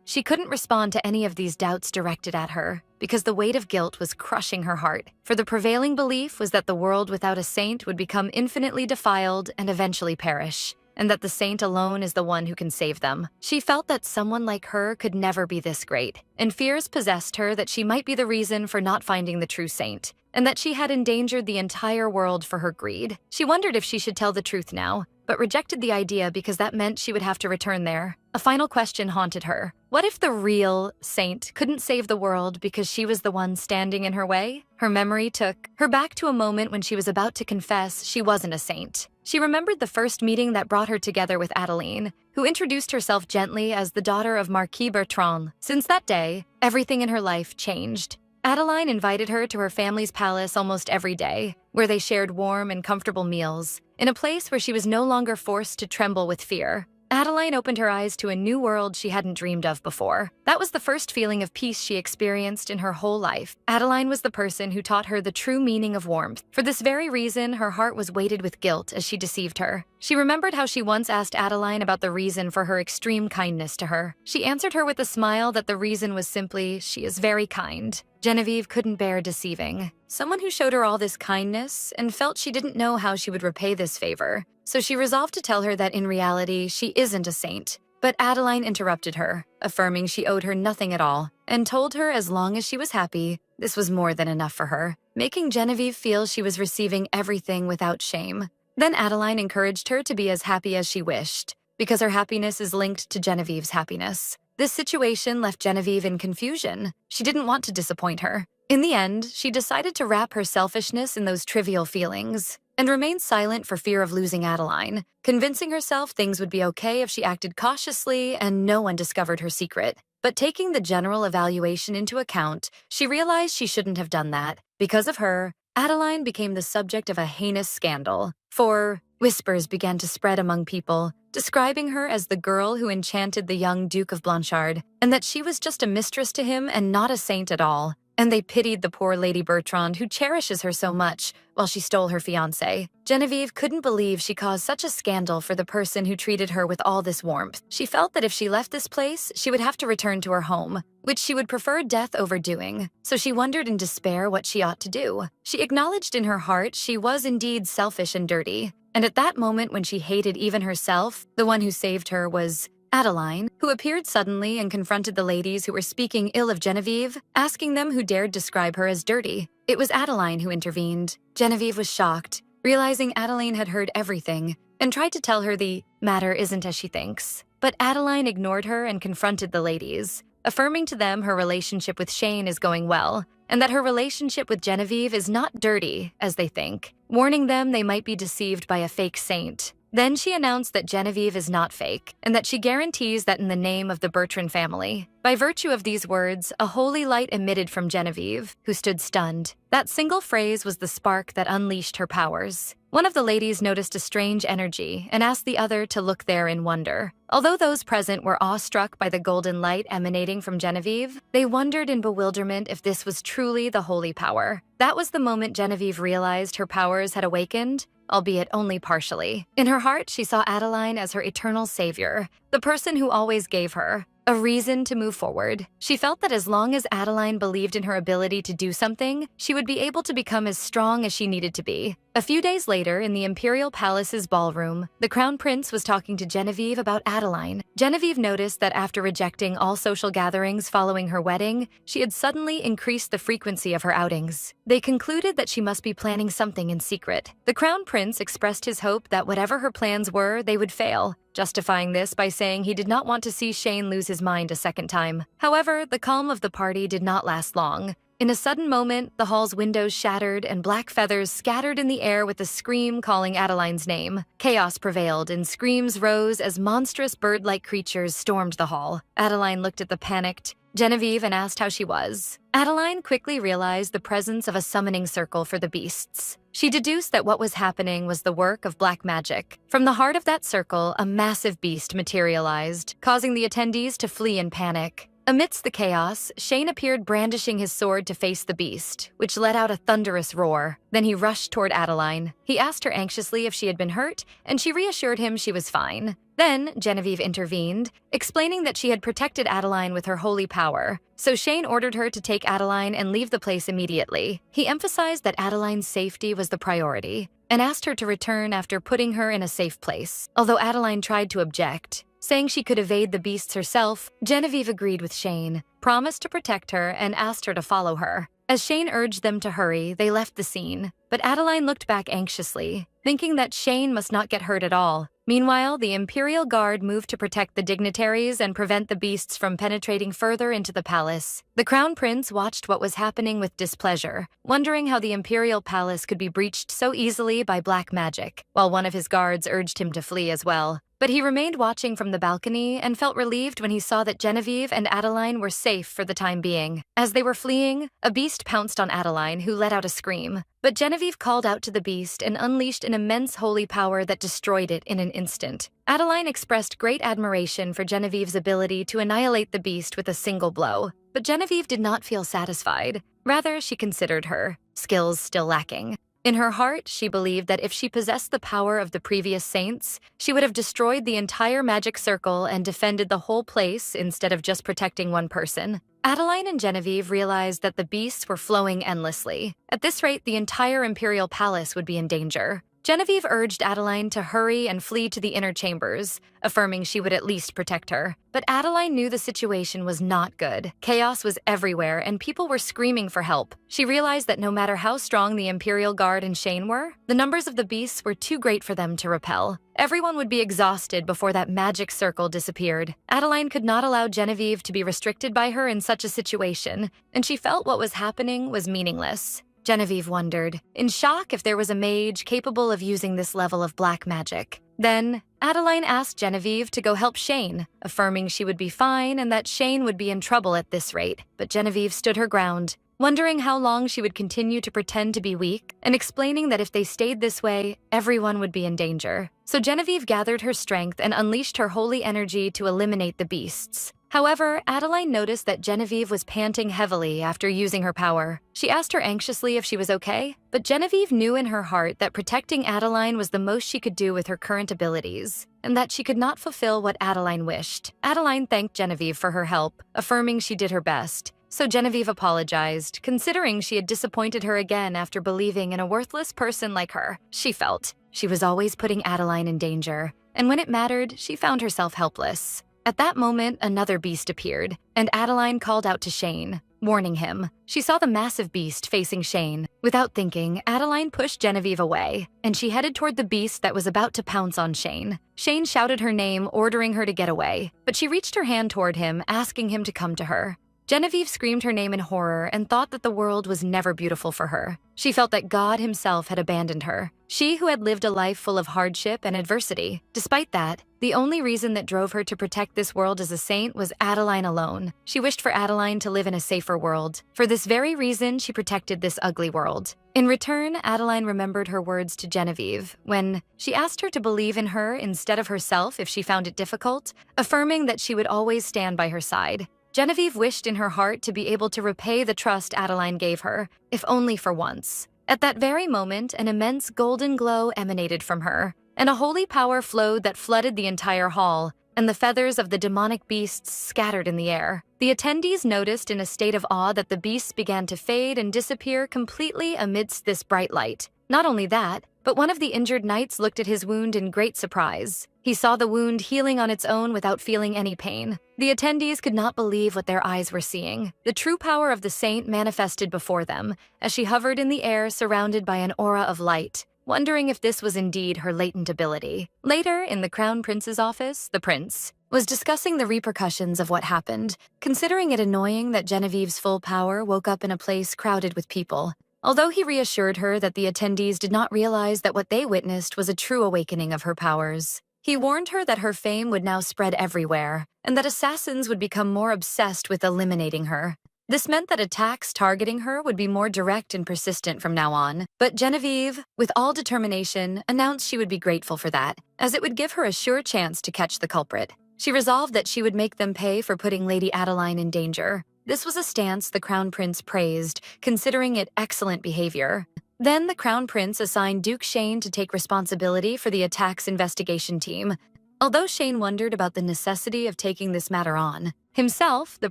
She couldn't respond to any of these doubts directed at her, because the weight of guilt was crushing her heart. For the prevailing belief was that the world without a saint would become infinitely defiled and eventually perish, and that the saint alone is the one who can save them. She felt that someone like her could never be this great, and fears possessed her that she might be the reason for not finding the true saint, and that she had endangered the entire world for her greed. She wondered if she should tell the truth now, but rejected the idea because that meant she would have to return there. A final question haunted her. What if the real saint couldn't save the world because she was the one standing in her way? Her memory took her back to a moment when she was about to confess she wasn't a saint. She remembered the first meeting that brought her together with Adeline, who introduced herself gently as the daughter of Marquis Bertrand. Since that day, everything in her life changed. Adeline invited her to her family's palace almost every day, where they shared warm and comfortable meals, in a place where she was no longer forced to tremble with fear. Adeline opened her eyes to a new world she hadn't dreamed of before. That was the first feeling of peace she experienced in her whole life. Adeline was the person who taught her the true meaning of warmth. For this very reason, her heart was weighted with guilt as she deceived her. She remembered how she once asked Adeline about the reason for her extreme kindness to her. She answered her with a smile that the reason was simply, she is very kind. Genevieve couldn't bear deceiving someone who showed her all this kindness and felt she didn't know how she would repay this favor. So she resolved to tell her that in reality, she isn't a saint. But Adeline interrupted her, affirming she owed her nothing at all, and told her as long as she was happy, this was more than enough for her, making Genevieve feel she was receiving everything without shame. Then Adeline encouraged her to be as happy as she wished, because her happiness is linked to Genevieve's happiness. This situation left Genevieve in confusion. She didn't want to disappoint her. In the end, she decided to wrap her selfishness in those trivial feelings and remain silent for fear of losing Adeline, convincing herself things would be okay if she acted cautiously and no one discovered her secret. But taking the general evaluation into account, she realized she shouldn't have done that. Because of her, Adeline became the subject of a heinous scandal. For whispers began to spread among people, describing her as the girl who enchanted the young Duke of Blanchard, and that she was just a mistress to him and not a saint at all. And they pitied the poor Lady Bertrand who cherishes her so much while she stole her fiancé. Genevieve couldn't believe she caused such a scandal for the person who treated her with all this warmth. She felt that if she left this place, she would have to return to her home, which she would prefer death over doing. So she wondered in despair what she ought to do. She acknowledged in her heart she was indeed selfish and dirty. And at that moment when she hated even herself, the one who saved her was Adeline, who appeared suddenly and confronted the ladies who were speaking ill of Genevieve, asking them who dared describe her as dirty. It was Adeline who intervened. Genevieve was shocked, realizing Adeline had heard everything, and tried to tell her the matter isn't as she thinks. But Adeline ignored her and confronted the ladies, affirming to them her relationship with Shane is going well, and that her relationship with Genevieve is not dirty, as they think, warning them they might be deceived by a fake saint. Then she announced that Genevieve is not fake, and that she guarantees that in the name of the Bertrand family. By virtue of these words, a holy light emitted from Genevieve, who stood stunned. That single phrase was the spark that unleashed her powers. One of the ladies noticed a strange energy and asked the other to look there in wonder. Although those present were awestruck by the golden light emanating from Genevieve, they wondered in bewilderment if this was truly the holy power. That was the moment Genevieve realized her powers had awakened, albeit only partially. In her heart, she saw Adeline as her eternal savior, the person who always gave her, a reason to move forward. She felt that as long as Adeline believed in her ability to do something, she would be able to become as strong as she needed to be. A few days later, in the Imperial Palace's ballroom, the Crown Prince was talking to Genevieve about Adeline. Genevieve noticed that after rejecting all social gatherings following her wedding, she had suddenly increased the frequency of her outings. They concluded that she must be planning something in secret. The Crown Prince expressed his hope that whatever her plans were, they would fail, justifying this by saying he did not want to see Shane lose his mind a second time. However, the calm of the party did not last long. In a sudden moment, the hall's windows shattered and black feathers scattered in the air with a scream calling Adeline's name. Chaos prevailed and screams rose as monstrous bird-like creatures stormed the hall. Adeline looked at the panicked Genevieve and asked how she was. Adeline quickly realized the presence of a summoning circle for the beasts. She deduced that what was happening was the work of black magic. From the heart of that circle, a massive beast materialized, causing the attendees to flee in panic. Amidst the chaos, Shane appeared brandishing his sword to face the beast, which let out a thunderous roar. Then he rushed toward Adeline. He asked her anxiously if she had been hurt, and she reassured him she was fine. Then Genevieve intervened, explaining that she had protected Adeline with her holy power. So Shane ordered her to take Adeline and leave the place immediately. He emphasized that Adeline's safety was the priority, and asked her to return after putting her in a safe place. Although Adeline tried to object, saying she could evade the beasts herself, Genevieve agreed with Shane, promised to protect her, and asked her to follow her. As Shane urged them to hurry, they left the scene. But Adeline looked back anxiously, thinking that Shane must not get hurt at all. Meanwhile, the Imperial Guard moved to protect the dignitaries and prevent the beasts from penetrating further into the palace. The Crown Prince watched what was happening with displeasure, wondering how the Imperial Palace could be breached so easily by black magic, while one of his guards urged him to flee as well. But he remained watching from the balcony and felt relieved when he saw that Genevieve and Adeline were safe for the time being. As they were fleeing, a beast pounced on Adeline, who let out a scream. But Genevieve called out to the beast and unleashed an immense holy power that destroyed it in an instant. Adeline expressed great admiration for Genevieve's ability to annihilate the beast with a single blow. But Genevieve did not feel satisfied. Rather, she considered her skills still lacking. In her heart, she believed that if she possessed the power of the previous saints, she would have destroyed the entire magic circle and defended the whole place instead of just protecting one person. Adeline and Genevieve realized that the beasts were flowing endlessly. At this rate, the entire Imperial Palace would be in danger. Genevieve urged Adeline to hurry and flee to the inner chambers, affirming she would at least protect her. But Adeline knew the situation was not good. Chaos was everywhere, and people were screaming for help. She realized that no matter how strong the Imperial Guard and Shane were, the numbers of the beasts were too great for them to repel. Everyone would be exhausted before that magic circle disappeared. Adeline could not allow Genevieve to be restricted by her in such a situation, and she felt what was happening was meaningless. Genevieve wondered, in shock, if there was a mage capable of using this level of black magic. Then, Adeline asked Genevieve to go help Shane, affirming she would be fine and that Shane would be in trouble at this rate. But Genevieve stood her ground, wondering how long she would continue to pretend to be weak, and explaining that if they stayed this way, everyone would be in danger. So Genevieve gathered her strength and unleashed her holy energy to eliminate the beasts. However, Adeline noticed that Genevieve was panting heavily after using her power. She asked her anxiously if she was okay, but Genevieve knew in her heart that protecting Adeline was the most she could do with her current abilities, and that she could not fulfill what Adeline wished. Adeline thanked Genevieve for her help, affirming she did her best. So Genevieve apologized, considering she had disappointed her again after believing in a worthless person like her. She felt she was always putting Adeline in danger, and when it mattered, she found herself helpless. At that moment, another beast appeared, and Adeline called out to Shane, warning him. She saw the massive beast facing Shane. Without thinking, Adeline pushed Genevieve away, and she headed toward the beast that was about to pounce on Shane. Shane shouted her name, ordering her to get away, but she reached her hand toward him, asking him to come to her. Genevieve screamed her name in horror and thought that the world was never beautiful for her. She felt that God himself had abandoned her, she who had lived a life full of hardship and adversity. Despite that, the only reason that drove her to protect this world as a saint was Adeline alone. She wished for Adeline to live in a safer world. For this very reason, she protected this ugly world. In return, Adeline remembered her words to Genevieve when she asked her to believe in her instead of herself if she found it difficult, affirming that she would always stand by her side. Genevieve wished in her heart to be able to repay the trust Adeline gave her, if only for once. At that very moment, an immense golden glow emanated from her, and a holy power flowed that flooded the entire hall. and the feathers of the demonic beasts scattered in the air. The attendees noticed in a state of awe that the beasts began to fade and disappear completely amidst this bright light. Not only that, but one of the injured knights looked at his wound in great surprise. He saw the wound healing on its own without feeling any pain. The attendees could not believe what their eyes were seeing. The true power of the saint manifested before them as she hovered in the air surrounded by an aura of light, wondering if this was indeed her latent ability. Later, in the Crown Prince's office, the prince was discussing the repercussions of what happened, considering it annoying that Genevieve's full power woke up in a place crowded with people. Although he reassured her that the attendees did not realize that what they witnessed was a true awakening of her powers, he warned her that her fame would now spread everywhere, and that assassins would become more obsessed with eliminating her. This meant that attacks targeting her would be more direct and persistent from now on. But Genevieve, with all determination, announced she would be grateful for that, as it would give her a sure chance to catch the culprit. She resolved that she would make them pay for putting Lady Adeline in danger. This was a stance the Crown Prince praised, considering it excellent behavior. Then the Crown Prince assigned Duke Shane to take responsibility for the attack's investigation team. Although Shane wondered about the necessity of taking this matter on himself, the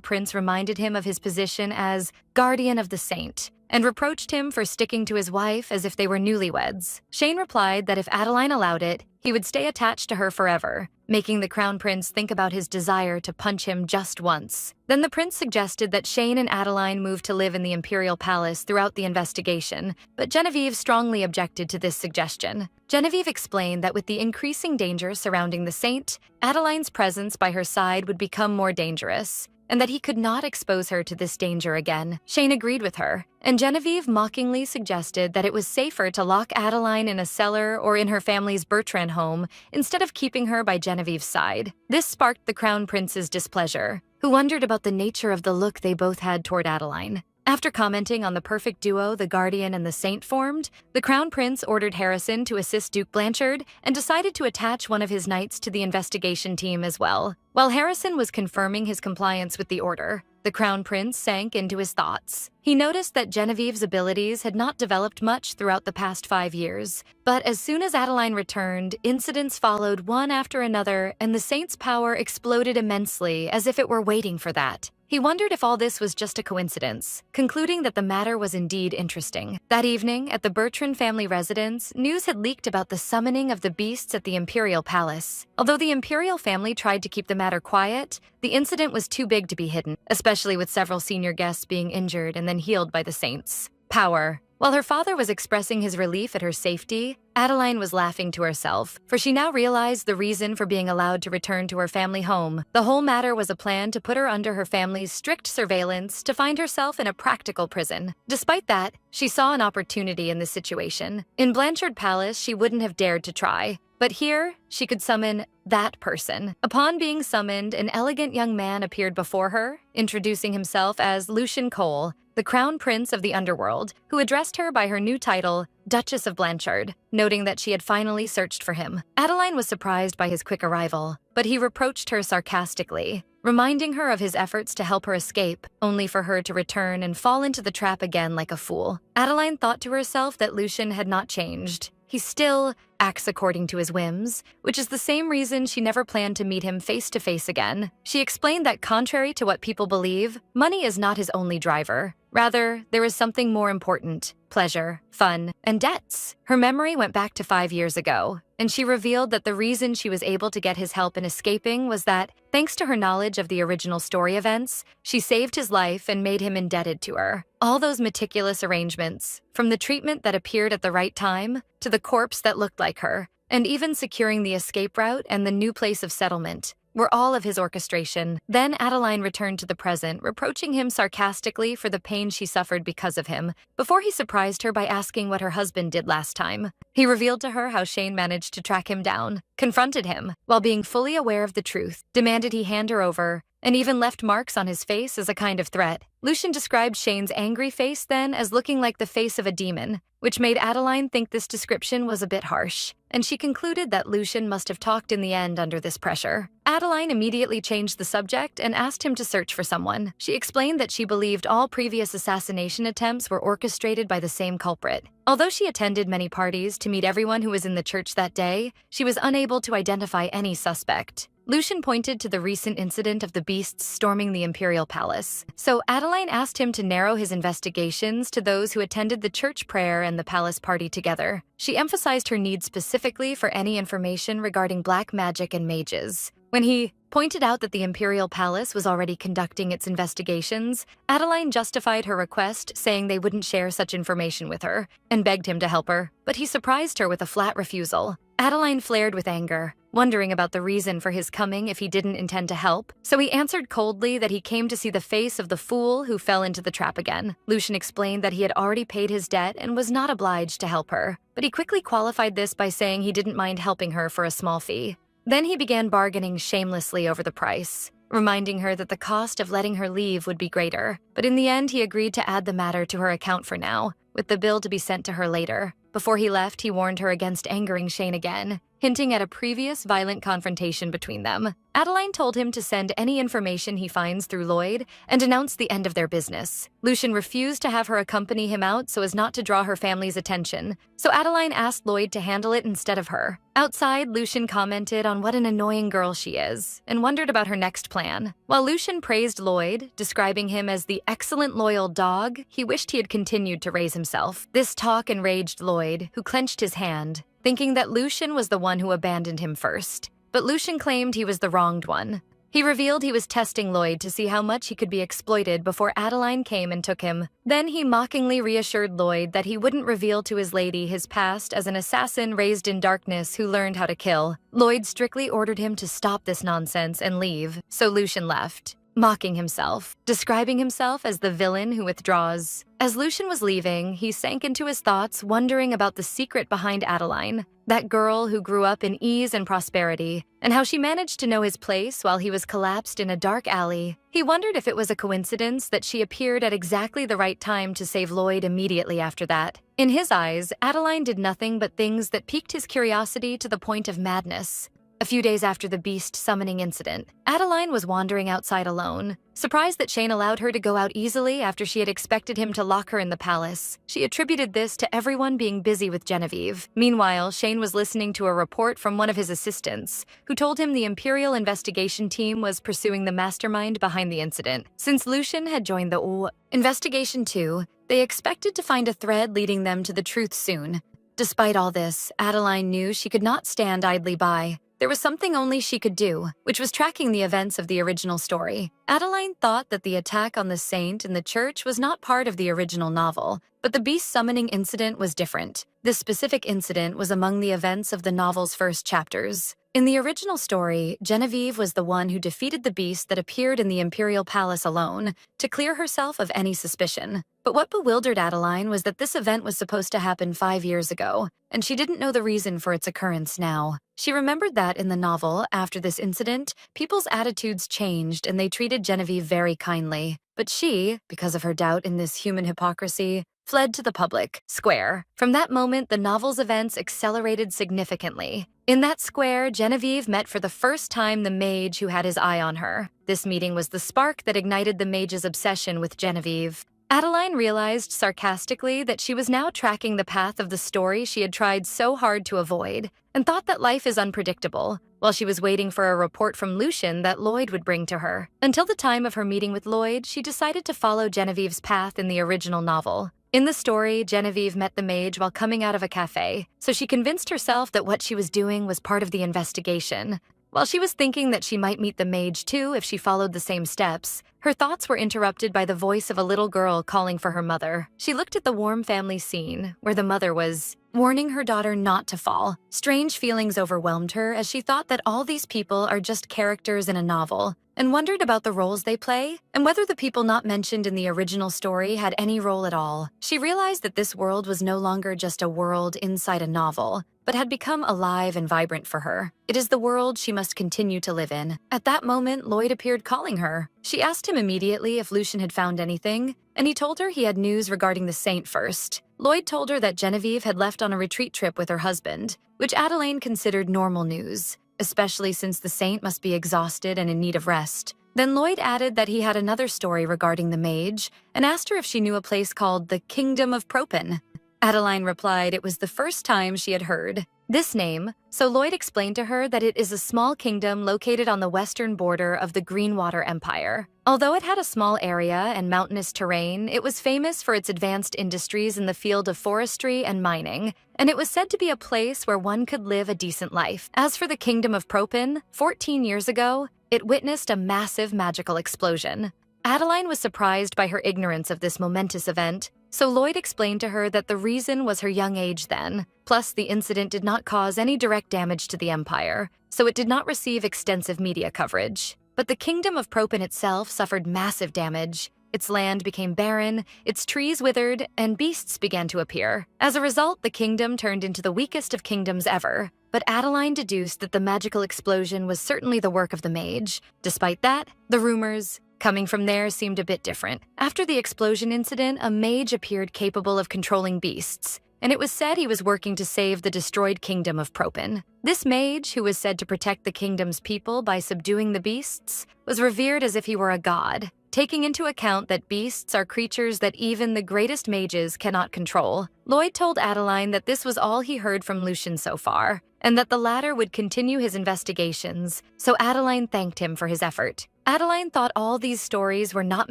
prince reminded him of his position as guardian of the saint and reproached him for sticking to his wife as if they were newlyweds. Shane replied that if Adeline allowed it, he would stay attached to her forever, making the Crown Prince think about his desire to punch him just once. Then the prince suggested that Shane and Adeline move to live in the imperial palace throughout the investigation, but Genevieve strongly objected to this suggestion. Genevieve explained that with the increasing danger surrounding the saint, Adeline's presence by her side would become more dangerous, and that he could not expose her to this danger again. Shane agreed with her, and Genevieve mockingly suggested that it was safer to lock Adeline in a cellar or in her family's Bertrand home instead of keeping her by Genevieve's side. This sparked the Crown Prince's displeasure, who wondered about the nature of the look they both had toward Adeline. After commenting on the perfect duo the Guardian and the Saint formed, the Crown Prince ordered Harrison to assist Duke Blanchard and decided to attach one of his knights to the investigation team as well. While Harrison was confirming his compliance with the order, the Crown Prince sank into his thoughts. He noticed that Genevieve's abilities had not developed much throughout the past 5 years, but as soon as Adeline returned, incidents followed one after another, and the Saint's power exploded immensely as if it were waiting for that. He wondered if all this was just a coincidence, concluding that the matter was indeed interesting. That evening, at the Bertrand family residence, news had leaked about the summoning of the beasts at the Imperial Palace. Although the Imperial family tried to keep the matter quiet, the incident was too big to be hidden, especially with several senior guests being injured and then healed by the Saints' power. While her father was expressing his relief at her safety, Adeline was laughing to herself, for she now realized the reason for being allowed to return to her family home. The whole matter was a plan to put her under her family's strict surveillance to find herself in a practical prison. Despite that, she saw an opportunity in this situation. In Blanchard Palace, she wouldn't have dared to try, but here, she could summon that person. Upon being summoned, an elegant young man appeared before her, introducing himself as Lucian Cole, the Crown Prince of the Underworld, who addressed her by her new title, Duchess of Blanchard, noting that she had finally searched for him. Adeline was surprised by his quick arrival, but he reproached her sarcastically, reminding her of his efforts to help her escape, only for her to return and fall into the trap again like a fool. Adeline thought to herself that Lucian had not changed. He still acts according to his whims, which is the same reason she never planned to meet him face to face again. She explained that contrary to what people believe, money is not his only driver. Rather, there is something more important: pleasure, fun, and debts. Her memory went back to 5 years ago, and she revealed that the reason she was able to get his help in escaping was that, thanks to her knowledge of the original story events, she saved his life and made him indebted to her. All those meticulous arrangements, from the treatment that appeared at the right time to the corpse that looked like her, and even securing the escape route and the new place of settlement, were all of his orchestration. Then Adeline returned to the present, reproaching him sarcastically for the pain she suffered because of him, before he surprised her by asking what her husband did last time. He revealed to her how Shane managed to track him down, confronted him, while being fully aware of the truth, demanded he hand her over, and even left marks on his face as a kind of threat. Lucian described Shane's angry face then as looking like the face of a demon, which made Adeline think this description was a bit harsh, and she concluded that Lucian must have talked in the end under this pressure. Adeline immediately changed the subject and asked him to search for someone. She explained that she believed all previous assassination attempts were orchestrated by the same culprit. Although she attended many parties to meet everyone who was in the church that day, she was unable to identify any suspect. Lucian pointed to the recent incident of the beasts storming the imperial palace, so Adeline asked him to narrow his investigations to those who attended the church prayer and the palace party together. She emphasized her need specifically for any information regarding black magic and mages. When he pointed out that the imperial palace was already conducting its investigations, Adeline justified her request, saying they wouldn't share such information with her, and begged him to help her. But he surprised her with a flat refusal. Adeline flared with anger, wondering about the reason for his coming if he didn't intend to help, so he answered coldly that he came to see the face of the fool who fell into the trap again. Lucian explained that he had already paid his debt and was not obliged to help her, but he quickly qualified this by saying he didn't mind helping her for a small fee. Then he began bargaining shamelessly over the price, reminding her that the cost of letting her leave would be greater, but in the end he agreed to add the matter to her account for now, with the bill to be sent to her later. Before he left, he warned her against angering Shane again, hinting at a previous violent confrontation between them. Adeline told him to send any information he finds through Lloyd and announce the end of their business. Lucian refused to have her accompany him out so as not to draw her family's attention, so Adeline asked Lloyd to handle it instead of her. Outside, Lucian commented on what an annoying girl she is and wondered about her next plan. While Lucian praised Lloyd, describing him as the excellent loyal dog, he wished he had continued to raise himself. This talk enraged Lloyd, who clenched his hand, thinking that Lucian was the one who abandoned him first. But Lucian claimed he was the wronged one. He revealed he was testing Lloyd to see how much he could be exploited before Adeline came and took him. Then he mockingly reassured Lloyd that he wouldn't reveal to his lady his past as an assassin raised in darkness who learned how to kill. Lloyd strictly ordered him to stop this nonsense and leave, so Lucian left, mocking himself, describing himself as the villain who withdraws. As Lucian was leaving, he sank into his thoughts, wondering about the secret behind Adeline, that girl who grew up in ease and prosperity, and how she managed to know his place while he was collapsed in a dark alley. He wondered if it was a coincidence that she appeared at exactly the right time to save Lloyd immediately after that. In his eyes, Adeline did nothing but things that piqued his curiosity to the point of madness. A few days after the beast summoning incident, Adeline was wandering outside alone, surprised that Shane allowed her to go out easily after she had expected him to lock her in the palace. She attributed this to everyone being busy with Genevieve. Meanwhile, Shane was listening to a report from one of his assistants, who told him the Imperial investigation team was pursuing the mastermind behind the incident. Since Lucian had joined the investigation too, they expected to find a thread leading them to the truth soon. Despite all this, Adeline knew she could not stand idly by. There was something only she could do, which was tracking the events of the original story. Adeline thought that the attack on the saint in the church was not part of the original novel, but the beast summoning incident was different. This specific incident was among the events of the novel's first chapters. In the original story, Genevieve was the one who defeated the beast that appeared in the imperial palace alone, to clear herself of any suspicion. But what bewildered Adeline was that this event was supposed to happen 5 years ago, and she didn't know the reason for its occurrence now. She remembered that in the novel, after this incident, people's attitudes changed and they treated Genevieve very kindly. But she, because of her doubt in this human hypocrisy, fled to the public square. From that moment, the novel's events accelerated significantly. In that square, Genevieve met for the first time the mage who had his eye on her. This meeting was the spark that ignited the mage's obsession with Genevieve. Adeline realized sarcastically that she was now tracking the path of the story she had tried so hard to avoid, and thought that life is unpredictable, while she was waiting for a report from Lucian that Lloyd would bring to her. Until the time of her meeting with Lloyd, she decided to follow Genevieve's path in the original novel. In the story, Genevieve met the mage while coming out of a cafe, so she convinced herself that what she was doing was part of the investigation. While she was thinking that she might meet the mage too if she followed the same steps, her thoughts were interrupted by the voice of a little girl calling for her mother. She looked at the warm family scene, where the mother was warning her daughter not to fall. Strange feelings overwhelmed her as she thought that all these people are just characters in a novel, and wondered about the roles they play, and whether the people not mentioned in the original story had any role at all. She realized that this world was no longer just a world inside a novel, but had become alive and vibrant for her. It is the world she must continue to live in. At that moment, Lloyd appeared calling her. She asked him immediately if Lucian had found anything, and he told her he had news regarding the saint first. Lloyd told her that Genevieve had left on a retreat trip with her husband, which Adeline considered normal news, especially since the saint must be exhausted and in need of rest. Then Lloyd added that he had another story regarding the mage, and asked her if she knew a place called the Kingdom of Propin. Adeline replied it was the first time she had heard. this name, so Lloyd explained to her that it is a small kingdom located on the western border of the Greenwater Empire. Although it had a small area and mountainous terrain, it was famous for its advanced industries in the field of forestry and mining, and it was said to be a place where one could live a decent life. As for the kingdom of Propin, 14 years ago, it witnessed a massive magical explosion. Adeline was surprised by her ignorance of this momentous event, so Lloyd explained to her that the reason was her young age then, plus the incident did not cause any direct damage to the empire, so it did not receive extensive media coverage. But the kingdom of Propin itself suffered massive damage. Its land became barren, its trees withered, and beasts began to appear. As a result, the kingdom turned into the weakest of kingdoms ever. But Adeline deduced that the magical explosion was certainly the work of the mage. Despite that, the rumors coming from there seemed a bit different. After the explosion incident, a mage appeared capable of controlling beasts, and it was said he was working to save the destroyed kingdom of Propin. This mage, who was said to protect the kingdom's people by subduing the beasts, was revered as if he were a god, taking into account that beasts are creatures that even the greatest mages cannot control. Lloyd told Adeline that this was all he heard from Lucian so far, and that the latter would continue his investigations, so Adeline thanked him for his effort. Adeline thought all these stories were not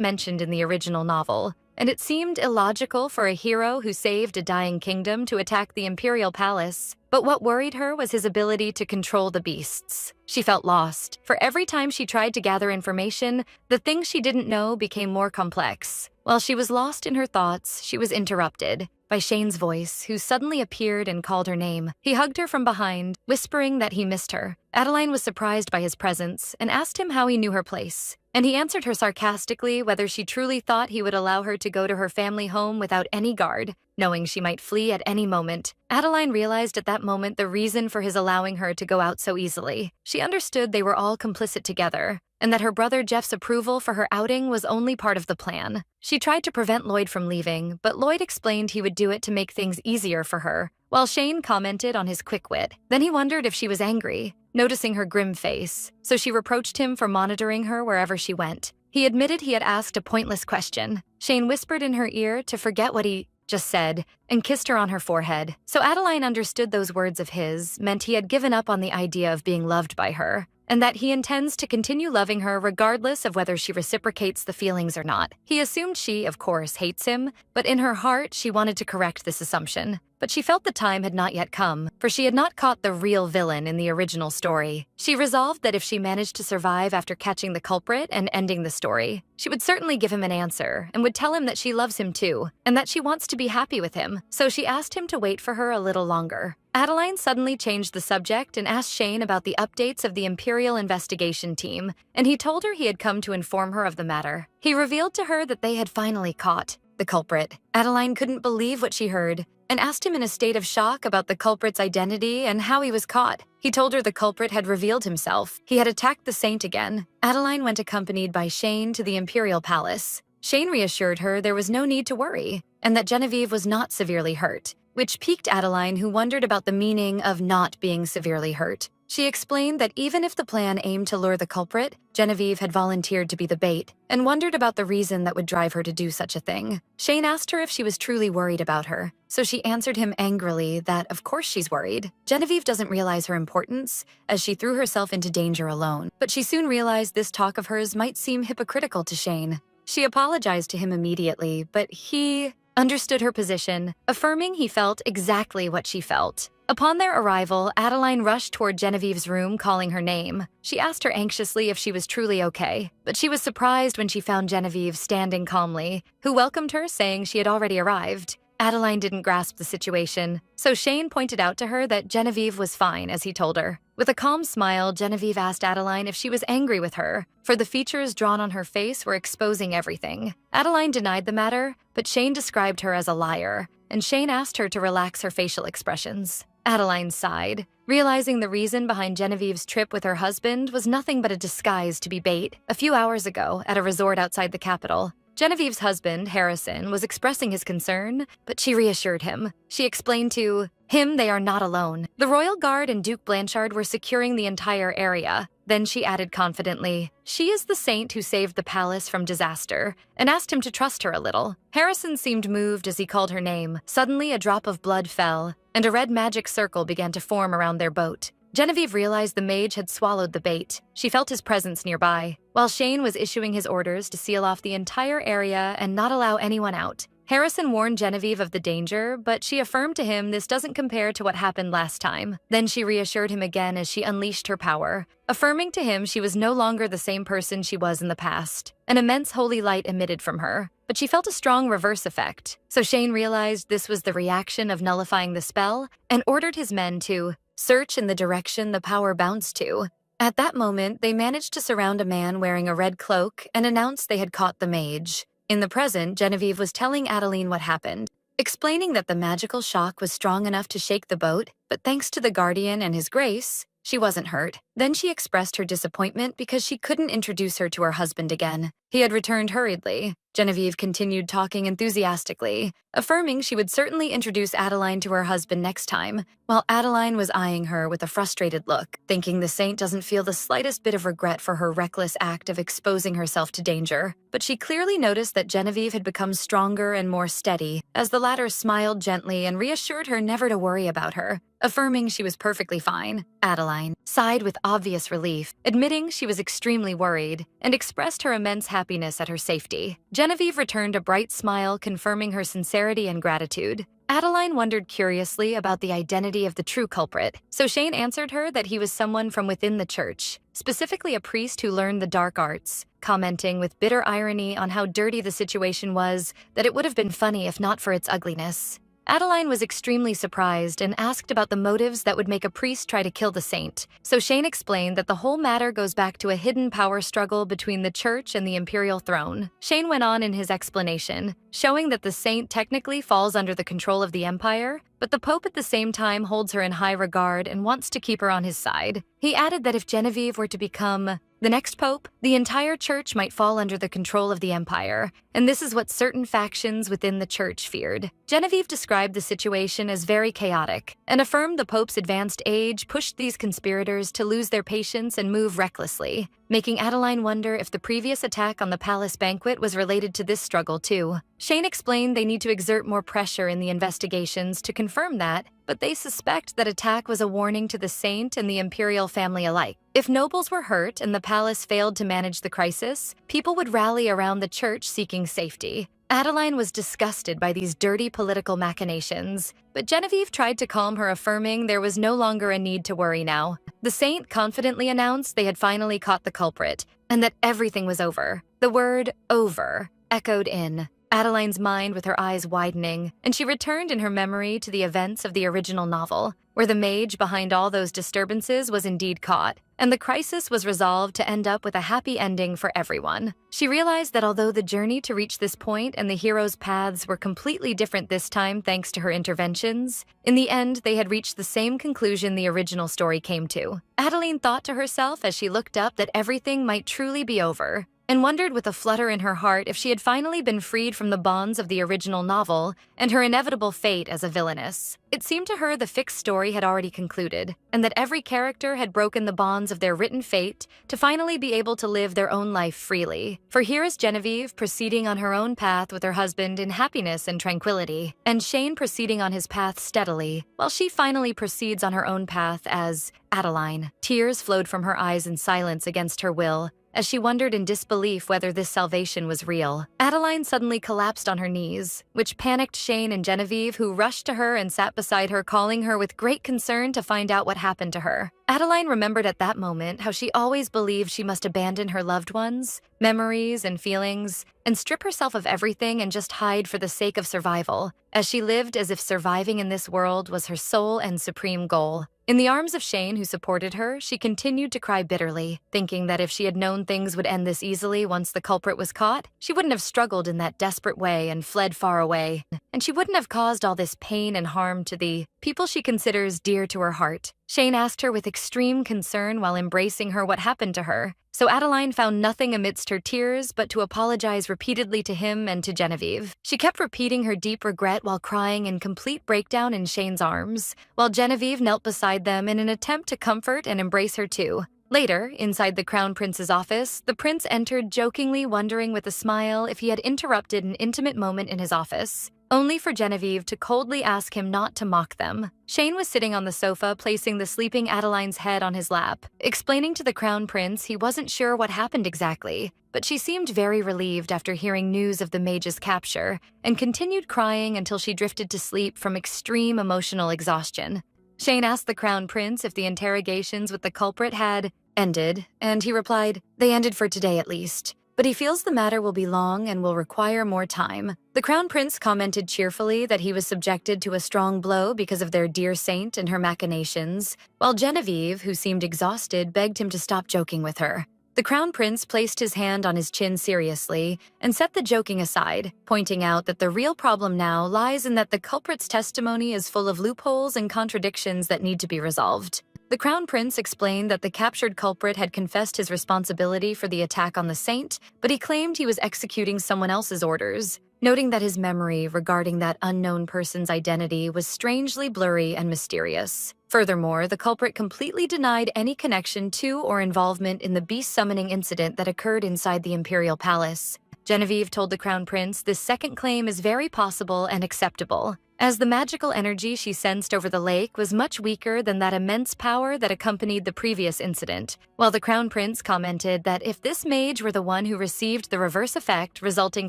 mentioned in the original novel, and it seemed illogical for a hero who saved a dying kingdom to attack the imperial palace. But what worried her was his ability to control the beasts. She felt lost, for every time she tried to gather information, the things she didn't know became more complex. While she was lost in her thoughts, she was interrupted by Shane's voice, who suddenly appeared and called her name. He hugged her from behind, whispering that he missed her. Adeline was surprised by his presence and asked him how he knew her place. And he answered her sarcastically whether she truly thought he would allow her to go to her family home without any guard, knowing she might flee at any moment. Adeline realized at that moment the reason for his allowing her to go out so easily. She understood they were all complicit together, and that her brother Jeff's approval for her outing was only part of the plan. She tried to prevent Lloyd from leaving, but Lloyd explained he would do it to make things easier for her, while Shane commented on his quick wit. Then he wondered if she was angry, noticing her grim face, so she reproached him for monitoring her wherever she went. He admitted he had asked a pointless question. Shane whispered in her ear to forget what he just said, and kissed her on her forehead. So Adeline understood those words of his meant he had given up on the idea of being loved by her, and that he intends to continue loving her regardless of whether she reciprocates the feelings or not. He assumed she, of course, hates him, but in her heart she wanted to correct this assumption. But she felt the time had not yet come, for she had not caught the real villain in the original story. She resolved that if she managed to survive after catching the culprit and ending the story, she would certainly give him an answer and would tell him that she loves him too, and that she wants to be happy with him. So she asked him to wait for her a little longer. Adeline suddenly changed the subject and asked Shane about the updates of the Imperial investigation team, and he told her he had come to inform her of the matter. He revealed to her that they had finally caught the culprit. Adeline couldn't believe what she heard, and asked him in a state of shock about the culprit's identity and how he was caught. He told her the culprit had revealed himself. He had attacked the saint again. Adeline went accompanied by Shane to the Imperial Palace. Shane reassured her there was no need to worry, and that Genevieve was not severely hurt, which piqued Adeline, who wondered about the meaning of not being severely hurt. She explained that even if the plan aimed to lure the culprit, Genevieve had volunteered to be the bait, and wondered about the reason that would drive her to do such a thing. Shane asked her if she was truly worried about her, so she answered him angrily that of course she's worried. Genevieve doesn't realize her importance, as she threw herself into danger alone. But she soon realized this talk of hers might seem hypocritical to Shane. She apologized to him immediately, but he understood her position, affirming he felt exactly what she felt. Upon their arrival, Adeline rushed toward Genevieve's room, calling her name. She asked her anxiously if she was truly okay, but she was surprised when she found Genevieve standing calmly, who welcomed her, saying she had already arrived. Adeline didn't grasp the situation, so Shane pointed out to her that Genevieve was fine, as he told her. With a calm smile, Genevieve asked Adeline if she was angry with her, for the features drawn on her face were exposing everything. Adeline denied the matter, but Shane described her as a liar, and Shane asked her to relax her facial expressions. Adeline sighed, realizing the reason behind Genevieve's trip with her husband was nothing but a disguise to be bait. A few hours ago, at a resort outside the capital, Genevieve's husband, Harrison, was expressing his concern, but she reassured him. She explained to him they are not alone. The royal guard and Duke Blanchard were securing the entire area. Then she added confidently, she is the saint who saved the palace from disaster, and asked him to trust her a little. Harrison seemed moved as he called her name. Suddenly, a drop of blood fell, and a red magic circle began to form around their boat. Genevieve realized the mage had swallowed the bait. She felt his presence nearby, while Shane was issuing his orders to seal off the entire area and not allow anyone out. Harrison warned Genevieve of the danger, but she affirmed to him this doesn't compare to what happened last time. Then she reassured him again as she unleashed her power, affirming to him she was no longer the same person she was in the past. An immense holy light emitted from her, but she felt a strong reverse effect. So Shane realized this was the reaction of nullifying the spell and ordered his men to search in the direction the power bounced to. At that moment, they managed to surround a man wearing a red cloak and announced they had caught the mage. In the present, Genevieve was telling Adeline what happened, explaining that the magical shock was strong enough to shake the boat, but thanks to the Guardian and his grace, she wasn't hurt. Then she expressed her disappointment because she couldn't introduce her to her husband again. He had returned hurriedly. Genevieve continued talking enthusiastically, affirming she would certainly introduce Adeline to her husband next time, while Adeline was eyeing her with a frustrated look, thinking the saint doesn't feel the slightest bit of regret for her reckless act of exposing herself to danger. But she clearly noticed that Genevieve had become stronger and more steady, as the latter smiled gently and reassured her never to worry about her, affirming she was perfectly fine. Adeline sighed with obvious relief, admitting she was extremely worried, and expressed her immense happiness at her safety. Genevieve returned a bright smile, confirming her sincerity and gratitude. Adeline wondered curiously about the identity of the true culprit, so Shane answered her that he was someone from within the church, specifically a priest who learned the dark arts, commenting with bitter irony on how dirty the situation was that it would have been funny if not for its ugliness. Adeline was extremely surprised and asked about the motives that would make a priest try to kill the saint, so Shane explained that the whole matter goes back to a hidden power struggle between the church and the imperial throne. Shane went on in his explanation, showing that the saint technically falls under the control of the empire, but the Pope at the same time holds her in high regard and wants to keep her on his side. He added that if Genevieve were to become the next pope, the entire church might fall under the control of the empire, and this is what certain factions within the church feared. Genevieve described the situation as very chaotic, and affirmed the pope's advanced age pushed these conspirators to lose their patience and move recklessly, making Adeline wonder if the previous attack on the palace banquet was related to this struggle too. Shane explained they need to exert more pressure in the investigations to confirm that, but they suspect that attack was a warning to the saint and the imperial family alike. If nobles were hurt and the palace failed to manage the crisis, people would rally around the church seeking safety. Adeline was disgusted by these dirty political machinations, but Genevieve tried to calm her, affirming there was no longer a need to worry now. The saint confidently announced they had finally caught the culprit, and that everything was over. The word over echoed in Adeline's mind with her eyes widening, and she returned in her memory to the events of the original novel, where the mage behind all those disturbances was indeed caught, and the crisis was resolved to end up with a happy ending for everyone. She realized that although the journey to reach this point and the heroes' paths were completely different this time thanks to her interventions, in the end they had reached the same conclusion the original story came to. Adeline thought to herself as she looked up that everything might truly be over, and wondered with a flutter in her heart if she had finally been freed from the bonds of the original novel and her inevitable fate as a villainess. It seemed to her the fixed story had already concluded, and that every character had broken the bonds of their written fate to finally be able to live their own life freely. For here is Genevieve proceeding on her own path with her husband in happiness and tranquility, and Shane proceeding on his path steadily, while she finally proceeds on her own path as Adeline. Tears flowed from her eyes in silence against her will, as she wondered in disbelief whether this salvation was real. Adeline suddenly collapsed on her knees, which panicked Shane and Genevieve, who rushed to her and sat beside her, calling her with great concern to find out what happened to her. Adeline remembered at that moment how she always believed she must abandon her loved ones, memories, and feelings, and strip herself of everything and just hide for the sake of survival, as she lived as if surviving in this world was her sole and supreme goal. In the arms of Shane, who supported her, she continued to cry bitterly, thinking that if she had known things would end this easily once the culprit was caught, she wouldn't have struggled in that desperate way and fled far away, and she wouldn't have caused all this pain and harm to the people she considers dear to her heart. Shane asked her with extreme concern while embracing her what happened to her, So Adeline found nothing amidst her tears but to apologize repeatedly to him and to Genevieve. She kept repeating her deep regret while crying in complete breakdown in Shane's arms, while Genevieve knelt beside them in an attempt to comfort and embrace her too. Later, inside the Crown Prince's office, the prince entered jokingly wondering with a smile if he had interrupted an intimate moment in his office, only for Genevieve to coldly ask him not to mock them. Shane was sitting on the sofa, placing the sleeping Adeline's head on his lap, explaining to the Crown Prince he wasn't sure what happened exactly, but she seemed very relieved after hearing news of the mage's capture, and continued crying until she drifted to sleep from extreme emotional exhaustion. Shane asked the Crown Prince if the interrogations with the culprit had ended, and he replied, "They ended for today at least. But he feels the matter will be long and will require more time." The Crown Prince commented cheerfully that he was subjected to a strong blow because of their dear saint and her machinations, while Genevieve, who seemed exhausted, begged him to stop joking with her. The Crown Prince placed his hand on his chin seriously and set the joking aside, pointing out that the real problem now lies in that the culprit's testimony is full of loopholes and contradictions that need to be resolved. The Crown Prince explained that the captured culprit had confessed his responsibility for the attack on the saint, but he claimed he was executing someone else's orders, noting that his memory regarding that unknown person's identity was strangely blurry and mysterious. Furthermore, the culprit completely denied any connection to or involvement in the beast summoning incident that occurred inside the Imperial Palace. Genevieve told the Crown Prince this second claim is very possible and acceptable, as the magical energy she sensed over the lake was much weaker than that immense power that accompanied the previous incident, while the Crown Prince commented that if this mage were the one who received the reverse effect resulting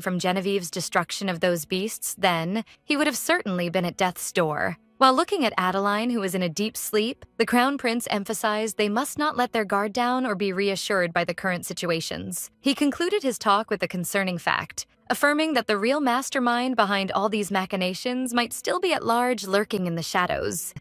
from Genevieve's destruction of those beasts, then he would have certainly been at death's door. While looking at Adeline, who was in a deep sleep, the Crown Prince emphasized they must not let their guard down or be reassured by the current situations. He concluded his talk with a concerning fact, affirming that the real mastermind behind all these machinations might still be at large, lurking in the shadows.